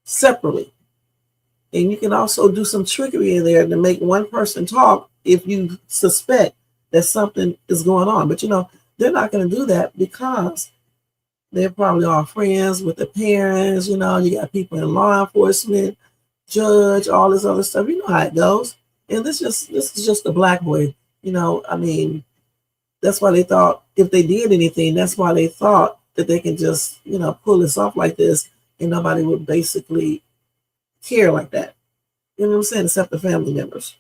separately. And you can also do some trickery in there to make one person talk if you suspect that something is going on. But, they're not going to do that because they're probably all friends with the parents. You got people in law enforcement, judge, all this other stuff. You know how it goes. And this is just a black boy. That's why they thought if they did anything, that's why they thought that they can just, pull this off like this and nobody would basically care like that. You know what I'm saying? Except the family members.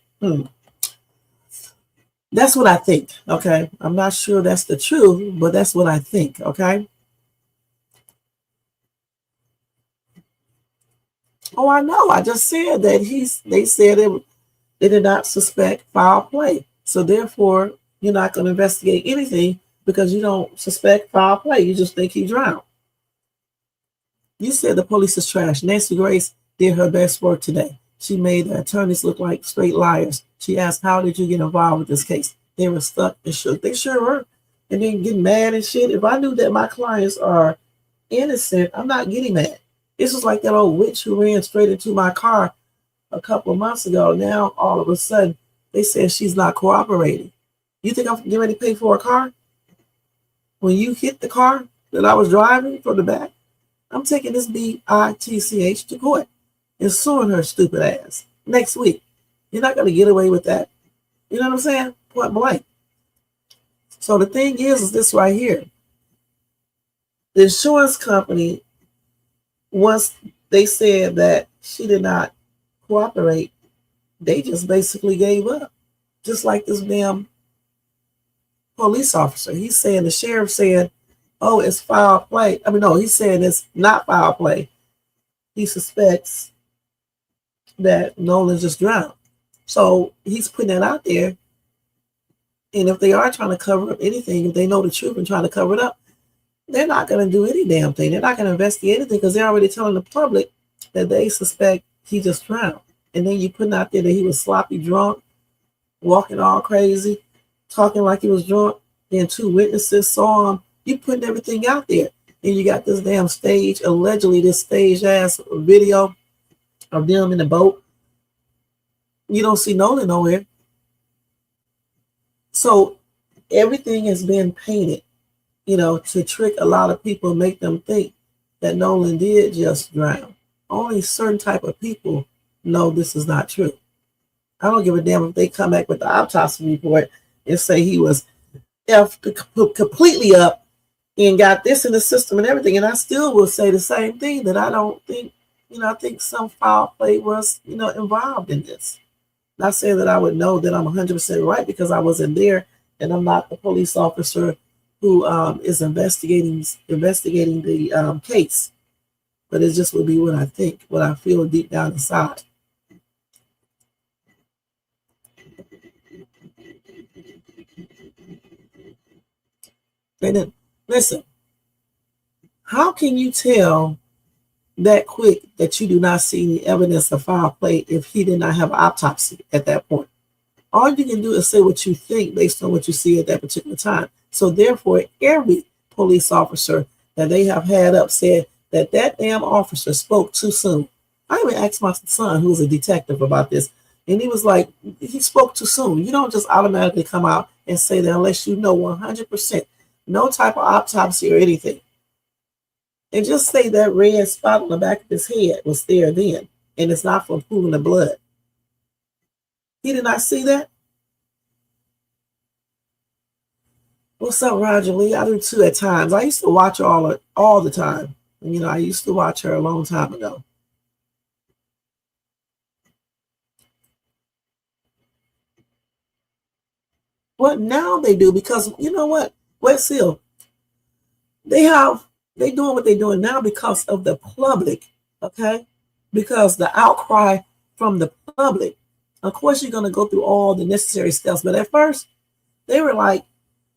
That's what I think, okay? I'm not sure that's the truth, but that's what I think, okay? Oh, I know. I just said that they said they did not suspect foul play. So therefore, you're not going to investigate anything because you don't suspect foul play. You just think he drowned. You said the police is trash. Nancy Grace did her best work today. She made the attorneys look like straight liars. She asked, how did you get involved with this case? They were stuck and shook. They sure were. And then get mad and shit. If I knew that my clients are innocent, I'm not getting mad. This is like that old witch who ran straight into my car a couple of months ago. Now, all of a sudden, they said she's not cooperating. You think I'm getting ready to pay for a car? When you hit the car that I was driving from the back, I'm taking this BITCH to court and suing her stupid ass next week. You're not going to get away with that. You know what I'm saying? Point blank. So the thing is this right here. The insurance company, once they said that she did not cooperate, they just basically gave up. Just like this damn police officer. He's saying, the sheriff said, oh, it's foul play. No, he's saying it's not foul play. He suspects that Nolan just drowned. So he's putting that out there. And if they are trying to cover up anything, if they know the truth and trying to cover it up, they're not going to do any damn thing. They're not going to investigate anything because they're already telling the public that they suspect he just drowned. And then you putting out there that he was sloppy drunk, walking all crazy, talking like he was drunk. Then 2 witnesses saw him. You putting everything out there. And you got this damn stage, allegedly this stage ass video of them in the boat. You don't see Nolan nowhere. So everything has been painted, to trick a lot of people and make them think that Nolan did just drown. Only certain type of people know this is not true. I don't give a damn if they come back with the autopsy report and say he was effed completely up and got this in the system and everything. And I still will say the same thing, that I don't think, I think some foul play was, involved in this. Not saying that I would know that I'm 100% right because I wasn't there and I'm not the police officer who is investigating the case. But it just would be what I think, what I feel deep down inside. And then, listen, how can you tell that quick that you do not see any evidence of foul play if he did not have an autopsy at that point? All you can do is say what you think based on what you see at that particular time. So therefore, every police officer that they have had up said that that damn officer spoke too soon. I even asked my son, who's a detective, about this, and he was like, he spoke too soon. You don't just automatically come out and say that unless you know 100%, no type of autopsy or anything. And just say that red spot on the back of his head was there then, and it's not from pooling the blood. He did not see that? What's up, Roger Lee? I do too at times. I used to watch her all the time. You know, I used to watch her a long time ago. But now they do, because you know what? West Hill, they doing what they're doing now because of the public, okay? Because the outcry from the public. Of course, you're going to go through all the necessary steps. But at first, they were like,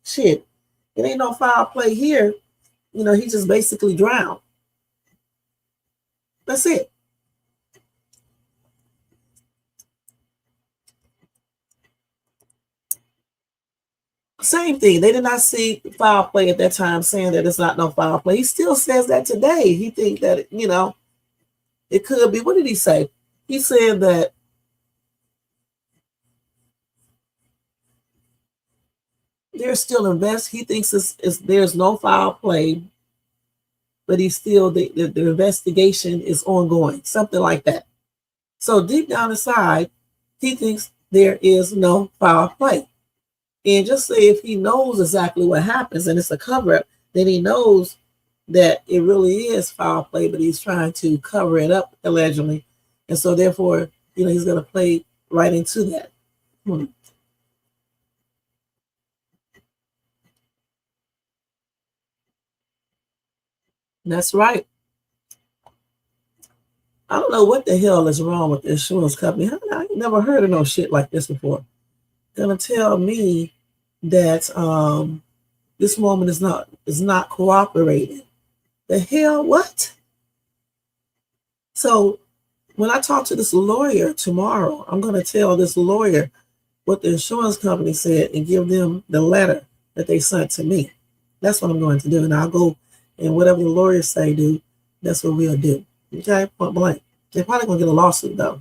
shit, it ain't no foul play here. You know, he just basically drowned. That's it. Same thing. They did not see foul play at that time, saying that it's not no foul play. He still says that today. He thinks that, you know, it could be. What did he say? He said that they're still he thinks there's no foul play, but he's still the investigation is ongoing, something like that. So deep down inside, he thinks there is no foul play. And just say if he knows exactly what happens and it's a cover-up, then he knows that it really is foul play, but he's trying to cover it up, allegedly. And so therefore, you know, he's going to play right into that. That's right. I don't know what the hell is wrong with the insurance company. I never heard of no shit like this before. Gonna tell me that this woman is not cooperating. The hell, what? So when I talk to this lawyer tomorrow, I'm gonna tell this lawyer what the insurance company said and give them the letter that they sent to me. That's what I'm going to do, and I'll go and whatever the lawyers say do, that's what we'll do. Okay, point blank. They're probably gonna get a lawsuit though.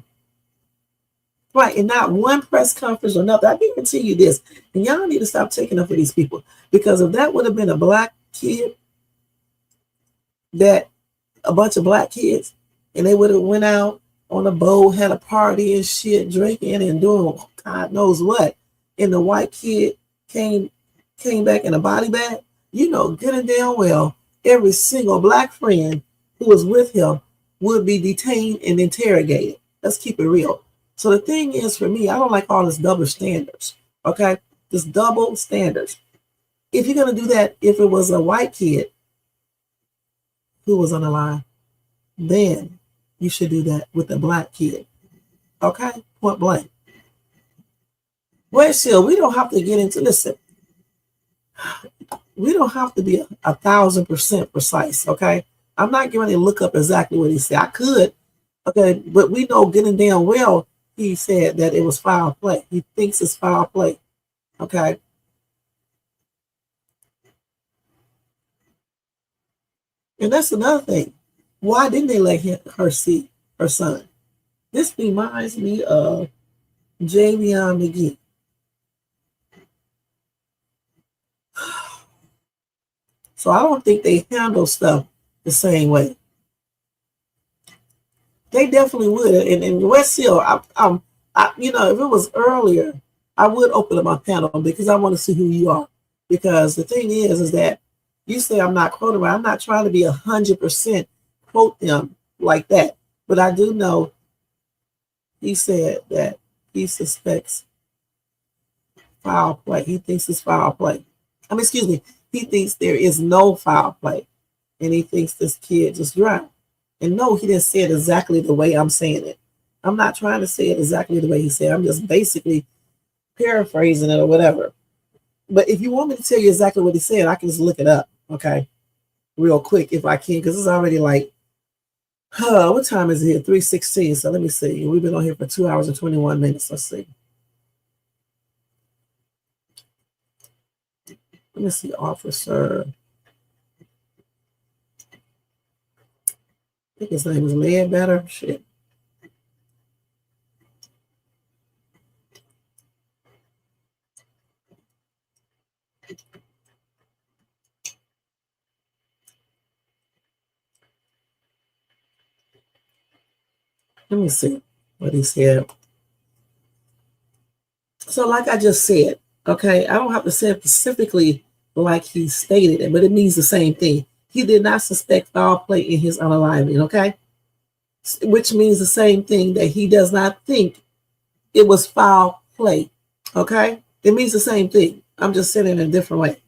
Right, and not one press conference or nothing. I guarantee you this, and y'all need to stop taking up for these people, because if that would have been a black kid, that a bunch of black kids, and they would have went out on a boat, had a party and shit, drinking and doing God knows what, and the white kid came back in a body bag, you know good and damn well every single black friend who was with him would be detained and interrogated. Let's keep it real. So the thing is, for me, I don't like all this double standards, okay? This double standards. If you're going to do that, if it was a white kid who was on the line, then you should do that with a black kid, okay? Point blank. Well, still, we don't have to get into, listen, we don't have to be 1,000% precise, okay? I'm not going to look up exactly what he said. I could, okay, but we know good and damn well he said that it was foul play. He thinks it's foul play. Okay. And that's another thing. Why didn't they let her see her son? This reminds me of Javion McGee. So I don't think they handle stuff the same way. They definitely would. And in West Hill, you know, if it was earlier, I would open up my panel because I want to see who you are. Because the thing is that you say I'm not quoting, I'm not trying to be 100% quote them like that. But I do know he said that he suspects foul play. He thinks it's foul play. Excuse me. He thinks there is no foul play, and he thinks this kid just drowned. And no, he didn't say it exactly the way I'm saying it. I'm not trying to say it exactly the way he said. I'm just basically paraphrasing it or whatever. But if you want me to tell you exactly what he said, I can just look it up, okay, real quick if I can, because it's already like, what time is it here? 3:16. So let me see. We've been on here for 2 hours and 21 minutes. Let's see. Let me see, officer. I think his name was Ledbetter. Shit. Let me see what he said. So like I just said, okay, I don't have to say it specifically like he stated it, but it means the same thing. He did not suspect foul play in his unalignment, okay? Which means the same thing, that he does not think it was foul play, okay? It means the same thing. I'm just saying it in a different way.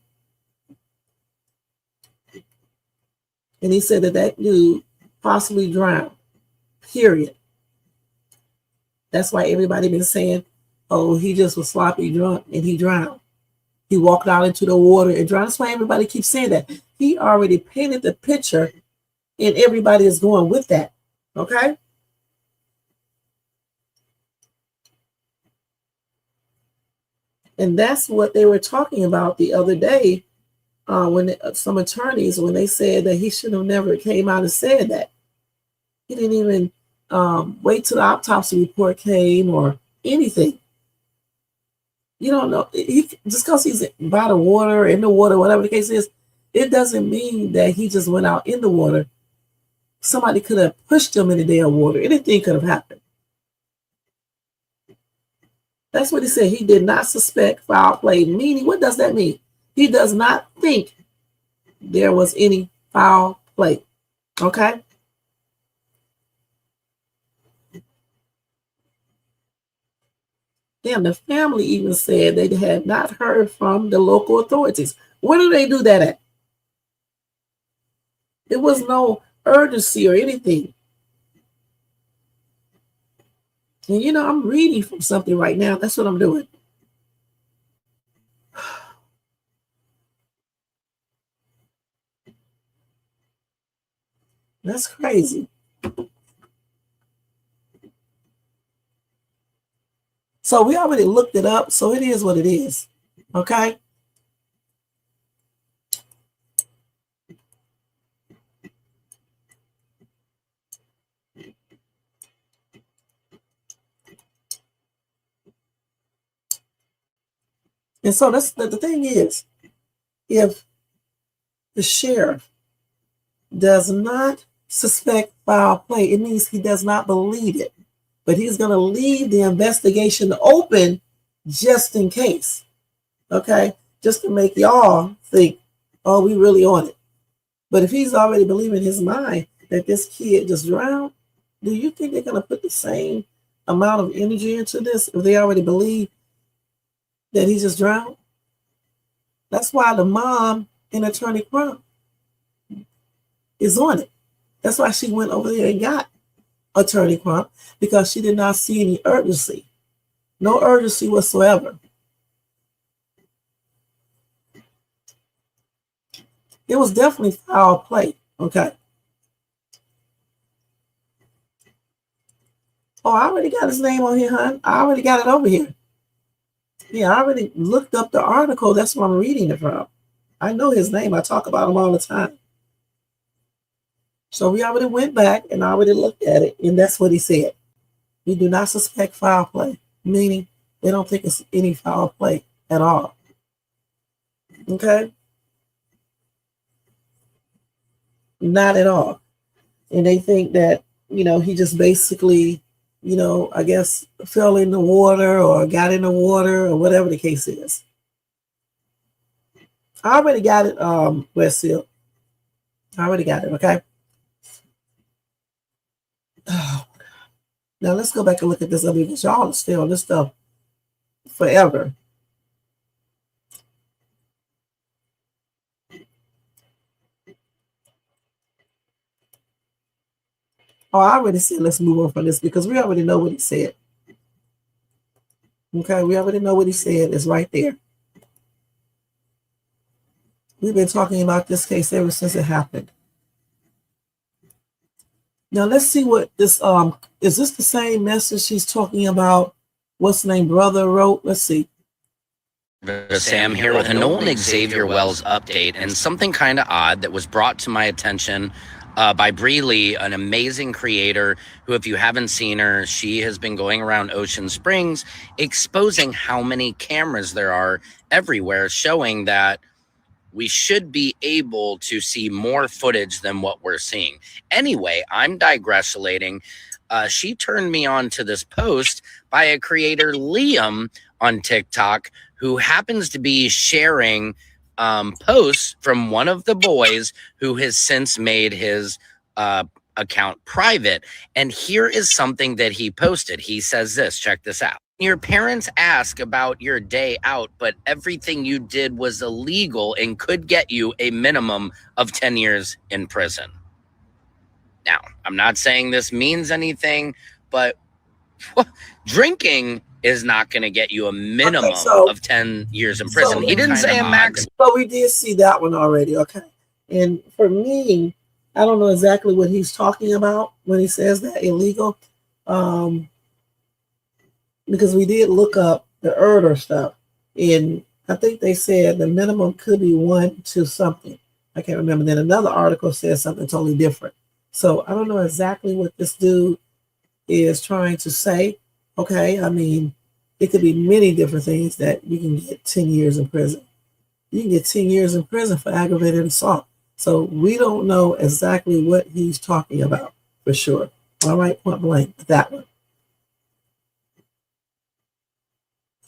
And he said that that dude possibly drowned, period. That's why everybody been saying, oh, he just was sloppy drunk and he drowned. He walked out into the water and drowned. That's why everybody keeps saying that. He already painted the picture and everybody is going with that. Okay? And that's what they were talking about the other day when some attorneys, when they said that he should have never came out and said that. He didn't even wait till the autopsy report came or anything. You don't know. Just because he's by the water, in the water, whatever the case is, it doesn't mean that he just went out in the water. Somebody could have pushed him in the damn water. Anything could have happened. That's what he said. He did not suspect foul play. Meaning, what does that mean? He does not think there was any foul play. Okay? Damn, the family even said they had not heard from the local authorities. Where do they do that at? There was no urgency or anything. And you know, I'm reading from something right now. That's what I'm doing. That's crazy. So we already looked it up. So it is what it is. Okay? And so that's the thing is, if the sheriff does not suspect foul play, it means he does not believe it. But he's going to leave the investigation open just in case. Okay? Just to make y'all think, oh, we really on it. But if he's already believing in his mind that this kid just drowned, do you think they're going to put the same amount of energy into this if they already believe that he just drowned? That's why the mom and Attorney Crump is on it. That's why she went over there and got Attorney Crump, because she did not see any urgency. No urgency whatsoever. It was definitely foul play. Okay. Oh, I already got his name on here, hon. I already got it over here. Yeah, I already looked up the article. That's where I'm reading it from. I know his name. I talk about him all the time. So we already went back and already looked at it, and that's what he said. We do not suspect foul play, meaning they don't think it's any foul play at all. Okay? Not at all. And they think that, you know, he just basically, you know, I guess fell in the water or got in the water or whatever the case is. I already got it, West Seal. I already got it, okay? Oh, now let's go back and look at this other, because y'all stay on this stuff forever. Oh, I already said let's move on from this because we already know what he said. Okay, we already know what he said. It's right there. We've been talking about this case ever since it happened. Now let's see what this is this the same message she's talking about? What's the name brother wrote? Let's see. Sam here with a Nolan Xavier Wells update and something kind of odd that was brought to my attention by Bree Lee, an amazing creator who, if you haven't seen her, she has been going around Ocean Springs exposing how many cameras there are everywhere, showing that we should be able to see more footage than what we're seeing. Anyway, I'm digressulating. She turned me on to this post by a creator, Liam, on TikTok, who happens to be sharing posts from one of the boys who has since made his account private. And here is something that he posted. He says this, check this out. Your parents ask about your day out, but everything you did was illegal and could get you a minimum of 10 years in prison. Now, I'm not saying this means anything, but drinking is not going to get you a minimum of 10 years in prison. He didn't say a max. So we did see that one already, okay? And for me, I don't know exactly what he's talking about when he says that illegal. Because we did look up the Erder stuff, and I think they said the minimum could be 1 to something. I can't remember. Then another article says something totally different. So I don't know exactly what this dude is trying to say. Okay, I mean, it could be many different things that you can get 10 years in prison. You can get 10 years in prison for aggravated assault. So we don't know exactly what he's talking about for sure. All right, point blank, that one.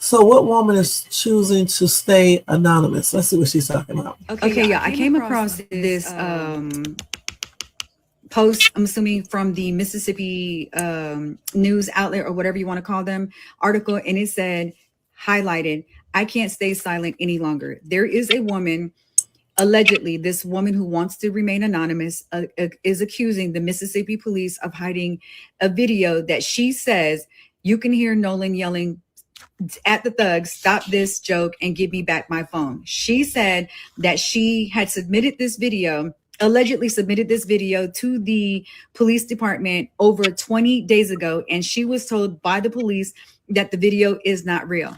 So what woman is choosing to stay anonymous? Let's see what she's talking about. Okay, yeah, I came across this post, I'm assuming from the Mississippi news outlet or whatever you want to call them, article, and it said, highlighted, I can't stay silent any longer. There is a woman, allegedly, this woman who wants to remain anonymous is accusing the Mississippi police of hiding a video that she says you can hear Nolan yelling at the thugs, stop this joke and give me back my phone. She said that she had submitted this video, allegedly submitted this video to the police department over 20 days ago, and she was told by the police that the video is not real,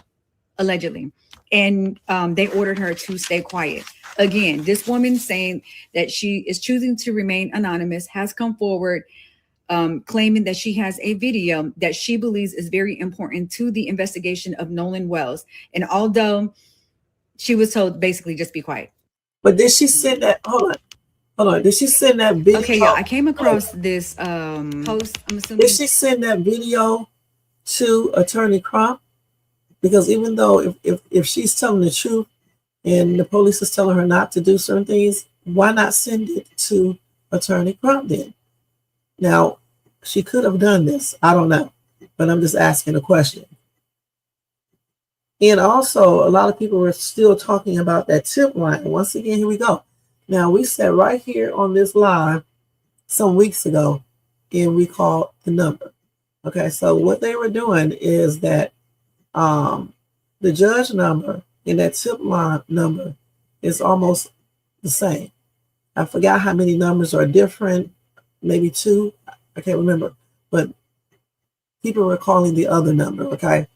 allegedly. And they ordered her to stay quiet. Again, this woman saying that she is choosing to remain anonymous has come forward claiming that she has a video that she believes is very important to the investigation of Nolan Wells. And although she was told basically just be quiet. But did she send that? Hold on. Did she send that video? Okay, yeah, I came across this post. I'm assuming. Did she send that video to Attorney Crump? Because even though if she's telling the truth and the police is telling her not to do certain things, why not send it to Attorney Crump then? Now, she could have done this. I don't know, but I'm just asking a question. And also, a lot of people were still talking about that tip line. Once again, here we go. Now, we said right here on this live some weeks ago, and we called the number. Okay, so what they were doing is that the judge number and that tip line number is almost the same. I forgot how many numbers are different. Maybe 2, I can't remember, but people were calling the other number, okay?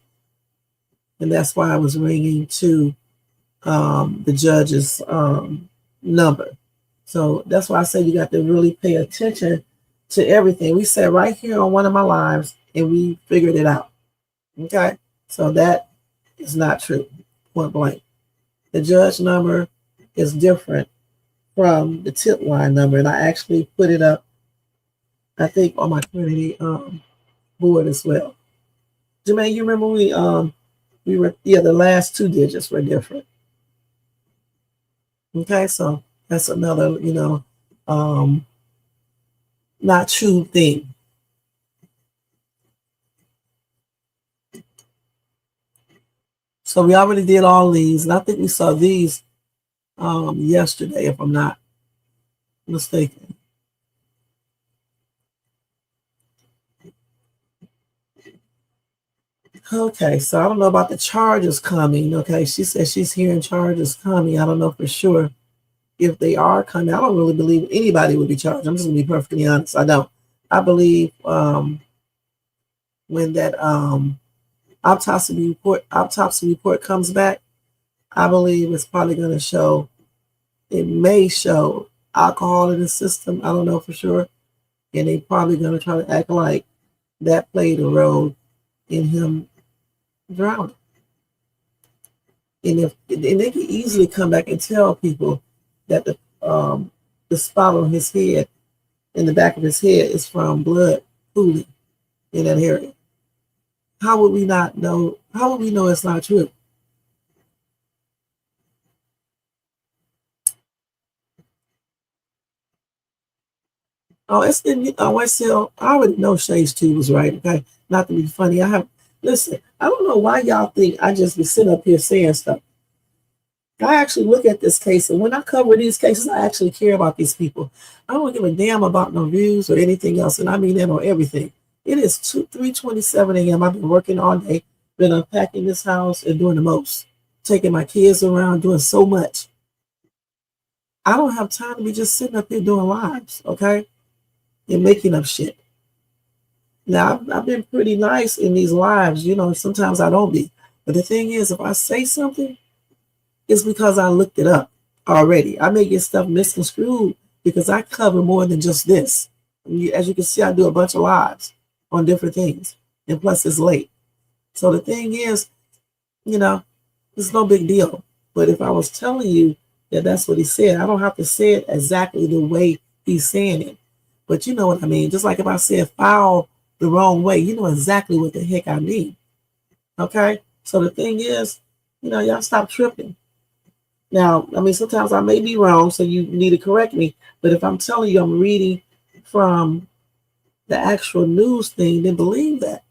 And that's why I was ringing to the judge's number. So that's why I said you got to really pay attention to everything. We said right here on one of my lives, and we figured it out, okay? So that is not true, point blank. The judge number is different from the tip line number, and I actually put it up, I think, on my community board as well. Jermaine, you remember we were, yeah, the last 2 digits were different. Okay, so that's another, not true thing. So we already did all these, and I think we saw these yesterday, if I'm not mistaken. Okay, so I don't know about the charges coming. Okay, she says she's hearing charges coming. I don't know for sure if they are coming. I don't really believe anybody would be charged. I'm just gonna be perfectly honest. I don't. I believe when that autopsy report comes back, I believe it's probably gonna show. It may show alcohol in the system. I don't know for sure, and they probably gonna try to act like that played a role in him drowning. And they can easily come back and tell people that the spot on his head, in the back of his head, is from blood pooling in that area. How would we not know? How would we know it's not true? Oh, it's in. Oh, I already know Shades 2 was right. Okay, not to be funny. Listen. I don't know why y'all think I just be sitting up here saying stuff. I actually look at this case, and when I cover these cases, I actually care about these people. I don't give a damn about no views or anything else, and I mean that on everything. It is 3:27 a.m. I've been working all day, been unpacking this house and doing the most, taking my kids around, doing so much. I don't have time to be just sitting up here doing lives, okay, and making up shit. Now, I've been pretty nice in these lives, sometimes I don't be. But the thing is, if I say something, it's because I looked it up already. I may get stuff misconstrued because I cover more than just this. As you can see, I do a bunch of lives on different things. And plus, it's late. So the thing is, it's no big deal. But if I was telling you that that's what he said, I don't have to say it exactly the way he's saying it. But you know what I mean? Just like if I said foul the wrong way, you know exactly what the heck I mean. Okay? So the thing is, y'all stop tripping. Now, I mean, sometimes I may be wrong, so you need to correct me. But if I'm telling you I'm reading from the actual news thing, then believe that.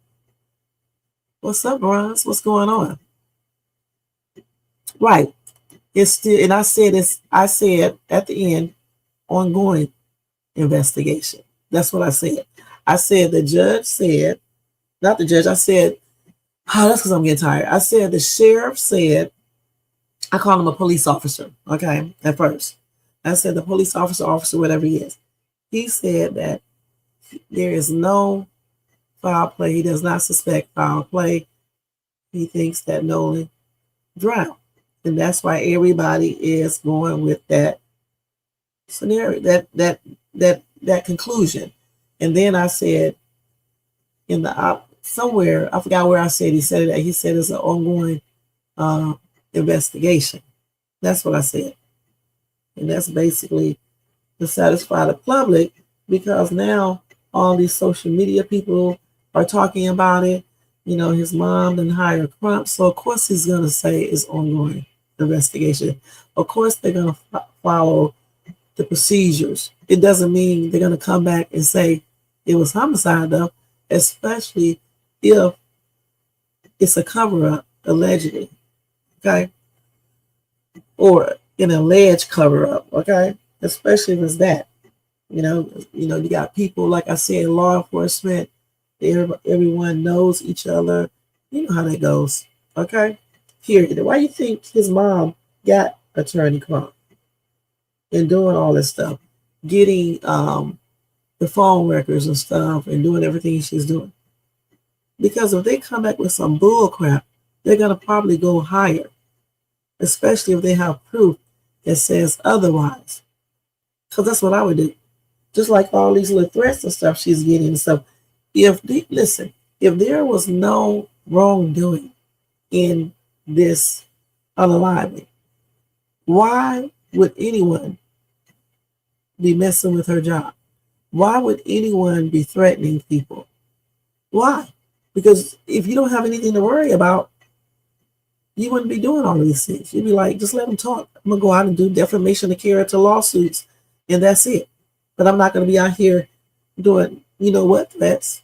What's up, Ron? What's going on? Right. It's still, and I said at the end, ongoing investigation. That's what I said. I said the judge said, not the judge, I said, that's because I'm getting tired. I said the sheriff said, I call him a police officer, okay, at first. I said the police officer, whatever he is. He said that there is no foul play. He does not suspect foul play. He thinks that Nolan drowned. And that's why everybody is going with that scenario, that conclusion. And then I said somewhere, I forgot where I said, he said that. He said it's an ongoing investigation. That's what I said. And that's basically to satisfy the public, because now all these social media people are talking about it. His mom didn't hire Crump. So of course he's going to say it's ongoing investigation. Of course they're going to follow the procedures. It doesn't mean they're going to come back and say it was homicide, though, especially if it's a cover-up, allegedly. Okay? Or an alleged cover-up, okay? Especially if it's that. You got people, like I said, law enforcement, everyone knows each other. You know how that goes, okay? Period. Why do you think his mom got Attorney Crump and doing all this stuff? Getting the phone records and stuff and doing everything she's doing? Because if they come back with some bull crap, they're going to probably go higher, especially if they have proof that says otherwise. Because that's what I would do. Just like all these little threats and stuff she's getting and stuff. If there was no wrongdoing in this unaliving, why would anyone be messing with her job? Why would anyone be threatening people? Why? Because if you don't have anything to worry about, you wouldn't be doing all of these things. You'd be like, just let them talk. I'm going to go out and do defamation of character lawsuits, and that's it. But I'm not going to be out here doing, threats.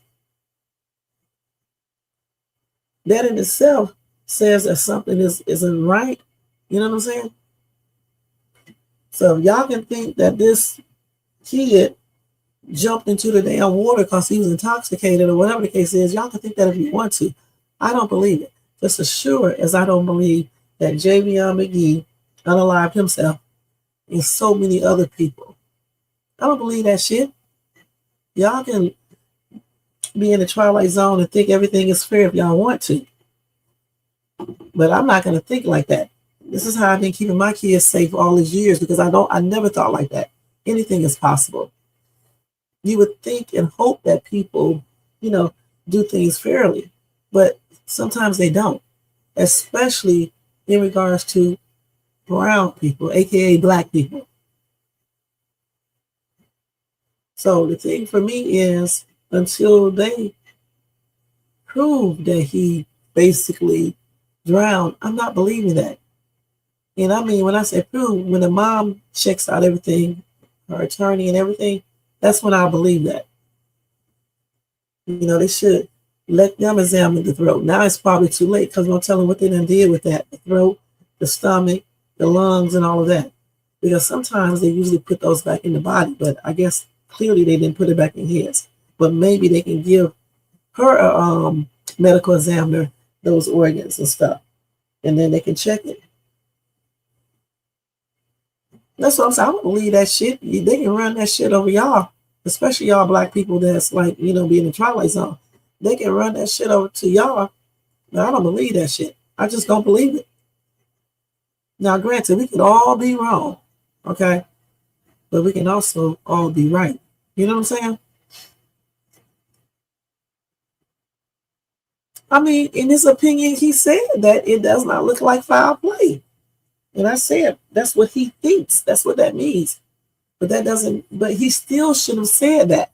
That in itself says that something isn't right. You know what I'm saying? So y'all can think that this kid jumped into the damn water because he was intoxicated or whatever the case is. Y'all can think that if you want to. I don't believe it. Just as sure as I don't believe that Javion McGee unalived himself and so many other people. I don't believe that shit. Y'all can be in the twilight zone and think everything is fair if y'all want to. But I'm not going to think like that. This is how I've been keeping my kids safe all these years because I never thought like that. Anything is possible. You would think and hope that people, do things fairly, but sometimes they don't, especially in regards to brown people, aka black people. So the thing for me is until they prove that he basically drowned, I'm not believing that. And I mean, when I say prove, when the mom checks out everything, her attorney and everything, that's when I believe that. They should let them examine the throat. Now it's probably too late because I'm telling what they done did with that, the throat, the stomach, the lungs, and all of that. Because sometimes they usually put those back in the body, but I guess clearly they didn't put it back in his. But maybe they can give her a medical examiner those organs and stuff, and then they can check it. That's what I'm saying. I don't believe that shit. They can run that shit over y'all, especially y'all black people that's like, be in the twilight zone. They can run that shit over to y'all. But I don't believe that shit. I just don't believe it. Now, granted, we could all be wrong, okay? But we can also all be right. You know what I'm saying? I mean, in his opinion, he said that it does not look like foul play. And I said, that's what he thinks. That's what that means. But he still should have said that,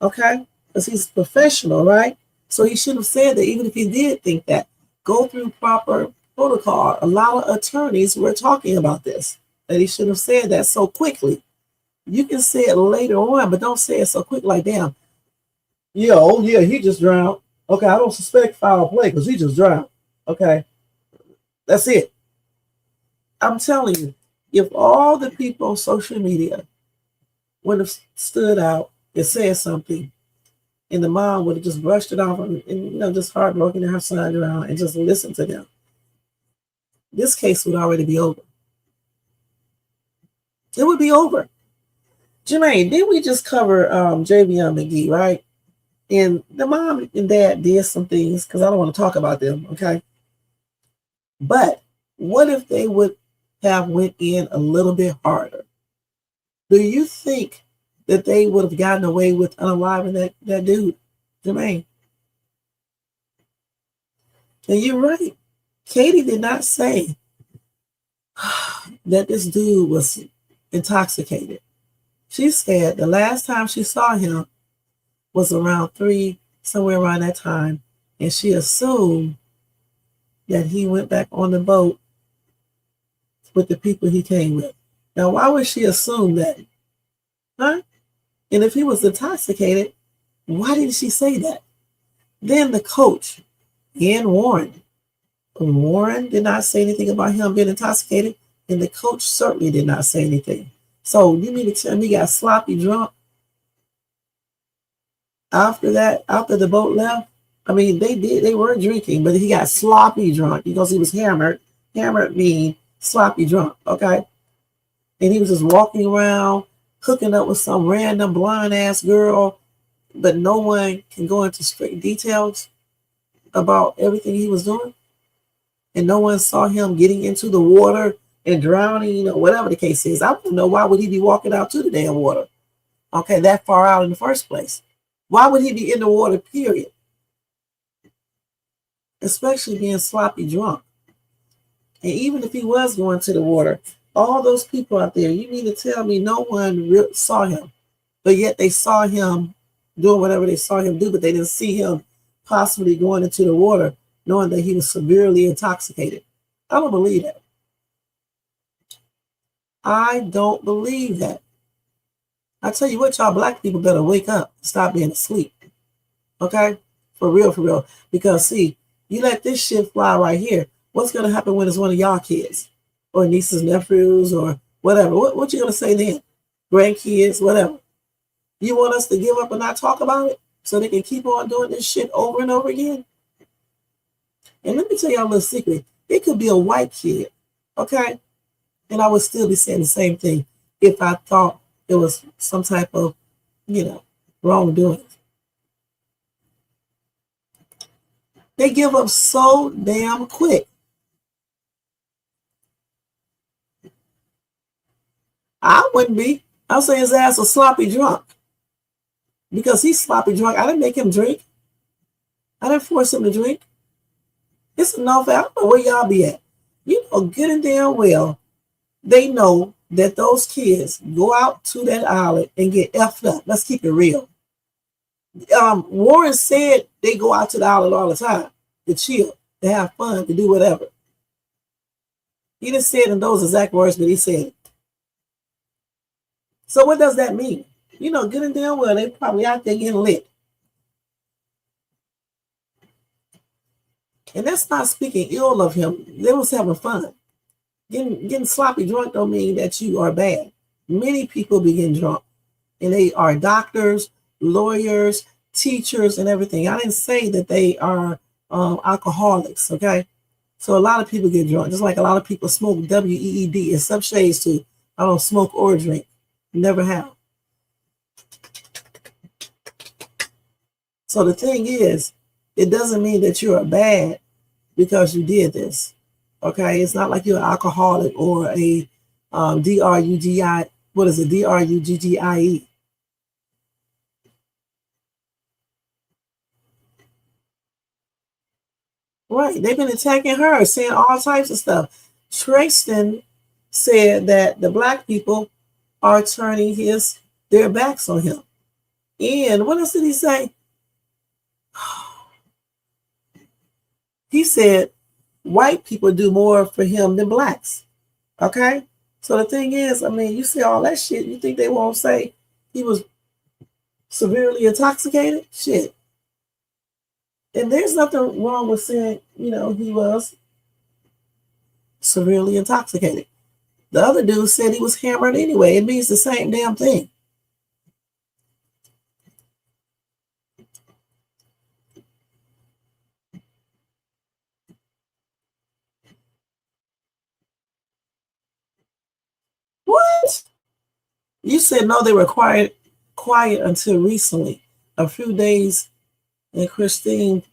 okay? Because he's professional, right? So he should have said that even if he did think that. Go through proper protocol. A lot of attorneys were talking about this, that he should have said that so quickly. You can say it later on, but don't say it so quick like, damn, yeah, he just drowned. Okay, I don't suspect foul play because he just drowned. Okay, that's it. I'm telling you, if all the people on social media would have stood out and said something, and the mom would have just brushed it off and just heartbroken and her son around and just listened to them, this case would already be over. It would be over. Jermaine, didn't we just cover Javion McGee, right? And the mom and dad did some things because I don't want to talk about them, okay? But what if they would have went in a little bit harder? Do you think that they would have gotten away with unaliving that dude, Jermaine? And you're right. Katie did not say that this dude was intoxicated. She said the last time she saw him was around 3, somewhere around that time, and she assumed that he went back on the boat with the people he came with. Now, why would she assume that? Huh? And if he was intoxicated, why didn't she say that? Then the coach, Ian Warren did not say anything about him being intoxicated, and the coach certainly did not say anything. So you mean to tell me he got sloppy drunk after the boat left? I mean, they were drinking, but he got sloppy drunk because he was hammered. Hammered mean sloppy drunk, okay? And he was just walking around, hooking up with some random blind ass girl, but no one can go into straight details about everything he was doing. And no one saw him getting into the water and drowning, whatever the case is. I want to know, why would he be walking out to the damn water? Okay, that far out in the first place. Why would he be in the water, period? Especially being sloppy drunk. And even if he was going to the water, all those people out there, you mean to tell me no one saw him, but yet they saw him doing whatever they saw him do, but they didn't see him possibly going into the water knowing that he was severely intoxicated? I don't believe that. I don't believe that. I tell you what, y'all black people better wake up, stop being asleep. Okay? For real. Because see, you let this shit fly right here. What's going to happen when it's one of y'all kids or nieces, nephews, or whatever? What you going to say then? Grandkids, whatever. You want us to give up and not talk about it so they can keep on doing this shit over and over again? And let me tell y'all a little secret. It could be a white kid, okay? And I would still be saying the same thing if I thought it was some type of, wrongdoing. They give up so damn quick. I wouldn't be. I'll say his ass a sloppy drunk. Because he's sloppy drunk. I didn't make him drink. I didn't force him to drink. It's enough. I don't know where y'all be at. Good and damn well, they know that those kids go out to that island and get effed up. Let's keep it real. Warren said they go out to the island all the time to chill, to have fun, to do whatever. He didn't say it in those exact words, but he said it. So what does that mean? Good and damn well, they probably out there getting lit. And that's not speaking ill of him. They was having fun. Getting sloppy drunk don't mean that you are bad. Many people be getting drunk. And they are doctors, lawyers, teachers, and everything. I didn't say that they are alcoholics, okay? So a lot of people get drunk. Just like a lot of people smoke WEED in some shades too. I don't smoke or drink. Never have. So the thing is, it doesn't mean that you are bad because you did this. Okay, it's not like you're an alcoholic or a DRUGGIE. What is it? DRUGGIE. Right, they've been attacking her, saying all types of stuff. Tristan said that the black people are turning their backs on him. And what else did he say? He said white people do more for him than blacks. Okay? So the thing is, you see all that shit, you think they won't say he was severely intoxicated? Shit. And there's nothing wrong with saying, he was severely intoxicated. The other dude said he was hammered anyway. It means the same damn thing. What? You said no, they were quiet until recently. A few days, and Christine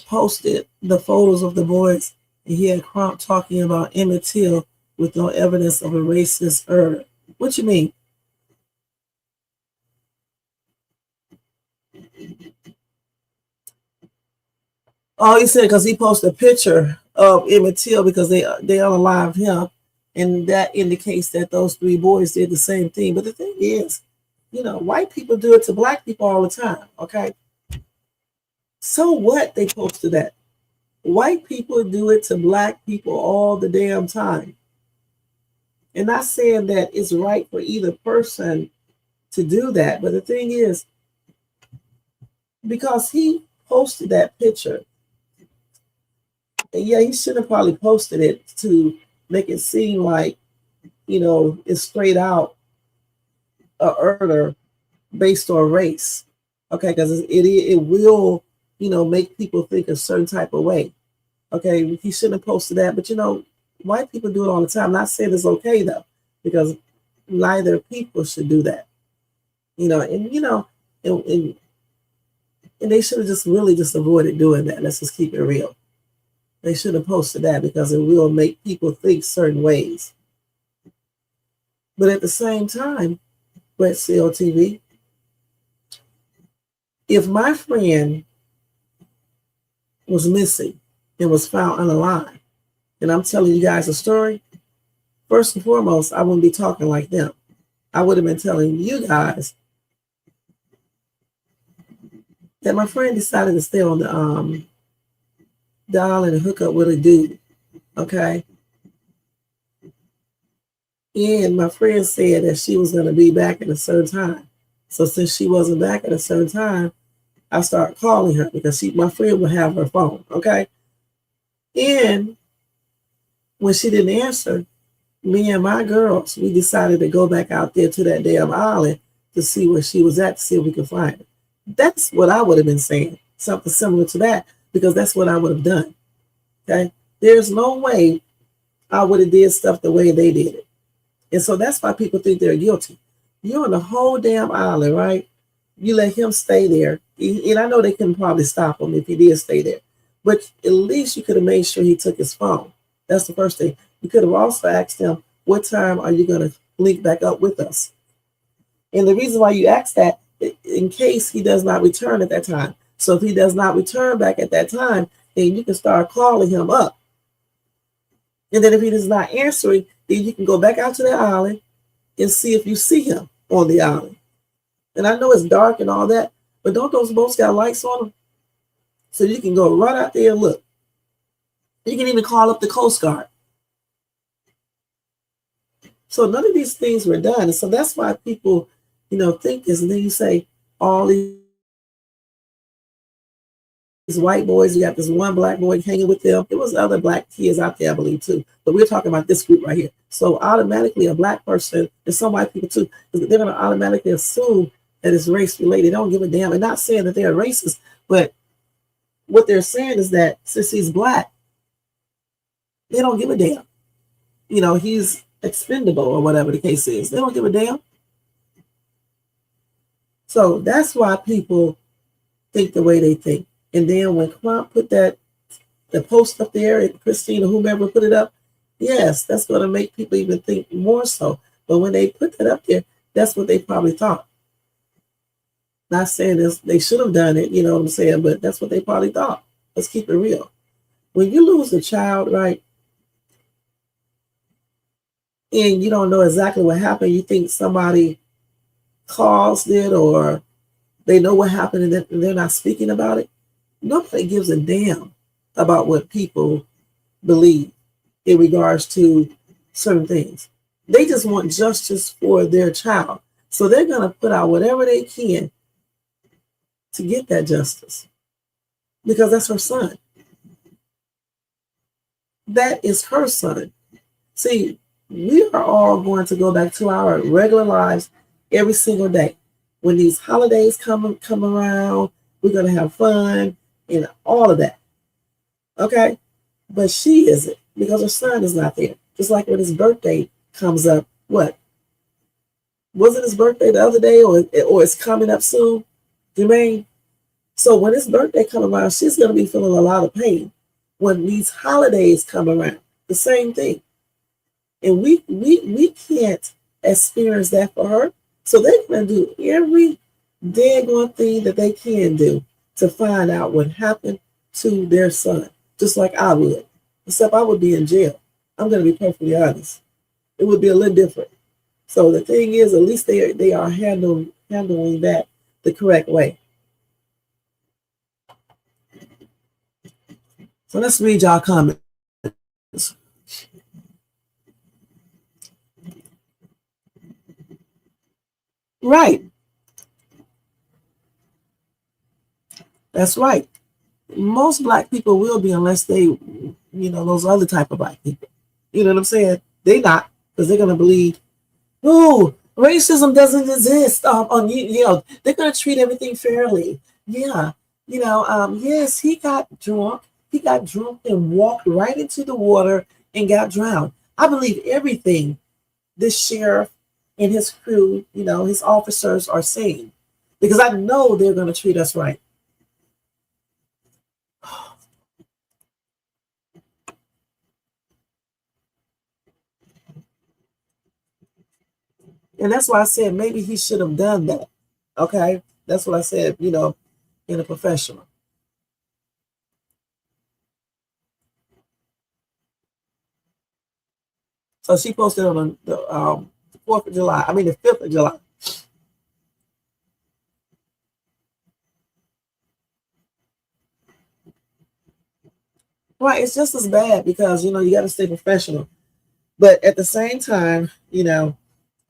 posted the photos of the boys, and he had Crump talking about Emmett Till with no evidence of a racist error. What you mean? Oh, he said because he posted a picture of Emmett Till because they unalived him, and that indicates that those three boys did the same thing. But the thing is, white people do it to black people all the time, okay? So what? They posted that. White people do it to black people all the damn time. And not saying that it's right for either person to do that, but the thing is, because he posted that picture, and yeah, he should have probably posted it to make it seem like, it's straight out a murder based on race, okay? Because it will, make people think a certain type of way, okay? He shouldn't have posted that, but white people do it all the time. Not saying it's okay though, because neither people should do that, and they should have just really just avoided doing that. Let's just keep it real. They should have posted that because it will make people think certain ways. But at the same time, Brett CLTV, if my friend was missing and was found unalive, and I'm telling you guys a story, first and foremost, I wouldn't be talking like them. I would have been telling you guys that my friend decided to stay on the island and hook up with a dude, okay? And my friend said that she was going to be back at a certain time. So since she wasn't back at a certain time, I started calling her because my friend would have her phone, okay? And when she didn't answer, me and my girls, we decided to go back out there to that damn island to see where she was at, to see if we could find her. That's what I would have been saying, something similar to that, because that's what I would have done. Okay, there's no way I would have did stuff the way they did it, and so that's why people think they're guilty. You're on the whole damn island, right? You let him stay there, and I know they couldn't probably stop him if he did stay there, but at least you could have made sure he took his phone. That's the first thing. You could have also asked him, what time are you going to link back up with us? And the reason why you ask that, in case he does not return at that time. So if he does not return back at that time, then you can start calling him up. And then if he is not answering, then you can go back out to the island and see if you see him on the island. And I know it's dark and all that, but don't those boats got lights on them? So you can go right out there and look. You can even call up the Coast Guard. So none of these things were done. And so that's why people, think this. And then you say all these white boys, you got this one black boy hanging with them. There was other black kids out there, I believe, too. But we're talking about this group right here. So automatically a black person, and some white people too, they're going to automatically assume that it's race related. They don't give a damn. They're not saying that they're racist, but what they're saying is that since he's black, they don't give a damn. He's expendable or whatever the case is. They don't give a damn. So that's why people think the way they think. And then when Trump put the post up there, and Christine or whomever put it up, yes, that's going to make people even think more so. But when they put that up there, that's what they probably thought. Not saying this, they should have done it, you know what I'm saying, but that's what they probably thought. Let's keep it real. When you lose a child, right, and you don't know exactly what happened, you think somebody caused it or they know what happened and they're not speaking about it. Nobody gives a damn about what people believe in regards to certain things. They just want justice for their child. So they're going to put out whatever they can to get that justice because that's her son. That is her son. See, we are all going to go back to our regular lives every single day. When these holidays come around, we're going to have fun and all of that. Okay? But she isn't because her son is not there. Just like when his birthday comes up, what? Wasn't his birthday the other day or it's coming up soon, Jermaine? So when his birthday comes around, she's going to be feeling a lot of pain. When these holidays come around, the same thing. And we can't experience that for her. So they're going to do every daggone thing that they can do to find out what happened to their son, just like I would. Except I would be in jail. I'm going to be perfectly honest. It would be a little different. So the thing is, at least they are handling that the correct way. So let's read y'all comments. Right. That's right. Most black people will be unless they, those other type of black people. You know what I'm saying? They not, because they're going to believe, oh, racism doesn't exist. They're going to treat everything fairly. Yeah. Yes, he got drunk. He got drunk and walked right into the water and got drowned. I believe everything this sheriff and his crew, his officers are saying, because I know they're going to treat us right. And that's why I said maybe he should have done that. Okay? That's what I said, in a professional. So she posted on the 4th of July. I mean, the 5th of July. Right. It's just as bad because, you got to stay professional. But at the same time,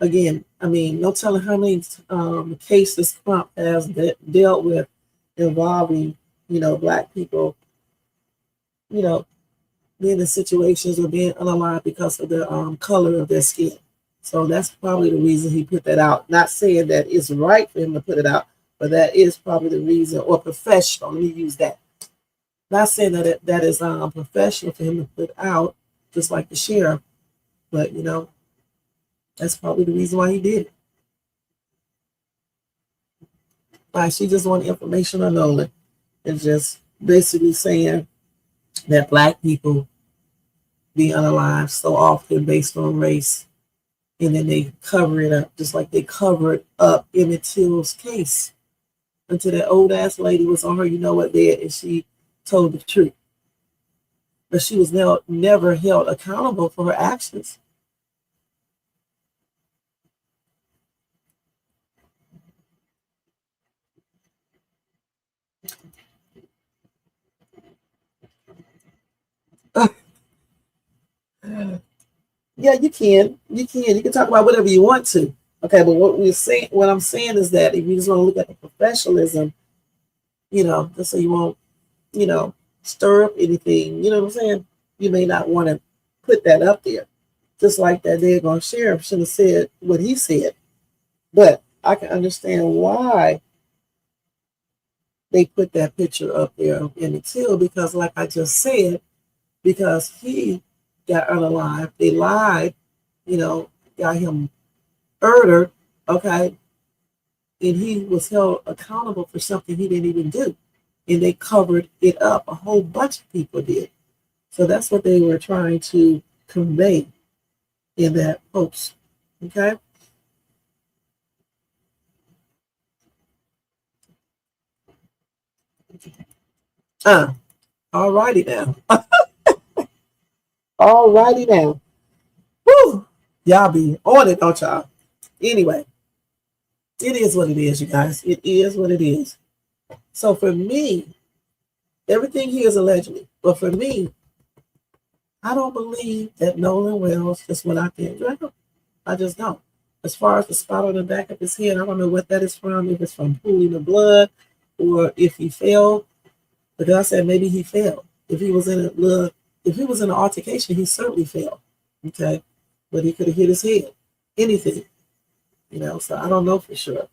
again, I mean, no telling how many cases Trump has dealt with involving, black people, being in situations or being unaligned because of the color of their skin. So that's probably the reason he put that out. Not saying that it's right for him to put it out, but that is probably the reason, or professional. Let me use that. Not saying that that is professional for him to put out, just like the sheriff, but you know, that's probably the reason why he did it. Like, she just wanted information on Nolan and just basically saying that Black people be unalive so often based on race, and then they cover it up, just like they covered up Emmett Till's case until that old ass lady was on her, you know what, bed, and she told the truth. But she was never held accountable for her actions. Yeah, you can. You can talk about whatever you want to. Okay, but what I'm saying is that if you just want to look at the professionalism, you know, just so you won't, you know, stir up anything, you know what I'm saying? You may not want to put that up there. Just like that daggone sheriff should have said what he said. But I can understand why they put that picture up there of Emmett Till, because like I just said, because he got unalive, they lied, you know, got him murdered, okay, and he was held accountable for something he didn't even do. And they covered it up. A whole bunch of people did. So that's what they were trying to convey in that post. Okay. Alrighty now. Alrighty now. Woo! Y'all be on it, don't y'all? Anyway, it is what it is, you guys. It is what it is. So for me, everything here is allegedly. But for me, I don't believe that Nolan Wells just went out there and drowned. I just don't. As far as the spot on the back of his head, I don't know what that is from, if it's from pooling the blood or if he fell. But I said maybe he fell. If he was in an altercation, he certainly fell. Okay. But he could have hit his head. Anything. You know, so I don't know for sure.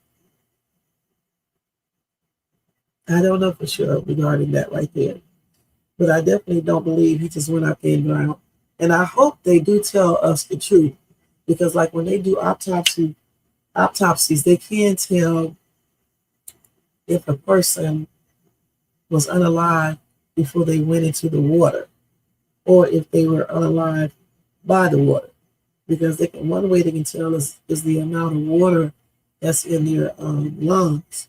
I don't know for sure regarding that right there. But I definitely don't believe he just went out there and drowned. And I hope they do tell us the truth. Because like when they do autopsies, they can tell if a person was unalive before they went into the water, or if they were unalive by the water. Because one way they can tell is the amount of water that's in their lungs.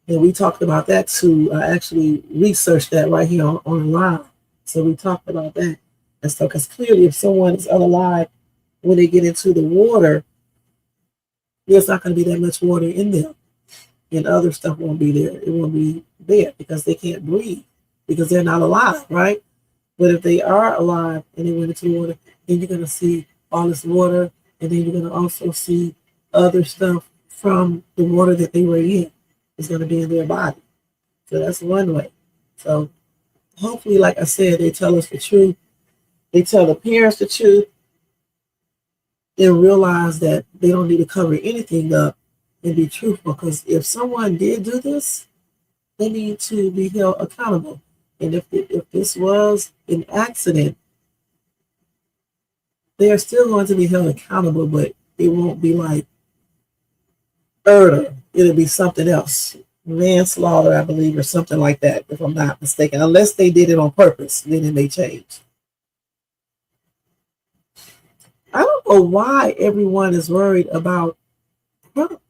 And we talked about that too. I actually researched that right here online. So we talked about that. And so, because clearly if someone is unalive when they get into the water, there's not going to be that much water in them. And other stuff won't be there. It won't be there because they can't breathe because they're not alive, right? But if they are alive and they went into the water, then you're going to see all this water, and then you're going to also see other stuff from the water that they were in. It's going to be in their body. So that's one way. So hopefully, like I said, they tell us the truth. They tell the parents the truth and realize that they don't need to cover anything up and be truthful. Because if someone did do this, they need to be held accountable. And if this was an accident, they are still going to be held accountable, but it won't be like murder. It'll be something else. Manslaughter, I believe, or something like that, if I'm not mistaken. Unless they did it on purpose, then it may change. I don't know why everyone is worried about Trump.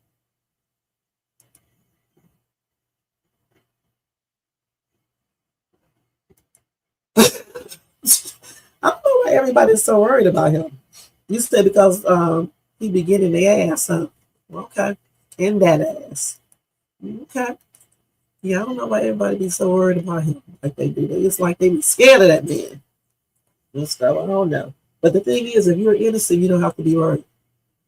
I don't know why everybody's so worried about him. You said because he be getting the ass, huh? Okay. In that ass. Okay. Yeah, I don't know why everybody be so worried about him like they do. It's like they be scared of that man. And stuff. I don't know. But the thing is, if you're innocent, you don't have to be worried.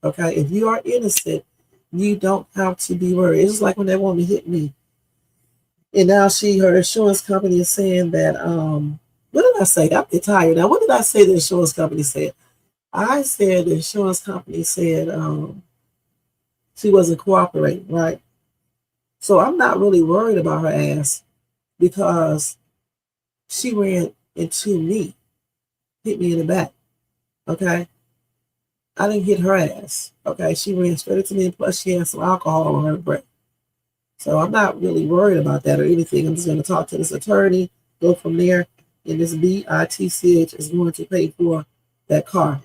Okay? If you are innocent, you don't have to be worried. It's just like when that woman hit me. And now her insurance company is saying that, what did I say? I'm getting tired now. What did I say the insurance company said? I said the insurance company said she wasn't cooperating, right? So I'm not really worried about her ass because she ran into me, hit me in the back. Okay. I didn't hit her ass. Okay. She ran straight into me, and plus she had some alcohol on her breath. So I'm not really worried about that or anything. I'm just going to talk to this attorney, go from there, and this BITCH is going to pay for that car.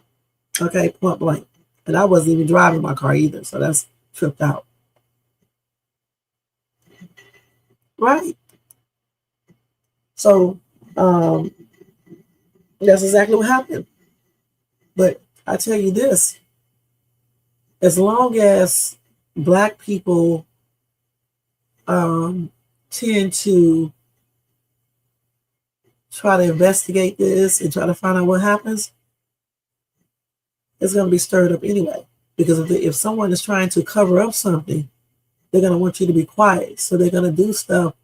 Okay, point blank. And I wasn't even driving my car either, so that's tripped out. Right. So that's exactly what happened. But I tell you this, as long as Black people tend to try to investigate this and try to find out what happens, it's going to be stirred up anyway. Because if someone is trying to cover up something, they're going to want you to be quiet. So they're going to do stuff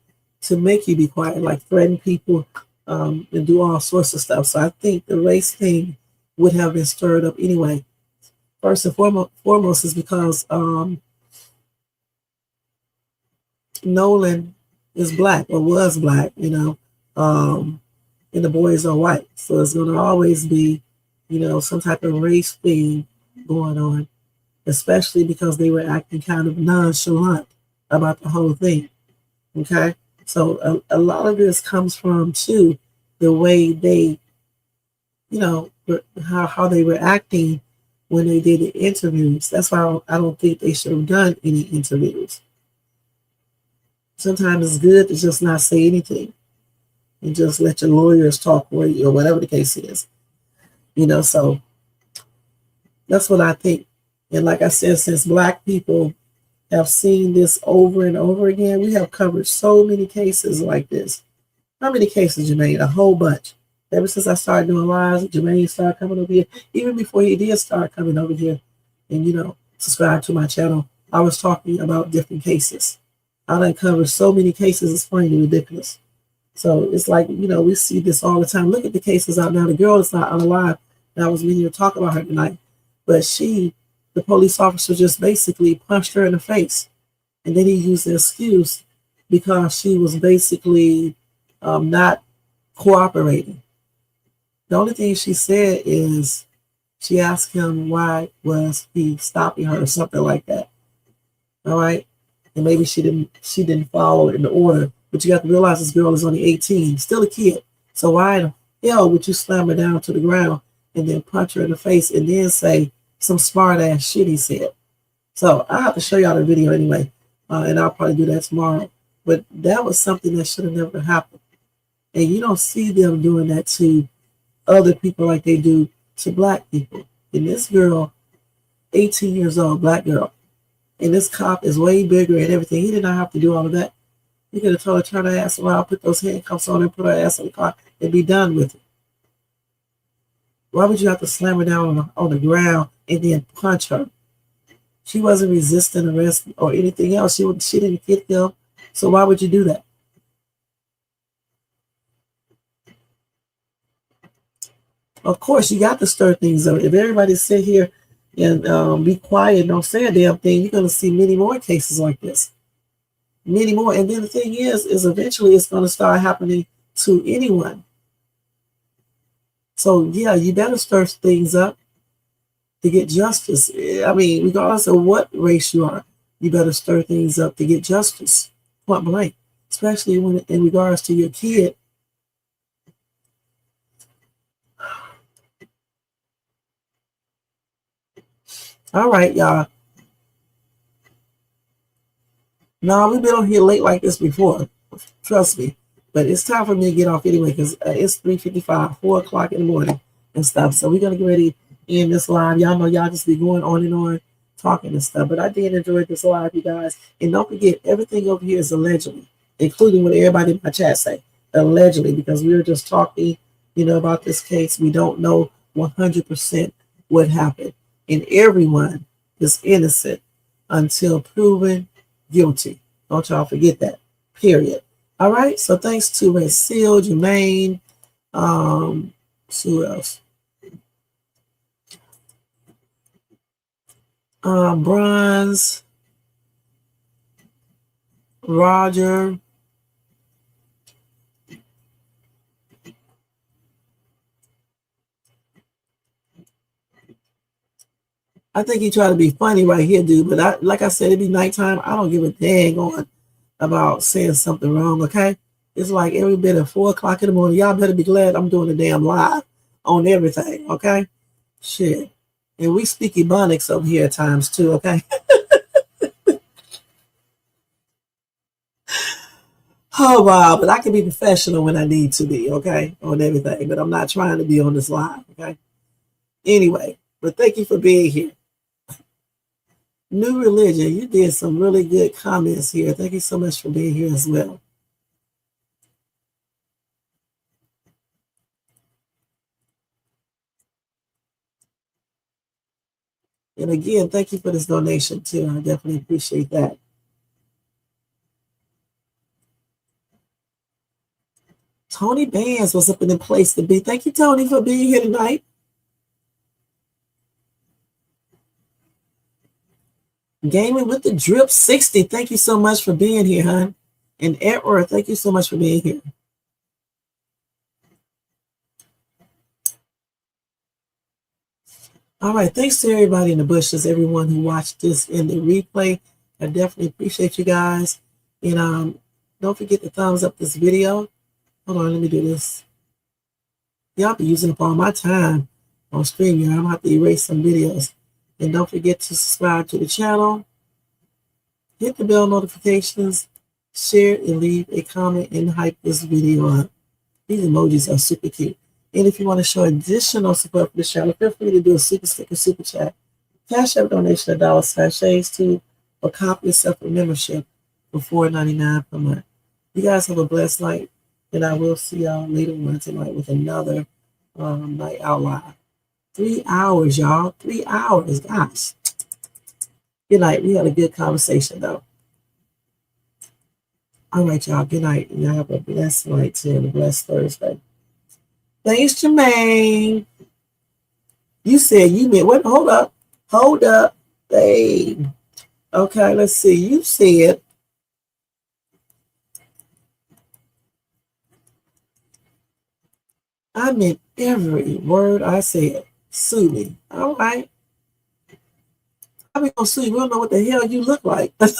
to make you be quiet, like threaten people and do all sorts of stuff. So I think the race thing would have been stirred up anyway. First and foremost is because Nolan is Black or was Black, and the boys are white. So it's going to always be, some type of race thing going on, especially because they were acting kind of nonchalant about the whole thing. Okay. So a lot of this comes from, too, the way they, how they were acting when they did the interviews. That's why I don't think they should have done any interviews. Sometimes it's good to just not say anything and just let your lawyers talk for you or whatever the case is. So that's what I think. And like I said, since Black people have seen this over and over again, we have covered so many cases like this. How many cases, Jermaine? A whole bunch. Ever since I started doing lives, Jermaine started coming over here. Even before he did start coming over here and, subscribe to my channel, I was talking about different cases. I done covered so many cases, it's funny and ridiculous. So it's like, we see this all the time. Look at the cases out now. The girl is not alive. And I was meaning to talk about her tonight. But the police officer just basically punched her in the face. And then he used the excuse because she was basically not cooperating. The only thing she said is she asked him why was he stopping her or something like that. All right. And maybe she didn't follow in the order. But you have to realize this girl is only 18, still a kid. So why the hell would you slam her down to the ground and then punch her in the face and then say some smart ass shit he said? So I have to show y'all the video anyway, and I'll probably do that tomorrow. But that was something that should have never happened. And you don't see them doing that to other people like they do to Black people. And this girl, 18 years old, Black girl, and this cop is way bigger and everything. He did not have to do all of that. You could have told her, turn her ass around, put those handcuffs on her, put her ass in the car, and be done with it. Why would you have to slam her down on the ground and then punch her? She wasn't resisting arrest or anything else. She didn't hit them. So why would you do that? Of course, you got to stir things up. If everybody sit here and be quiet and don't say a damn thing, you're going to see many more cases like this. Many more. And then the thing is eventually it's going to start happening to anyone. So, yeah, you better stir things up to get justice. I mean, regardless of what race you are, you better stir things up to get justice. Point blank. Especially when in regards to your kid. All right, y'all. No, we've been on here late like this before. Trust me. But it's time for me to get off anyway because it's 3:55, 4 o'clock in the morning and stuff. So we're going to get ready to end this live. Y'all know y'all just be going on and on talking and stuff. But I did enjoy this live, you guys. And don't forget, everything over here is allegedly, including what everybody in my chat say. Allegedly, because we were just talking, about this case. We don't know 100% what happened. And everyone is innocent until proven guilty. Don't y'all forget that. Period. All right. So thanks to Red Seal, Jermaine. Who else? Bronze. Roger. I think he tried to be funny right here, dude. But like I said, it be nighttime. I don't give a dang on about saying something wrong, okay? It's like every bit at 4 o'clock in the morning. Y'all better be glad I'm doing a damn live on everything, okay? Shit. And we speak Ebonics over here at times too, okay? Oh, wow. But I can be professional when I need to be, okay? On everything. But I'm not trying to be on this live, okay? Anyway, but thank you for being here. New Religion, you did some really good comments here. Thank you so much for being here as well. And again, thank you for this donation too. I definitely appreciate that. Tony Bands was up in the place to be. Thank you, Tony, for being here tonight. Gaming with the Drip 60. Thank you so much for being here, hon. And Edward, thank you so much for being here. All right. Thanks to everybody in the bushes, everyone who watched this in the replay. I definitely appreciate you guys. And don't forget to thumbs up this video. Hold on, let me do this. Y'all be using up all my time on stream. I'm going to have to erase some videos. And don't forget to subscribe to the channel. Hit the bell notifications. Share and leave a comment and hype this video up. These emojis are super cute. And if you want to show additional support for this channel, feel free to do a super sticker, super chat. Cash App donation $1/Shades2 or copy yourself a membership for $4.99 per month. You guys have a blessed night. And I will see y'all later on tonight with another night out live. 3 hours, y'all. 3 hours. Gosh. Good night. We had a good conversation, though. All right, y'all. Good night. And y'all have a blessed night, too, and a blessed Thursday. Thanks, Jermaine. You said you meant, what? Hold up. Hold up. Hey. Okay, let's see. You said, I meant every word I said. Sue me. All right. I mean, gonna sue you. We don't know what the hell you look like. But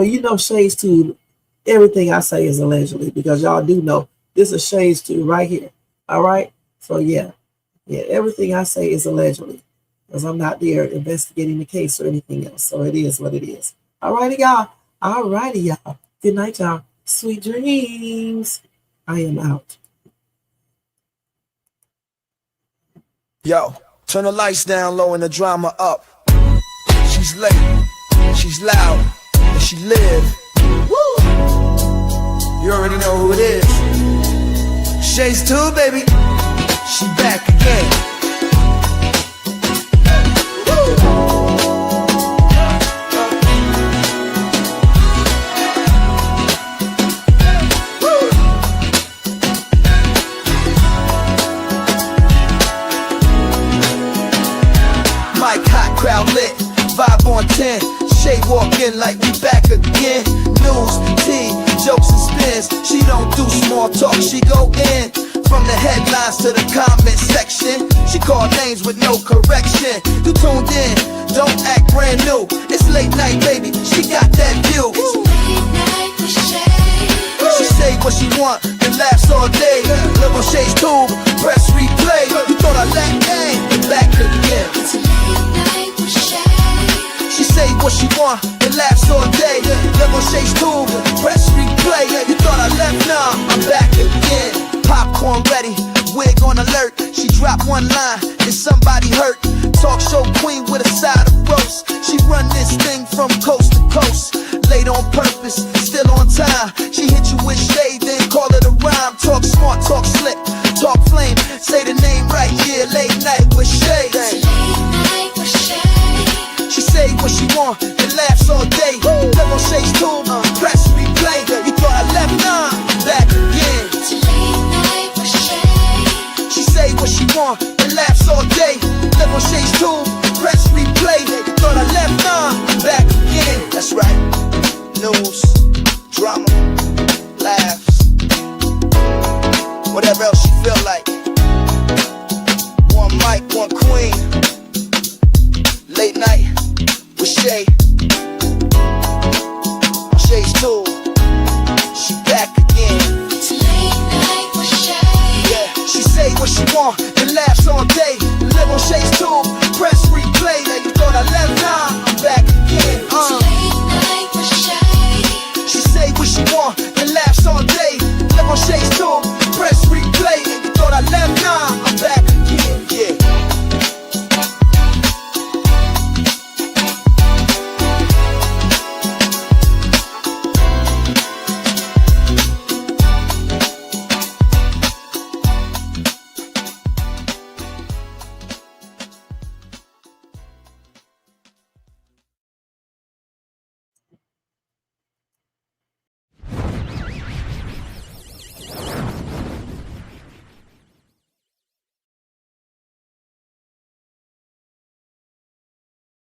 you know, Shades 2, everything I say is allegedly, because y'all do know this is Shades 2 right here. All right. So yeah, everything I say is allegedly, because I'm not there investigating the case or anything else. So it is what it is. All righty, y'all. All righty, y'all. Good night, y'all. Sweet dreams. I am out. Yo, turn the lights down low and the drama up. She's late, she's loud, and she live. Woo! You already know who it is. Shades 2, baby. She back again. Crowd lit, vibe on 10. Shay walk in like we back again. News, tea, jokes and spins. She don't do small talk, she go in. From the headlines to the comment section, she call names with no correction. You tuned in, don't act brand new. It's late night, baby, she got that view. She say what she want and laughs all day. Live on Shay's tube, press replay. You thought I lacked game, back again. She say what she want and laughs all day. Live on Shay's tube, press replay. You thought I left, nah, I'm back again. Popcorn ready, wig on alert. She dropped one line and somebody hurt. Talk show queen with a side of roast. She run this thing from coast to coast. Late on purpose, still on time. She hit you with shade, then call it a rhyme. Talk smart, talk slick, talk flame. Say the name right, yeah, late night with Shay. She say what she want and laughs all day. Live on Shay's tube, press replay. You thought I left, nah, I'm back again. She say what she want and laughs all day. Live on Shay's tube, press replay. You thought I left, nah, I'm back again. That's right. she want and laughs all day. Live on Shay's tube.